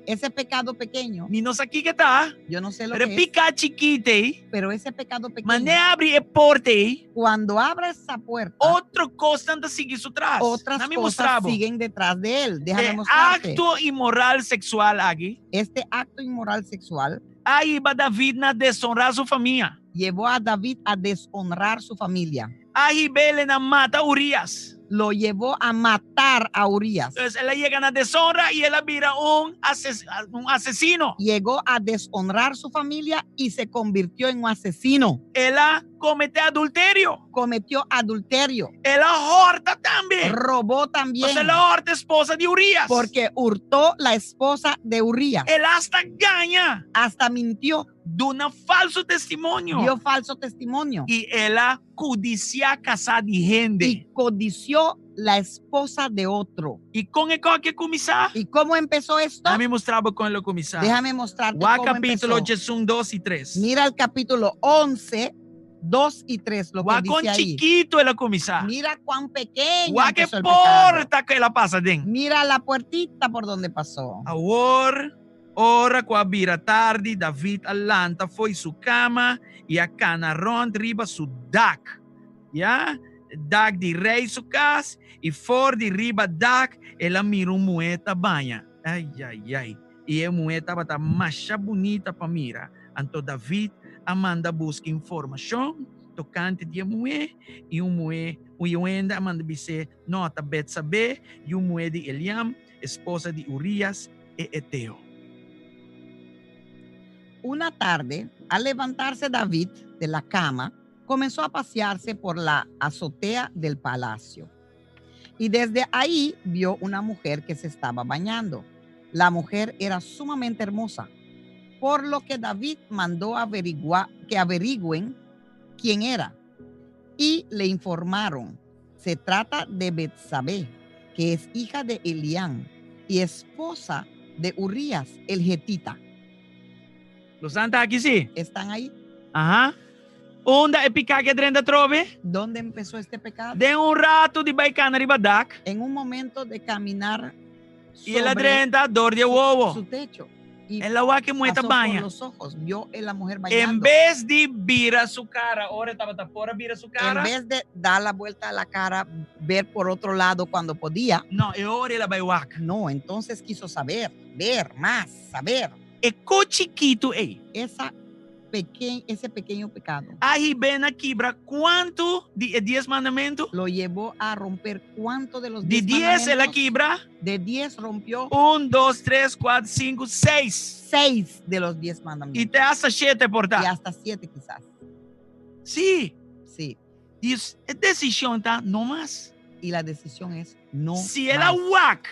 Speaker 8: ese pecado pequeño.
Speaker 7: Ni no sé aquí que está.
Speaker 8: Yo no sé lo
Speaker 7: pero
Speaker 8: que
Speaker 7: pica chiquite.
Speaker 8: Pero ese pecado pequeño.
Speaker 7: Mané abre el porte.
Speaker 8: Cuando abre esa puerta.
Speaker 7: Otra cosa anda sigue su atrás.
Speaker 8: Otras cosas siguen detrás de él. Déjame mostrarte.
Speaker 7: Acto inmoral sexual aquí.
Speaker 8: Este acto inmoral sexual.
Speaker 7: Ahí va David a deshonrar su familia.
Speaker 8: Llevó a David a deshonrar su familia.
Speaker 7: Ahí Belén mata a Urias.
Speaker 8: Lo llevó a matar a Urias.
Speaker 7: Entonces él llega a deshonra y él mira un asesino.
Speaker 8: Llegó a deshonrar su familia y se convirtió en un asesino.
Speaker 7: Él cometió adulterio.
Speaker 8: Cometió adulterio.
Speaker 7: Él horta también.
Speaker 8: Robó también.
Speaker 7: Entonces la horta esposa de Urias.
Speaker 8: Porque hurtó la esposa de Urias.
Speaker 7: Él hasta gaña.
Speaker 8: Hasta mintió.
Speaker 7: De un falso testimonio.
Speaker 8: Dio falso testimonio.
Speaker 7: Y él codicia casar de gente.
Speaker 8: Y codició la esposa de otro.
Speaker 7: ¿Y con el que comisar?
Speaker 8: ¿Y cómo empezó esto?
Speaker 7: Déjame mostrarlo con el comisar.
Speaker 8: Déjame mostrarte
Speaker 7: cómo
Speaker 8: capítulo
Speaker 7: empezó. 2 y 3.
Speaker 8: Mira el capítulo 11, 2 y 3. Lo que dice
Speaker 7: con
Speaker 8: ahí.
Speaker 7: Chiquito el comisar.
Speaker 8: Mira cuán pequeño
Speaker 7: que porta que la pasa den.
Speaker 8: Mira la puertita por donde pasó.
Speaker 7: Ahora, ora com a vira tarde, David alanta foi su cama e a canarron riba su dak. Ya? Dak de rei su casa e for de riba dak, ela mira moeda banha. Ai, ai, ai. E a moeda bata macha bonita para mira. Então David Amanda busca informação tocante de moeda e moeda, o ainda Amanda dice nota Betsabe e moeda de Eliam, esposa de Urias e Eteo.
Speaker 8: Una tarde, al levantarse David de la cama, comenzó a pasearse por la azotea del palacio. Y desde ahí vio una mujer que se estaba bañando. La mujer era sumamente hermosa, por lo que David mandó que averigüen quién era. Y le informaron, se trata de Betsabé, que es hija de Elián y esposa de Urías, el getita.
Speaker 7: Los santos aquí sí.
Speaker 8: ¿Están ahí?
Speaker 7: Ajá. Onda é picar que drenda trove?
Speaker 8: ¿Dónde empezó este pecado?
Speaker 7: De un rato de baicana ribadak.
Speaker 8: En un momento de caminar
Speaker 7: Y ela
Speaker 8: sobre
Speaker 7: drenda dor de huevo.
Speaker 8: su techo. Y
Speaker 7: Ela wa que mueta
Speaker 8: pasó por
Speaker 7: banha.
Speaker 8: los ojos, vio a la mujer
Speaker 7: En
Speaker 8: bañando.
Speaker 7: vez de vira su cara, ahora estaba tapora, vira su cara.
Speaker 8: En vez de dar la vuelta a la cara, ver por otro lado cuando podía.
Speaker 7: No, ahora ela vai wak.
Speaker 8: No, entonces quiso saber, ver más, saber.
Speaker 7: É chiquito, ei.
Speaker 8: Ese pequeño pecado
Speaker 7: Aí ven a quebra quanto de 10 mandamentos?
Speaker 8: lo llevó a romper cuánto de los
Speaker 7: De 10 ela quebra.
Speaker 8: De 10 rompió
Speaker 7: 1, 2, 3, 4, 5, 6.
Speaker 8: 6 de los 10 mandamientos.
Speaker 7: E te hasta 7 por
Speaker 8: Y
Speaker 7: dar.
Speaker 8: hasta 7 quizás.
Speaker 7: Sí.
Speaker 8: Sí.
Speaker 7: Diz, é decisão, tá? Não mais.
Speaker 8: Y la decisión es no
Speaker 7: Se ela
Speaker 8: más.
Speaker 7: wak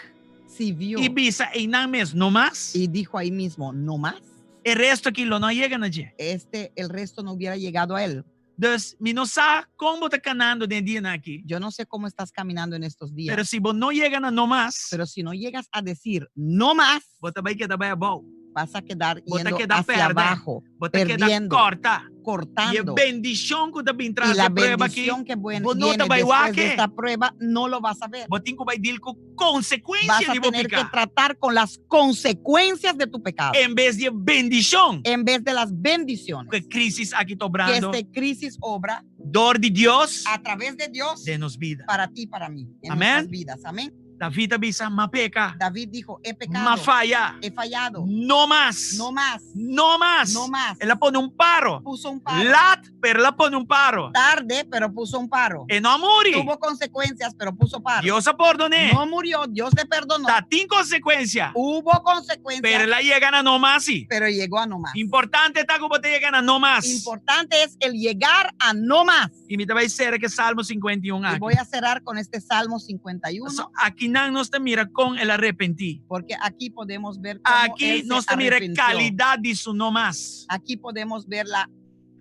Speaker 8: Si vio
Speaker 7: e bisa em não mesmo, não mais.
Speaker 8: y dijo ahí mismo no más,
Speaker 7: El resto aquilo não chega na dia.
Speaker 8: el resto no hubiera llegado a él.
Speaker 7: Dus, me não sabe como tá caminhando de dia aqui.
Speaker 8: Yo no sé cómo estás caminando en estos días.
Speaker 7: Pero se você não chega na não mais,
Speaker 8: Pero si no llegas a decir no más,
Speaker 7: você vai quedar bem bom.
Speaker 8: vas a quedar
Speaker 7: Você
Speaker 8: yendo
Speaker 7: queda
Speaker 8: hacia
Speaker 7: perder.
Speaker 8: abajo,
Speaker 7: Você queda
Speaker 8: perdiendo,
Speaker 7: corta. E a
Speaker 8: cortando.
Speaker 7: bendição que também
Speaker 8: Y
Speaker 7: traz
Speaker 8: la
Speaker 7: a prova aqui,
Speaker 8: bendición que viene
Speaker 7: você não vai
Speaker 8: después de
Speaker 7: ver.
Speaker 8: esta prueba no lo vas a ver.
Speaker 7: Você vai deal com
Speaker 8: Vas
Speaker 7: consequências
Speaker 8: a
Speaker 7: de
Speaker 8: tener que
Speaker 7: pecar.
Speaker 8: tratar con las consecuencias de tu pecado
Speaker 7: Em vez de bendição,
Speaker 8: en vez de las bendiciones
Speaker 7: que crisis aqui
Speaker 8: que
Speaker 7: dobrando,
Speaker 8: esta crisis obra
Speaker 7: dor de Deus,
Speaker 8: a través de Dios
Speaker 7: de nos vida.
Speaker 8: para ti y para mí en
Speaker 7: Amén.
Speaker 8: nuestras vidas. Amén.
Speaker 7: David avisa, ma peca,
Speaker 8: David dijo, he pecado,
Speaker 7: ma falha,
Speaker 8: he fallado,
Speaker 7: no más,
Speaker 8: no más,
Speaker 7: no más.
Speaker 8: no más.
Speaker 7: Ela põe um paro.
Speaker 8: Puso un paro.
Speaker 7: Lat, pero ela põe um paro.
Speaker 8: Tarde, pero puso un paro.
Speaker 7: E não muri.
Speaker 8: Tuvo consecuencias, pero puso paro.
Speaker 7: Deus a perdoné.
Speaker 8: No murió, Dios le perdonó.
Speaker 7: Tá tem consequência.
Speaker 8: Hubo consecuencias,
Speaker 7: Pero ela chega na no más.
Speaker 8: pero llegó a no más.
Speaker 7: Importante está que você chega na no más.
Speaker 8: Importante es el llegar a no más.
Speaker 7: E me vai ser que Salmo 51
Speaker 8: Y
Speaker 7: aqui.
Speaker 8: voy a cerrar con este Salmo 51,
Speaker 7: So, aqui não nos te mira com el arrepentir.
Speaker 8: porque aquí podemos ver cómo
Speaker 7: Aqui
Speaker 8: él se
Speaker 7: nos te mira
Speaker 8: arrepintió.
Speaker 7: calidad de su no más.
Speaker 8: Aquí podemos ver la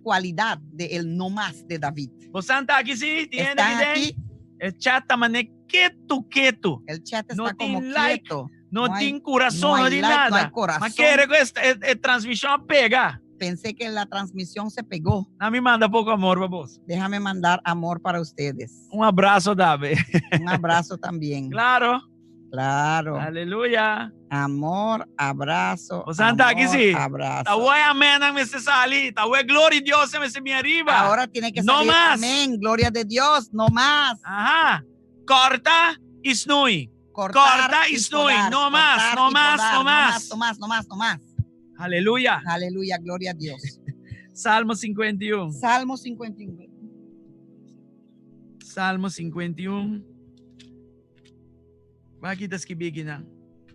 Speaker 8: cualidad de el no más de David.
Speaker 7: Você está aqui sim?
Speaker 8: Están aquí,
Speaker 7: El chat tá mané quieto.
Speaker 8: el chat está
Speaker 7: No
Speaker 8: como
Speaker 7: tiene like,
Speaker 8: quieto.
Speaker 7: Não
Speaker 8: No hay-
Speaker 7: tem coração,
Speaker 8: no
Speaker 7: não
Speaker 8: hay
Speaker 7: tem
Speaker 8: like, no
Speaker 7: nada.
Speaker 8: hay corazón.
Speaker 7: Mas quero que esta transmissão pega.
Speaker 8: Pensé que la transmisión se pegó.
Speaker 7: Não me manda pouco amor para vos.
Speaker 8: Déjame mandar amor para ustedes.
Speaker 7: Um abraço, Davi.
Speaker 8: Un abrazo también.
Speaker 7: Claro.
Speaker 8: Claro.
Speaker 7: Aleluia.
Speaker 8: Amor, abrazo.
Speaker 7: Você está aqui
Speaker 8: amor,
Speaker 7: sim?
Speaker 8: abrazo.
Speaker 7: Tá ué, amém, não me se sali. Tá ué, glória de Deus, me se me arriba.
Speaker 8: Ahora tiene que
Speaker 7: No
Speaker 8: salir.
Speaker 7: más.
Speaker 8: Amén. Gloria de Dios. No más.
Speaker 7: Ajá. Corta e snui.
Speaker 8: Cortar
Speaker 7: Corta y snui.
Speaker 8: podar,
Speaker 7: No más,
Speaker 8: cortar
Speaker 7: no
Speaker 8: y
Speaker 7: más,
Speaker 8: podar,
Speaker 7: no más.
Speaker 8: No más, no más, no más.
Speaker 7: Aleluia.
Speaker 8: Aleluya, gloria a Dios.
Speaker 7: Salmo 51.
Speaker 8: Salmo 51.
Speaker 7: Salmo 51. Vai aqui das kibiginan.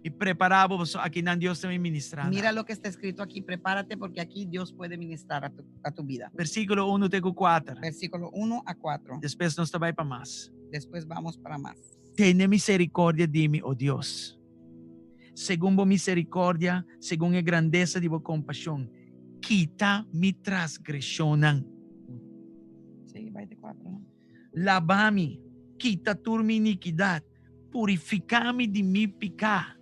Speaker 7: E preparava você aqui na Deus também ministrar.
Speaker 8: Mira lo que está escrito aquí. Prepárate porque aquí Dios puede ministrar a tu vida.
Speaker 7: Versículo 1 até 4.
Speaker 8: Versículo 1 a 4.
Speaker 7: Depois nós vai para mais.
Speaker 8: Después vamos para más.
Speaker 7: Tenha misericórdia de mim, ó Deus. Segundo a misericórdia, segundo a grandeza de vossa compaixão, quita mi transgressão.
Speaker 8: Sí, vai de 4, ¿no?
Speaker 7: Lava-me, quita tu minha iniquidade, purifica-me de mi pecar.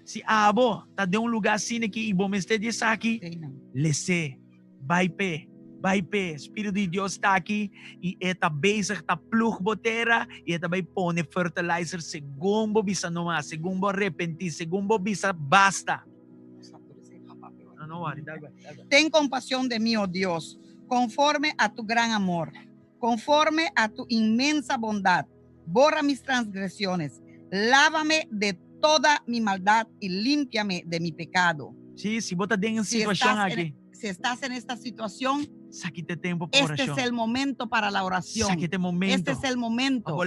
Speaker 7: Se abo tá de lugar assim que ibo me esteja aqui, lese, vai pé, Espírito de Deus está aqui e está bezig, está plug botera e está vai pôr fertilizer segundo bisa não há, segundo arrepentir, segundo bisa basta. Não worry, dá.
Speaker 8: Ten compasión de mí, oh Dios, conforme a tu gran amor, conforme a tu inmensa bondad. Borra mis transgresiones, lávame de toda mi maldad y límpiame de mi pecado.
Speaker 7: Sí, si vos estás en situación aquí,
Speaker 8: si estás en esta situación,
Speaker 7: saquite tiempo para
Speaker 8: este es el momento para la oración.
Speaker 7: Saquite momento.
Speaker 8: Este es el momento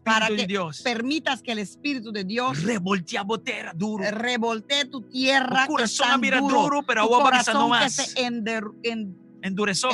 Speaker 7: para
Speaker 8: que
Speaker 7: de Dios
Speaker 8: permitas que el Espíritu de Dios
Speaker 7: revoltea botera duro.
Speaker 8: Revoltee tu tierra
Speaker 7: Tu
Speaker 8: que es
Speaker 7: corazón
Speaker 8: tan
Speaker 7: mira
Speaker 8: duro,
Speaker 7: duro, pero
Speaker 8: tu
Speaker 7: agua
Speaker 8: corazón
Speaker 7: no
Speaker 8: que
Speaker 7: más.
Speaker 8: se endureció.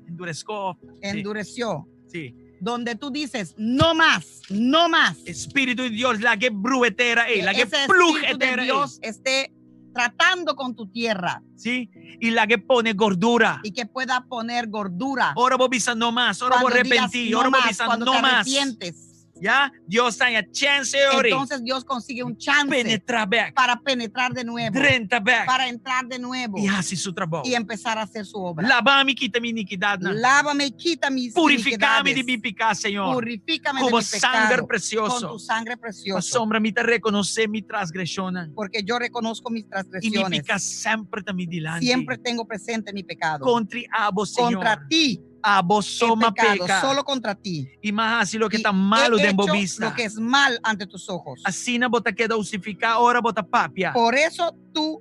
Speaker 7: Endurezco.
Speaker 8: endureció.
Speaker 7: Sí.
Speaker 8: Donde tú dices, no más, no más.
Speaker 7: Espíritu de Dios, la que bruetera, la que
Speaker 8: Ese
Speaker 7: plug
Speaker 8: espíritu de
Speaker 7: etera,
Speaker 8: Dios esté tratando con tu tierra
Speaker 7: sí, y la que pone gordura.
Speaker 8: y que pueda poner gordura.
Speaker 7: Ahora vos bisa no más, ahora vos
Speaker 8: Cuando digas
Speaker 7: arrepentí,
Speaker 8: no
Speaker 7: ahora vos
Speaker 8: más,
Speaker 7: bisa
Speaker 8: cuando
Speaker 7: no
Speaker 8: te
Speaker 7: más.
Speaker 8: arrepientes,
Speaker 7: Ya, Dios está en chance ahora.
Speaker 8: entonces Dios consigue un chance
Speaker 7: Penetrar back,
Speaker 8: para penetrar de nuevo,
Speaker 7: drenta back,
Speaker 8: para entrar de nuevo
Speaker 7: y hace su trabajo.
Speaker 8: y empezar a hacer su obra.
Speaker 7: Lavame, quita mi iniquidad.
Speaker 8: Lávame y quita mis
Speaker 7: Purificame de
Speaker 8: iniquidades.
Speaker 7: mi pecado, Señor.
Speaker 8: Purifícame de
Speaker 7: Como
Speaker 8: mi
Speaker 7: sangre
Speaker 8: pecado
Speaker 7: precioso.
Speaker 8: con tu sangre preciosa.
Speaker 7: Asombra mi te reconocer mi transgresión.
Speaker 8: Porque yo reconozco mis
Speaker 7: Y mi
Speaker 8: transgresiones.
Speaker 7: pecado siempre está mi delante.
Speaker 8: Siempre tengo presente mi pecado.
Speaker 7: Contra a vos, Señor.
Speaker 8: Contra ti
Speaker 7: a vos
Speaker 8: he
Speaker 7: soma
Speaker 8: pecado,
Speaker 7: peca.
Speaker 8: solo contra ti.
Speaker 7: Y más así lo que
Speaker 8: Y
Speaker 7: está malo
Speaker 8: he
Speaker 7: de
Speaker 8: hecho
Speaker 7: vista.
Speaker 8: lo que es mal ante tus ojos.
Speaker 7: Así no bota queda usificar, ahora bota papia.
Speaker 8: Por eso tus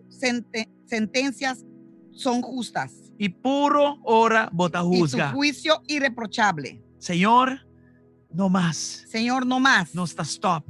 Speaker 8: sentencias son justas
Speaker 7: Y puro ahora bota
Speaker 8: y tu
Speaker 7: juzga.
Speaker 8: juicio irreprochable.
Speaker 7: Señor, no más.
Speaker 8: Señor, no más.
Speaker 7: No está stop.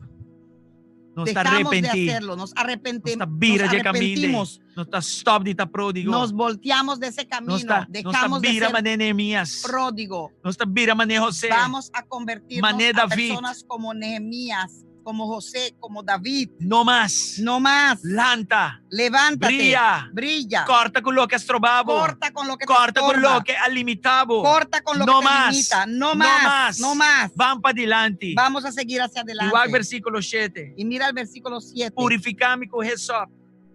Speaker 7: No está
Speaker 8: Dejamos de
Speaker 7: arrepentido.
Speaker 8: hacerlo, nos
Speaker 7: No está
Speaker 8: arrepentimos,
Speaker 7: vira
Speaker 8: nos
Speaker 7: de camine.
Speaker 8: arrepentimos,
Speaker 7: No está stop de ta pródigo.
Speaker 8: nos volteamos de ese camino,
Speaker 7: No está
Speaker 8: dejamos de
Speaker 7: vira
Speaker 8: ser
Speaker 7: mané Nehemías.
Speaker 8: pródigo.
Speaker 7: No está vira mané José.
Speaker 8: Vamos a convertirnos
Speaker 7: Mané
Speaker 8: a
Speaker 7: David.
Speaker 8: personas como Nehemías, como José, como David.
Speaker 7: No más.
Speaker 8: No más.
Speaker 7: Lanta.
Speaker 8: Levántate.
Speaker 7: Brilla.
Speaker 8: Brilla.
Speaker 7: Corta con lo que es trobavo.
Speaker 8: Corta con lo que te
Speaker 7: Corta con
Speaker 8: estorba.
Speaker 7: lo que es limitado.
Speaker 8: Corta con lo
Speaker 7: No
Speaker 8: que te
Speaker 7: más.
Speaker 8: limita. No
Speaker 7: No
Speaker 8: más.
Speaker 7: más.
Speaker 8: No más.
Speaker 7: Van para adelante.
Speaker 8: Vamos a seguir hacia adelante.
Speaker 7: Igual versículo 7.
Speaker 8: Y mira el versículo 7.
Speaker 7: Purificame con Jesop.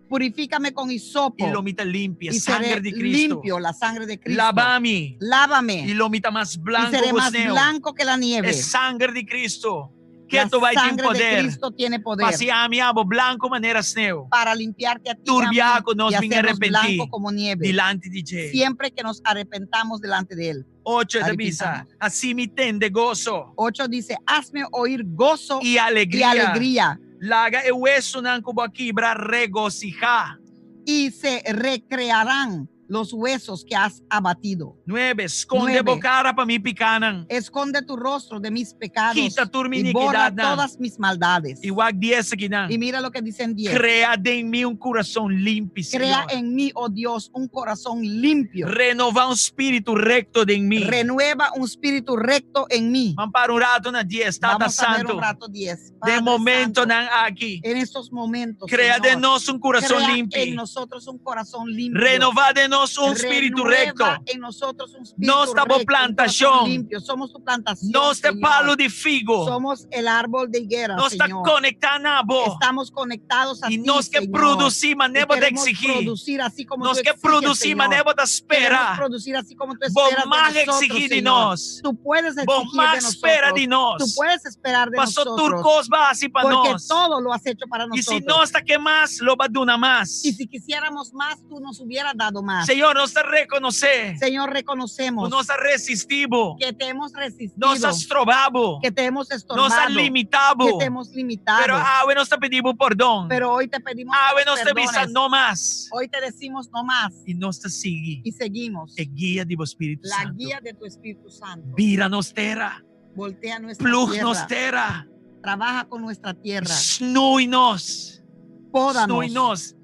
Speaker 8: Purifícame con hisopo.
Speaker 7: Y lo mita limpia.
Speaker 8: Y
Speaker 7: Sangre
Speaker 8: seré
Speaker 7: de Cristo.
Speaker 8: limpio, la sangre de Cristo.
Speaker 7: Lávame.
Speaker 8: Lávame.
Speaker 7: Y lo mita más
Speaker 8: Y
Speaker 7: blanco.
Speaker 8: seré más
Speaker 7: bosneo.
Speaker 8: blanco que la nieve.
Speaker 7: Es sangre de Cristo. Que
Speaker 8: La
Speaker 7: tu vai ter
Speaker 8: sangre de
Speaker 7: poder.
Speaker 8: Cristo tiene poder
Speaker 7: Paseame abo blanco maneira sneu.
Speaker 8: para limpiarte a ti
Speaker 7: Turbiaco
Speaker 8: a mí,
Speaker 7: nos
Speaker 8: y
Speaker 7: vin
Speaker 8: hacernos
Speaker 7: arrepentí.
Speaker 8: blanco como nieve.
Speaker 7: Dilante de Jay.
Speaker 8: Siempre que nos arrepentamos delante de él.
Speaker 7: 8 de visa. Así me tende gozo.
Speaker 8: 8 dice, hazme oír gozo
Speaker 7: Y alegría.
Speaker 8: y alegría.
Speaker 7: Laga e hueso nan kubo quibra regocijar.
Speaker 8: Y se recrearán los huesos que has abatido.
Speaker 7: 9. Esconde
Speaker 8: 9.
Speaker 7: bocara para mi picanan.
Speaker 8: Esconde tu rostro de mis pecados
Speaker 7: Quita tu mi
Speaker 8: y borra
Speaker 7: iniquidad, nan.
Speaker 8: todas mis maldades.
Speaker 7: Igual 10 aquí nan.
Speaker 8: Y mira lo que dicen 10.
Speaker 7: Crea de mí un corazón limpio,
Speaker 8: Crea
Speaker 7: Señor.
Speaker 8: en mí, oh Dios, un corazón limpio.
Speaker 7: Renova un espíritu recto de mí.
Speaker 8: Renueva un espíritu recto en mí.
Speaker 7: Vamos para un rato na 10. Tata
Speaker 8: Vamos a ver
Speaker 7: Santo.
Speaker 8: un rato 10.
Speaker 7: De
Speaker 8: Padre
Speaker 7: momento
Speaker 8: Santo,
Speaker 7: nan aquí.
Speaker 8: en estos momentos,
Speaker 7: Crea
Speaker 8: Señor,
Speaker 7: de nos un corazón
Speaker 8: crea
Speaker 7: limpio.
Speaker 8: en nosotros un corazón limpio.
Speaker 7: Renova de nos un espíritu
Speaker 8: Renueva
Speaker 7: recto.
Speaker 8: en nosotros un espíritu
Speaker 7: No estamos
Speaker 8: recto, un corazón
Speaker 7: plantación.
Speaker 8: limpio. Somos tu plantación,
Speaker 7: No este
Speaker 8: Señor.
Speaker 7: palo de figo.
Speaker 8: Somos el árbol de higuera,
Speaker 7: No está
Speaker 8: Señor.
Speaker 7: conectado.
Speaker 8: Estamos conectados a
Speaker 7: Y
Speaker 8: ti,
Speaker 7: nos que
Speaker 8: Señor.
Speaker 7: producir
Speaker 8: Y
Speaker 7: maneira de
Speaker 8: queremos
Speaker 7: exigir.
Speaker 8: producir así como
Speaker 7: Nos
Speaker 8: tú
Speaker 7: que
Speaker 8: exiges,
Speaker 7: producir
Speaker 8: Señor.
Speaker 7: maneira de
Speaker 8: Queremos
Speaker 7: esperar.
Speaker 8: producir así como tú
Speaker 7: Vos
Speaker 8: esperas
Speaker 7: más
Speaker 8: de nosotros,
Speaker 7: exigir de
Speaker 8: Señor.
Speaker 7: nos.
Speaker 8: Tú puedes exigir
Speaker 7: Vos más
Speaker 8: de nosotros.
Speaker 7: espera de nos.
Speaker 8: Tú puedes esperar de
Speaker 7: Pasó
Speaker 8: nosotros.
Speaker 7: turcos va así para
Speaker 8: Porque
Speaker 7: nos.
Speaker 8: todo lo has hecho para
Speaker 7: Y
Speaker 8: nosotros.
Speaker 7: si no está que más, lo va a dar una más.
Speaker 8: Y si quisiéramos más, tú nos hubieras dado más.
Speaker 7: Señor, nos te reconoce.
Speaker 8: Señor, reconocemos
Speaker 7: Nos ha resistido.
Speaker 8: que te hemos resistido,
Speaker 7: Nos has trobado.
Speaker 8: que te hemos estorbado,
Speaker 7: Nos has limitado.
Speaker 8: que te hemos limitado.
Speaker 7: Pero hoy nos te pedimos perdón.
Speaker 8: Pero hoy te pedimos
Speaker 7: Hoy
Speaker 8: que
Speaker 7: nos te
Speaker 8: perdones.
Speaker 7: visa no más.
Speaker 8: Hoy te decimos no más
Speaker 7: Y nos te sigue.
Speaker 8: y seguimos
Speaker 7: E guía de Espíritu
Speaker 8: la
Speaker 7: Santo.
Speaker 8: guía de tu Espíritu Santo.
Speaker 7: Vira nos terra.
Speaker 8: Voltea nuestra
Speaker 7: Plug
Speaker 8: tierra,
Speaker 7: nos terra.
Speaker 8: trabaja con nuestra tierra,
Speaker 7: Snui nos.
Speaker 8: pódanos,
Speaker 7: Snui nos.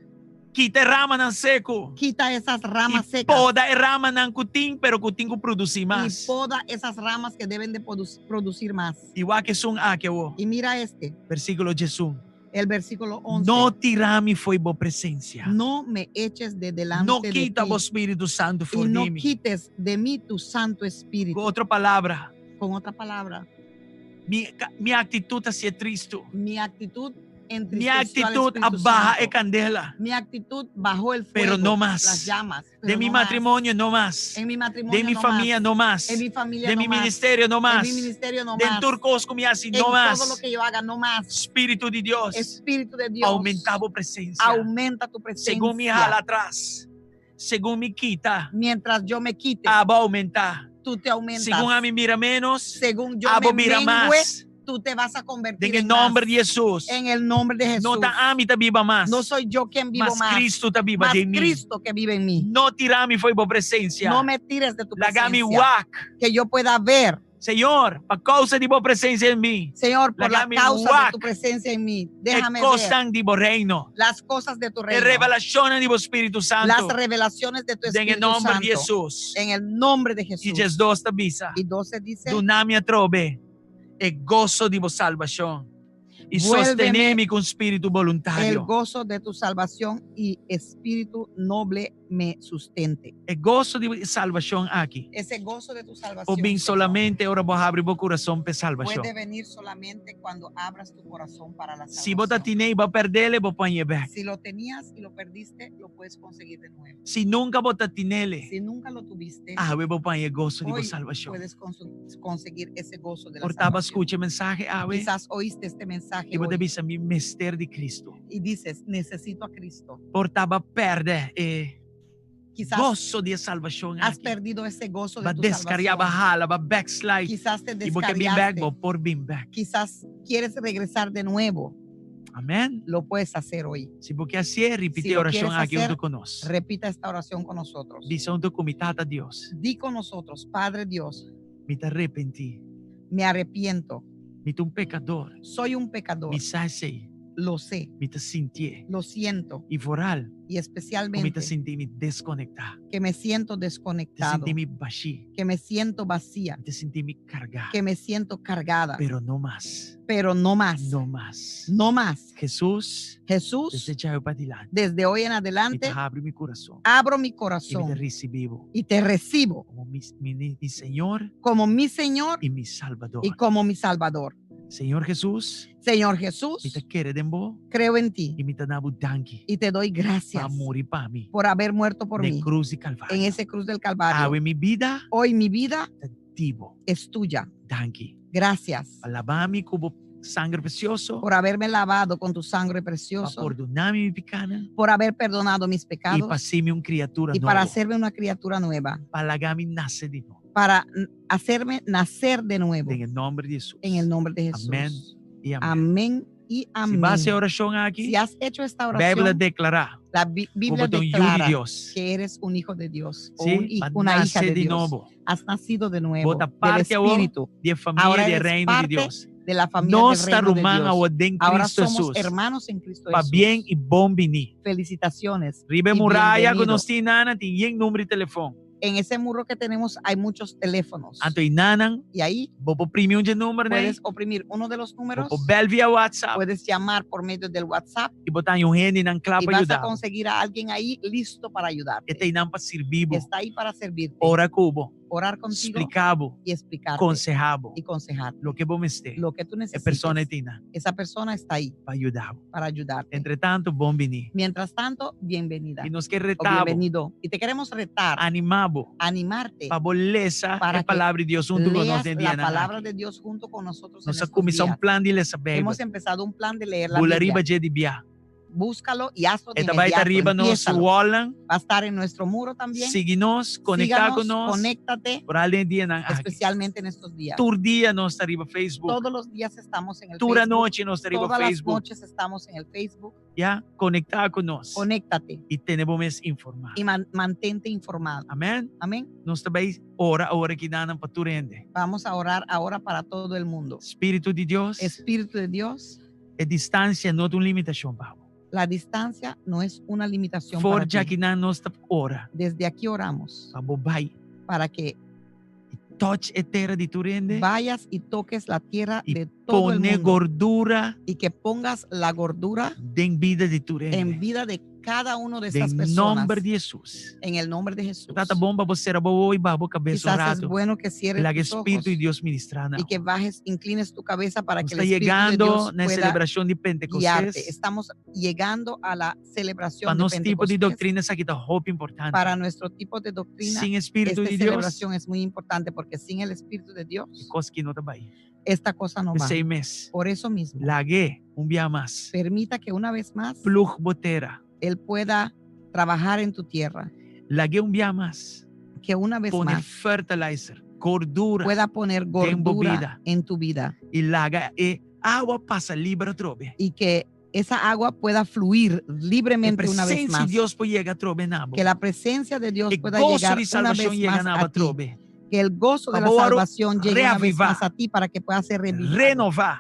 Speaker 7: Quita rama nan seco.
Speaker 8: quita esas ramas secas
Speaker 7: Poda rama nan cutim, pero cutim ku produzir
Speaker 8: y
Speaker 7: más.
Speaker 8: poda esas ramas que deben de producir más.
Speaker 7: Igual que son aquewo.
Speaker 8: Y mira este,
Speaker 7: Versículo Jesús.
Speaker 8: el versículo 11.
Speaker 7: No tirami foi bo presencia.
Speaker 8: No me eches de delante
Speaker 7: No
Speaker 8: de
Speaker 7: quita
Speaker 8: ti
Speaker 7: o Espírito Santo
Speaker 8: y
Speaker 7: for
Speaker 8: no
Speaker 7: de mim.
Speaker 8: quites de mí tu Santo Espíritu.
Speaker 7: Com outra palavra,
Speaker 8: Con otra palabra,
Speaker 7: minha atitude é triste.
Speaker 8: mi actitud
Speaker 7: Minha
Speaker 8: entristeció al
Speaker 7: atitude
Speaker 8: Espíritu
Speaker 7: abaja
Speaker 8: Santo.
Speaker 7: é candela.
Speaker 8: Mi actitud bajó el fuego,
Speaker 7: Pero no más.
Speaker 8: las llamas.
Speaker 7: De
Speaker 8: pero
Speaker 7: mi
Speaker 8: no más.
Speaker 7: matrimônio, no mais.
Speaker 8: En mi matrimonio
Speaker 7: De mi
Speaker 8: no
Speaker 7: família,
Speaker 8: más.
Speaker 7: no mais.
Speaker 8: En mi familia
Speaker 7: De
Speaker 8: no
Speaker 7: mi
Speaker 8: más.
Speaker 7: ministério, no
Speaker 8: En
Speaker 7: mais.
Speaker 8: mi ministerio no
Speaker 7: De
Speaker 8: más.
Speaker 7: turcos como assim,
Speaker 8: En
Speaker 7: no mais.
Speaker 8: todo lo que yo haga no más.
Speaker 7: Espírito de Deus.
Speaker 8: Espíritu de Dios,
Speaker 7: Aumentava a presença.
Speaker 8: aumenta tu presencia.
Speaker 7: Según me jala atrás. Según me quita.
Speaker 8: Mientras yo me quite,
Speaker 7: Va a aumentar.
Speaker 8: tú te aumentas.
Speaker 7: Según a mí mira menos.
Speaker 8: Según yo
Speaker 7: Abo
Speaker 8: me
Speaker 7: mira
Speaker 8: mengue,
Speaker 7: más.
Speaker 8: tú te vas a convertir
Speaker 7: En
Speaker 8: en
Speaker 7: nombre
Speaker 8: más.
Speaker 7: de Jesus.
Speaker 8: En el nombre de Jesús.
Speaker 7: No ta ami ta viva mais.
Speaker 8: No soy yo quien vivo
Speaker 7: Mas
Speaker 8: más.
Speaker 7: Cristo ta viva
Speaker 8: más
Speaker 7: de mim.
Speaker 8: Cristo que vive en mí.
Speaker 7: No tirami foi boa presença.
Speaker 8: No me tires de tu
Speaker 7: Lagami
Speaker 8: presencia.
Speaker 7: wak.
Speaker 8: Que yo pueda ver.
Speaker 7: Señor, por causa de tu presencia en mí,
Speaker 8: Señor, por la
Speaker 7: Lagami
Speaker 8: causa de
Speaker 7: wak.
Speaker 8: tu presencia en mí,
Speaker 7: e
Speaker 8: déjame ver
Speaker 7: cosas de tu reino,
Speaker 8: las cosas de tu
Speaker 7: e
Speaker 8: reino,
Speaker 7: revelaciones de tu Espíritu
Speaker 8: las
Speaker 7: Santo,
Speaker 8: revelaciones de tu
Speaker 7: en el
Speaker 8: Espíritu
Speaker 7: nombre de
Speaker 8: Santo.
Speaker 7: Jesús.
Speaker 8: En el nombre de
Speaker 7: Y
Speaker 8: Jesús.
Speaker 7: Jesús 2 te avisa,
Speaker 8: Y 12 dice,
Speaker 7: dunami a trobe, e gozo de tu salvación, y
Speaker 8: Vuélveme
Speaker 7: sostenemi con espíritu
Speaker 8: el
Speaker 7: voluntario.
Speaker 8: gozo de tu salvación y espíritu noble me sustente.
Speaker 7: El gozo de salvación aquí.
Speaker 8: Ese gozo de tu
Speaker 7: O
Speaker 8: salvación,
Speaker 7: bien
Speaker 8: Señor,
Speaker 7: solamente ahora vos abrir tu corazón para salvación.
Speaker 8: puede venir solamente cuando abras tu corazón para la
Speaker 7: Si vos
Speaker 8: salvación.
Speaker 7: te va a perderle, vos pones back.
Speaker 8: Si lo tenías y lo perdiste, lo puedes conseguir de nuevo.
Speaker 7: Si nunca vos tinele,
Speaker 8: Si nunca lo tuviste,
Speaker 7: vos pones el gozo de
Speaker 8: hoy
Speaker 7: salvación.
Speaker 8: puedes conseguir ese gozo de la
Speaker 7: Portaba
Speaker 8: salvación.
Speaker 7: escuche mensaje, ave,
Speaker 8: Quizás oíste este mensaje
Speaker 7: y vos
Speaker 8: hoy
Speaker 7: debes a mi mister de Cristo.
Speaker 8: y dices, necesito a Cristo.
Speaker 7: Portaba perde
Speaker 8: Quizás
Speaker 7: gozo de salvación.
Speaker 8: has perdido ese gozo
Speaker 7: Va
Speaker 8: de tu
Speaker 7: descargar, va
Speaker 8: salvación.
Speaker 7: jala, va backslide.
Speaker 8: Quizás te
Speaker 7: Y vos que bien back,
Speaker 8: descarriaste.
Speaker 7: vos por bien back.
Speaker 8: Quizás quieres regresar de nuevo.
Speaker 7: Amén.
Speaker 8: Lo puedes hacer hoy.
Speaker 7: Si vos quieres hacer, repite
Speaker 8: Si lo
Speaker 7: oración
Speaker 8: quieres
Speaker 7: aquí
Speaker 8: hacer,
Speaker 7: junto con nosotros.
Speaker 8: Repita esta oración con nosotros.
Speaker 7: Dice junto con mi tata Dios.
Speaker 8: Di con nosotros, Padre Dios,
Speaker 7: Me te arrepentí.
Speaker 8: me arrepiento.
Speaker 7: Me te un pecador.
Speaker 8: Soy un pecador.
Speaker 7: Me sabe.
Speaker 8: Lo sé.
Speaker 7: Me te sentí.
Speaker 8: Lo siento.
Speaker 7: Y foral.
Speaker 8: Y
Speaker 7: Me
Speaker 8: especialmente
Speaker 7: te sentí me desconectar.
Speaker 8: que me siento
Speaker 7: Te
Speaker 8: desconectado.
Speaker 7: sentí me baixí.
Speaker 8: Que me siento vacía.
Speaker 7: Te sentí me cargar.
Speaker 8: Que me siento cargada.
Speaker 7: Pero no más.
Speaker 8: Pero no más.
Speaker 7: No más.
Speaker 8: No más.
Speaker 7: Jesús.
Speaker 8: Jesús,
Speaker 7: Desde ya para adelante.
Speaker 8: desde hoy en
Speaker 7: Me
Speaker 8: adelante,
Speaker 7: te abre mi corazón.
Speaker 8: abro mi
Speaker 7: Y me te
Speaker 8: corazón
Speaker 7: recibo.
Speaker 8: y te recibo
Speaker 7: Como mi Señor
Speaker 8: como mi Señor
Speaker 7: y mi Salvador.
Speaker 8: y como mi Salvador.
Speaker 7: Señor Jesús.
Speaker 8: Señor Jesús,
Speaker 7: Me te quiere de vos.
Speaker 8: creo en ti
Speaker 7: Y me te dabo danki.
Speaker 8: y te doy gracias
Speaker 7: Para morir para mí.
Speaker 8: por haber muerto por
Speaker 7: De
Speaker 8: mí
Speaker 7: cruz y calvario.
Speaker 8: en ese cruz del Calvario.
Speaker 7: Abre mi vida.
Speaker 8: Hoy mi vida
Speaker 7: Tivo.
Speaker 8: es tuya.
Speaker 7: Danki.
Speaker 8: Gracias
Speaker 7: Alabami como sangre precioso.
Speaker 8: por haberme lavado con tu sangre
Speaker 7: Para
Speaker 8: preciosa,
Speaker 7: perdonarme mi pecado.
Speaker 8: por haber perdonado mis
Speaker 7: Y
Speaker 8: pecados
Speaker 7: para hacerme una criatura
Speaker 8: y para
Speaker 7: nueva.
Speaker 8: hacerme una criatura nueva,
Speaker 7: Para lagarme nace de nuevo.
Speaker 8: para hacerme nacer de nuevo
Speaker 7: En el nombre de Jesús.
Speaker 8: en el nombre de Jesús.
Speaker 7: Amén y amén.
Speaker 8: Amén y amén.
Speaker 7: Si vas a hacer oración aquí,
Speaker 8: Si has hecho esta
Speaker 7: Biblia
Speaker 8: oración,
Speaker 7: declara
Speaker 8: la Biblia
Speaker 7: como un hijo
Speaker 8: declara
Speaker 7: de Dios.
Speaker 8: que eres un hijo de Dios o
Speaker 7: Sí, va a
Speaker 8: una hija
Speaker 7: nacer
Speaker 8: de
Speaker 7: de
Speaker 8: Dios.
Speaker 7: nuevo.
Speaker 8: Has nacido de nuevo
Speaker 7: Vota
Speaker 8: del
Speaker 7: parte a vos
Speaker 8: Espíritu.
Speaker 7: de familia
Speaker 8: Ahora
Speaker 7: de
Speaker 8: eres
Speaker 7: reino de
Speaker 8: parte
Speaker 7: Dios.
Speaker 8: de la familia
Speaker 7: No
Speaker 8: del
Speaker 7: está
Speaker 8: reino de
Speaker 7: rumán
Speaker 8: Dios.
Speaker 7: ahora en
Speaker 8: Ahora
Speaker 7: Cristo
Speaker 8: somos
Speaker 7: Jesús.
Speaker 8: hermanos en Cristo
Speaker 7: Pa
Speaker 8: Jesús.
Speaker 7: bien y bom vini.
Speaker 8: Felicitaciones.
Speaker 7: Ribe
Speaker 8: y
Speaker 7: muralla
Speaker 8: bienvenido.
Speaker 7: conocí nana tienen número de teléfono.
Speaker 8: En ese muro que tenemos hay muchos teléfonos.
Speaker 7: Anto inanan,
Speaker 8: Y ahí
Speaker 7: bobo premium de número né.
Speaker 8: puedes oprimir uno de los números.
Speaker 7: Bobo bel via WhatsApp.
Speaker 8: Puedes llamar por medio del WhatsApp
Speaker 7: E botar um rende nan
Speaker 8: y
Speaker 7: clapa
Speaker 8: vas a
Speaker 7: ayudar.
Speaker 8: conseguir a alguien ahí listo para ayudarte.
Speaker 7: Este inam para servir.
Speaker 8: Está ahí para servirte,
Speaker 7: Ora cubo.
Speaker 8: orar contigo
Speaker 7: Explicabo.
Speaker 8: y explicarte
Speaker 7: Consejabo.
Speaker 8: y aconsejarte.
Speaker 7: Lo que vos me esté.
Speaker 8: Lo que tú
Speaker 7: E
Speaker 8: necesites,
Speaker 7: persona tina.
Speaker 8: esa persona está ahí
Speaker 7: Para ayudar.
Speaker 8: para ayudarte.
Speaker 7: Entre tanto, bom vini.
Speaker 8: Mientras tanto, bienvenida
Speaker 7: E nos que
Speaker 8: o
Speaker 7: retabo.
Speaker 8: bienvenido. Y te queremos retar,
Speaker 7: Animabo.
Speaker 8: animarte
Speaker 7: Para bolesa
Speaker 8: para
Speaker 7: a
Speaker 8: que
Speaker 7: palavra de Deus junto
Speaker 8: leas
Speaker 7: conosco em
Speaker 8: la
Speaker 7: dia
Speaker 8: palabra de Dios junto con nosotros en
Speaker 7: Nós
Speaker 8: estos
Speaker 7: começamos
Speaker 8: días.
Speaker 7: plan de ler essa Bíblia.
Speaker 8: Hemos empezado un plan de leer la
Speaker 7: Bulariba
Speaker 8: Biblia.
Speaker 7: je de bia.
Speaker 8: Búscalo y hazlo de
Speaker 7: Eta vai
Speaker 8: inmediato.
Speaker 7: arriba nos
Speaker 8: Empiézalo.
Speaker 7: wallan.
Speaker 8: Va a estar en nuestro muro también.
Speaker 7: Sigue-nos, conectar
Speaker 8: Síganos,
Speaker 7: conosco.
Speaker 8: conéctate,
Speaker 7: Por além dia na
Speaker 8: especialmente en estos días.
Speaker 7: Tur dia nós está arriba Facebook.
Speaker 8: Todos los días estamos en el
Speaker 7: Tura
Speaker 8: Facebook.
Speaker 7: noite nós está arriba
Speaker 8: Todas las
Speaker 7: Facebook.
Speaker 8: noches estamos en el Facebook.
Speaker 7: Ya, conectar conosco.
Speaker 8: Conéctate
Speaker 7: E tenemos informar.
Speaker 8: y mantente informado.
Speaker 7: Amém?
Speaker 8: Amén.
Speaker 7: Nós também ora que dá para tu rende.
Speaker 8: Vamos a orar ahora para todo el mundo.
Speaker 7: Espírito de Deus.
Speaker 8: Espíritu de Dios,
Speaker 7: É distância, não é uma limitação, Pablo.
Speaker 8: la distancia no es una limitación para
Speaker 7: For já
Speaker 8: ti.
Speaker 7: que nós está ora.
Speaker 8: Desde aquí oramos
Speaker 7: Para bobai.
Speaker 8: para que
Speaker 7: Touch a terra de tu rende.
Speaker 8: vayas y toques la tierra
Speaker 7: Y
Speaker 8: de todo el
Speaker 7: Pone
Speaker 8: mundo
Speaker 7: gordura
Speaker 8: y que pongas la gordura
Speaker 7: en vida de tu rende.
Speaker 8: en vida de cada uno de esas
Speaker 7: Em
Speaker 8: personas.
Speaker 7: nome de Jesus.
Speaker 8: En el nombre de Jesús.
Speaker 7: Tata bomba você era boa e babo cabeça
Speaker 8: Quizás es
Speaker 7: rato.
Speaker 8: bueno que cierres
Speaker 7: La que
Speaker 8: tus ojos
Speaker 7: Espírito de Deus ministrar na
Speaker 8: y que bajes, inclines tu cabeza para que el
Speaker 7: Está
Speaker 8: Espíritu de
Speaker 7: llegando
Speaker 8: Dios
Speaker 7: na
Speaker 8: pueda
Speaker 7: celebração de
Speaker 8: guiarte.
Speaker 7: Pentecostés.
Speaker 8: Estamos llegando a la celebración
Speaker 7: Para
Speaker 8: de
Speaker 7: nosso tipo de
Speaker 8: Pentecostés.
Speaker 7: doutrina, essa aqui tá roupa importante.
Speaker 8: Para nuestro tipo de doctrina,
Speaker 7: Sin Espírito
Speaker 8: esta
Speaker 7: de Deus,
Speaker 8: celebración es muy importante porque sin el Espíritu de Dios,
Speaker 7: coisa que não tá bem.
Speaker 8: esta cosa no va.
Speaker 7: 6 meses.
Speaker 8: Por eso mismo,
Speaker 7: Lague dia mais.
Speaker 8: permita que una vez más
Speaker 7: Plug botera.
Speaker 8: Él pueda trabajar en tu tierra,
Speaker 7: Lague dia mais.
Speaker 8: que una vez
Speaker 7: Pone
Speaker 8: más
Speaker 7: fertilizer, gordura.
Speaker 8: pueda poner gordura
Speaker 7: embobida.
Speaker 8: en tu vida
Speaker 7: E laga e água passa livre trobe.
Speaker 8: y que esa agua pueda fluir
Speaker 7: A
Speaker 8: libremente una vez
Speaker 7: presença
Speaker 8: más.
Speaker 7: de Deus pode chegar trobe na
Speaker 8: Que la presencia de Dios
Speaker 7: E
Speaker 8: pueda
Speaker 7: gozo
Speaker 8: llegar
Speaker 7: de
Speaker 8: una
Speaker 7: salvação
Speaker 8: vez
Speaker 7: chega
Speaker 8: más
Speaker 7: na
Speaker 8: a ti.
Speaker 7: trobe.
Speaker 8: Que el gozo de la salvación llegue una vez más a ti para que pueda ser renovado.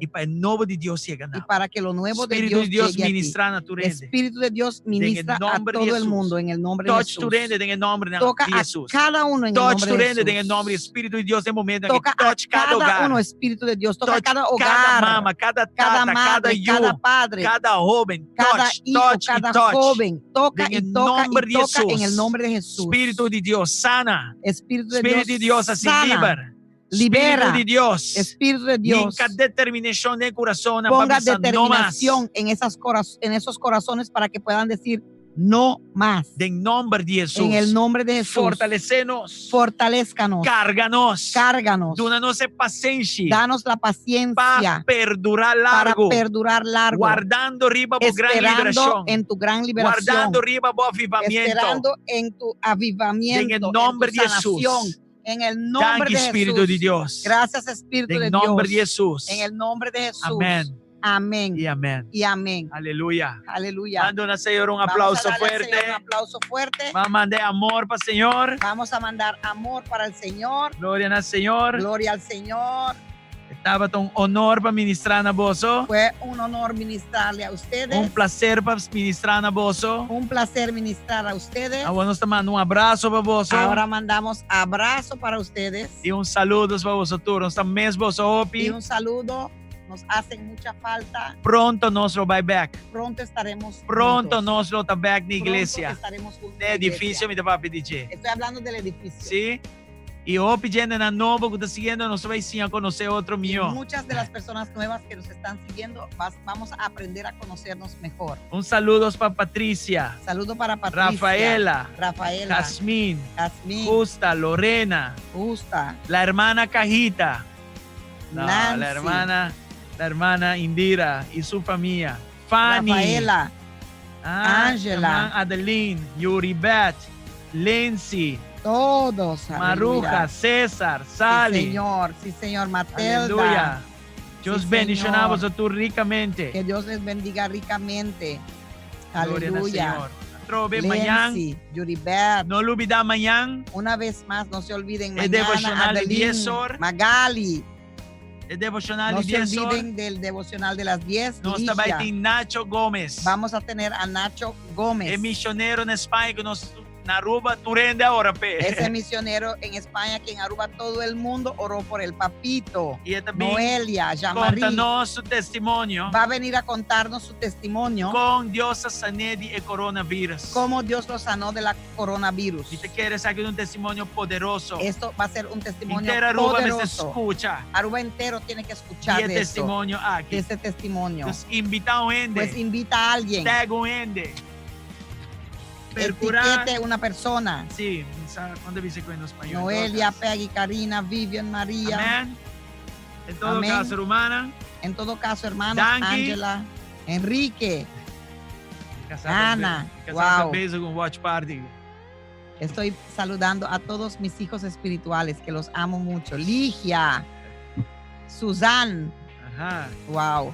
Speaker 7: Y para el nuevo de Dios llegue.
Speaker 8: Y para que lo nuevo de
Speaker 7: Espíritu
Speaker 8: Dios
Speaker 7: de Dios
Speaker 8: llegue a ti.
Speaker 7: ministra a tu rende.
Speaker 8: Espíritu de Dios ministra a todo el mundo en el nombre de
Speaker 7: Touch
Speaker 8: Jesús.
Speaker 7: tu rende en el nombre de
Speaker 8: Toca
Speaker 7: Jesús.
Speaker 8: a cada uno en el
Speaker 7: Touch
Speaker 8: nombre
Speaker 7: tu
Speaker 8: de
Speaker 7: rende en el
Speaker 8: Jesús.
Speaker 7: nombre del Espíritu de Dios en momento en que
Speaker 8: Toca a
Speaker 7: touch cada
Speaker 8: cada
Speaker 7: hogar.
Speaker 8: uno, Espíritu de Dios. Toca a cada
Speaker 7: Cada
Speaker 8: hogar,
Speaker 7: mamá, cada tata,
Speaker 8: cada madre, cada padre,
Speaker 7: cada joven.
Speaker 8: cada
Speaker 7: Touch,
Speaker 8: hijo,
Speaker 7: touch y
Speaker 8: cada
Speaker 7: touch.
Speaker 8: joven. Toca
Speaker 7: En
Speaker 8: y
Speaker 7: el
Speaker 8: toca
Speaker 7: nombre
Speaker 8: y
Speaker 7: de
Speaker 8: toca en
Speaker 7: Jesús.
Speaker 8: el nombre de Jesús.
Speaker 7: Espíritu de Dios sana.
Speaker 8: Espíritu de
Speaker 7: Espíritu de Dios así
Speaker 8: sana.
Speaker 7: libera.
Speaker 8: Libera.
Speaker 7: Espíritu de Dios.
Speaker 8: Espíritu de Dios.
Speaker 7: Ponga determinación de corazón.
Speaker 8: Ponga
Speaker 7: para
Speaker 8: determinación en esos corazones para que puedan decir no más.
Speaker 7: En nombre de Jesús.
Speaker 8: En el nombre de Jesús.
Speaker 7: Fortalecenos.
Speaker 8: Fortalezcanos.
Speaker 7: Cárganos.
Speaker 8: Cárganos.
Speaker 7: Danos paciencia.
Speaker 8: Danos la paciencia.
Speaker 7: Para perdurar largo.
Speaker 8: Para perdurar largo.
Speaker 7: Guardando riba por gran
Speaker 8: Esperando
Speaker 7: liberación.
Speaker 8: en tu gran liberación.
Speaker 7: Guardando riba por avivamiento.
Speaker 8: Esperando en tu avivamiento.
Speaker 7: En el nombre
Speaker 8: en tu
Speaker 7: de Jesús.
Speaker 8: sanación. En el nombre
Speaker 7: Danke,
Speaker 8: de
Speaker 7: Espíritu
Speaker 8: Jesús.
Speaker 7: de Dios.
Speaker 8: Gracias, Espíritu
Speaker 7: En
Speaker 8: de
Speaker 7: el
Speaker 8: Dios.
Speaker 7: nombre de Jesús.
Speaker 8: En el nombre de Jesús.
Speaker 7: Amén.
Speaker 8: Amén.
Speaker 7: Y amén.
Speaker 8: Y amén.
Speaker 7: Aleluya.
Speaker 8: Aleluya.
Speaker 7: Dando al Señor un
Speaker 8: Vamos
Speaker 7: aplauso
Speaker 8: a darle al
Speaker 7: fuerte.
Speaker 8: Señor un aplauso fuerte.
Speaker 7: Vamos a mandar amor para el Señor.
Speaker 8: Vamos a mandar amor para el Señor.
Speaker 7: Gloria al Señor.
Speaker 8: Gloria al Señor.
Speaker 7: Estaba un honor para ministrar a vos.
Speaker 8: Fue un honor ministrarle a ustedes.
Speaker 7: Un placer para ministrar a vos.
Speaker 8: Un placer ministrar a ustedes.
Speaker 7: Ahora nos mandamos un abrazo para vos.
Speaker 8: Ahora mandamos abrazo para ustedes.
Speaker 7: Y un saludo para vosotros. Nos estamos vos.
Speaker 8: Y un saludo. Nos hacen mucha falta.
Speaker 7: Pronto nuestro buyback.
Speaker 8: Pronto estaremos
Speaker 7: Pronto
Speaker 8: juntos.
Speaker 7: nuestro back na
Speaker 8: Pronto
Speaker 7: iglesia.
Speaker 8: estaremos juntos en
Speaker 7: De
Speaker 8: la
Speaker 7: edificio
Speaker 8: iglesia.
Speaker 7: me va a pedir.
Speaker 8: Estoy hablando del edificio.
Speaker 7: Sí. Y yo pidiendo na novo que está siguiendo, nos vai sim a conocer otro mío.
Speaker 8: Muchas de las personas nuevas que nos están siguiendo, vamos a aprender a conocernos mejor.
Speaker 7: Un saludo para Patricia.
Speaker 8: Saludo para Patricia.
Speaker 7: Rafaela.
Speaker 8: Jazmín.
Speaker 7: Justa, Lorena.
Speaker 8: Justa.
Speaker 7: La hermana Cajita. No,
Speaker 8: Nancy.
Speaker 7: la hermana Indira y su familia. Fanny.
Speaker 8: Rafaela. Angela.
Speaker 7: Adeline. Yuribet. Lindsay.
Speaker 8: Todos.
Speaker 7: Maruja,
Speaker 8: aleluya.
Speaker 7: César, Sally.
Speaker 8: Sí, señor, Matilda.
Speaker 7: Aleluya. Dios
Speaker 8: Sí,
Speaker 7: bendicionamos a
Speaker 8: Señor.
Speaker 7: vosotros ricamente.
Speaker 8: Que Dios les bendiga ricamente.
Speaker 7: Gloria al
Speaker 8: Aleluya.
Speaker 7: Señor. Trove mañana.
Speaker 8: Yuribet.
Speaker 7: No lo olvida mañana.
Speaker 8: Una vez más, no se olviden
Speaker 7: El
Speaker 8: mañana.
Speaker 7: devocional de
Speaker 8: Adeline,
Speaker 7: 10 horas.
Speaker 8: Magali.
Speaker 7: El devocional
Speaker 8: No
Speaker 7: de
Speaker 8: se
Speaker 7: 10 horas.
Speaker 8: olviden del devocional de las 10.
Speaker 7: Nos
Speaker 8: Ligia.
Speaker 7: vai ter Nacho Gómez.
Speaker 8: Vamos a tener a Nacho Gómez.
Speaker 7: Es misionero en España que nos Naruba Turende ahora, pe.
Speaker 8: Ese misionero en España que en Aruba todo el mundo oró por el papito.
Speaker 7: Y también
Speaker 8: Noelia, Yamari.
Speaker 7: contanos su testimonio.
Speaker 8: Va a venir a contarnos su testimonio.
Speaker 7: Con Dios a sanar de coronavirus.
Speaker 8: Cómo Dios lo sanó de la coronavirus.
Speaker 7: Y te quieres sacar un testimonio poderoso.
Speaker 8: Esto va a ser un testimonio
Speaker 7: Entera Aruba me
Speaker 8: poderoso.
Speaker 7: escucha.
Speaker 8: Aruba entero tiene que escuchar
Speaker 7: Y el
Speaker 8: de esto,
Speaker 7: testimonio aquí.
Speaker 8: de este testimonio.
Speaker 7: Entonces, invita a un ende.
Speaker 8: Pues invita a alguien.
Speaker 7: Tag un ende. Percurar.
Speaker 8: Etiquete una persona.
Speaker 7: Sí, ¿dónde dice que en español?
Speaker 8: Noelia, Peggy, Karina, Vivian, María.
Speaker 7: Amén. En todo
Speaker 8: Amén.
Speaker 7: caso, hermana.
Speaker 8: En todo caso, hermano,
Speaker 7: Danke.
Speaker 8: Ángela, Enrique,
Speaker 7: Casada
Speaker 8: Ana.
Speaker 7: Casada
Speaker 8: Wow.
Speaker 7: con Watch Party.
Speaker 8: Estoy saludando a todos mis hijos espirituales que los amo mucho. Ligia, Susan.
Speaker 7: Ajá.
Speaker 8: Wow.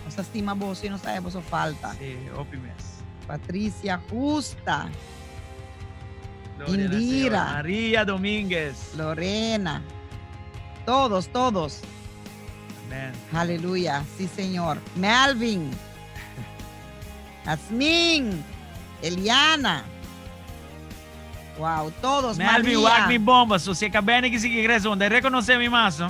Speaker 8: Nos estima vos y nos trae vos falta.
Speaker 7: Sí, ópimes.
Speaker 8: Patricia Justa.
Speaker 7: Gloria al
Speaker 8: Indira.
Speaker 7: Señor. María Domínguez.
Speaker 8: Lorena. Todos.
Speaker 7: Amén.
Speaker 8: Aleluya. Sí, Señor. Melvin. Asmin. Eliana. Wow, todos.
Speaker 7: Melvin,
Speaker 8: María.
Speaker 7: Wagner Bomba, se acabou que sigue igreja, onde reconocer mi mazo.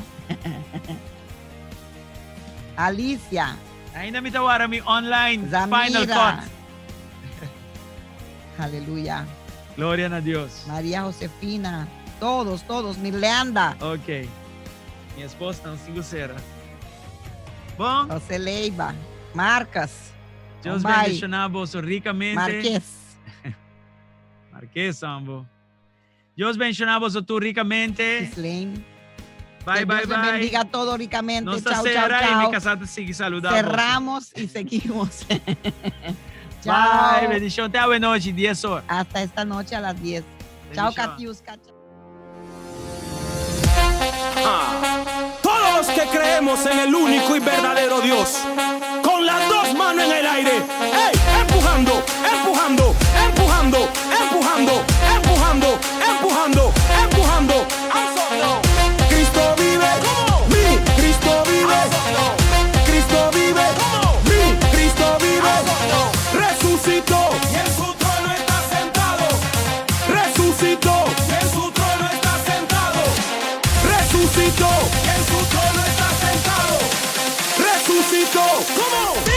Speaker 8: Alicia.
Speaker 7: Ainda me tawara mi online
Speaker 8: Zamira.
Speaker 7: final cut.
Speaker 8: Aleluya.
Speaker 7: Gloria a Dios.
Speaker 8: María Josefina. Todos. Mirleanda.
Speaker 7: Ok. Mi esposa não se grosseira. Bom,
Speaker 8: José Leiva. Marcas.
Speaker 7: Deus
Speaker 8: Bombay.
Speaker 7: bendicionamos ricamente. Marquês, Sambo. Deus bendicionamos tu ricamente.
Speaker 8: Islane.
Speaker 7: Bye,
Speaker 8: Que
Speaker 7: bye,
Speaker 8: Dios les
Speaker 7: bye.
Speaker 8: bendiga todo ricamente.
Speaker 7: Nos
Speaker 8: Chao, chao,
Speaker 7: cerra y mi
Speaker 8: chao.
Speaker 7: casada sigue saludando.
Speaker 8: Cerramos y seguimos.
Speaker 7: Bye,
Speaker 8: Chao.
Speaker 7: bendición. Até buena noche, 10 horas.
Speaker 8: Hasta esta noche a las 10. Chao,
Speaker 7: Bendición.
Speaker 8: Katiuska.
Speaker 1: Todos los que creemos en el único y verdadero Dios, con las dos manos en el aire, ¡ey! Empujando, empujando, empujando, empujando, empujando, empujando, empujando. Cristo vive, mi Cristo vive, resucitó y en su trono está sentado. Resucitó y en su trono está sentado. Resucitó y en su trono está sentado. Resucitó. ¿Cómo?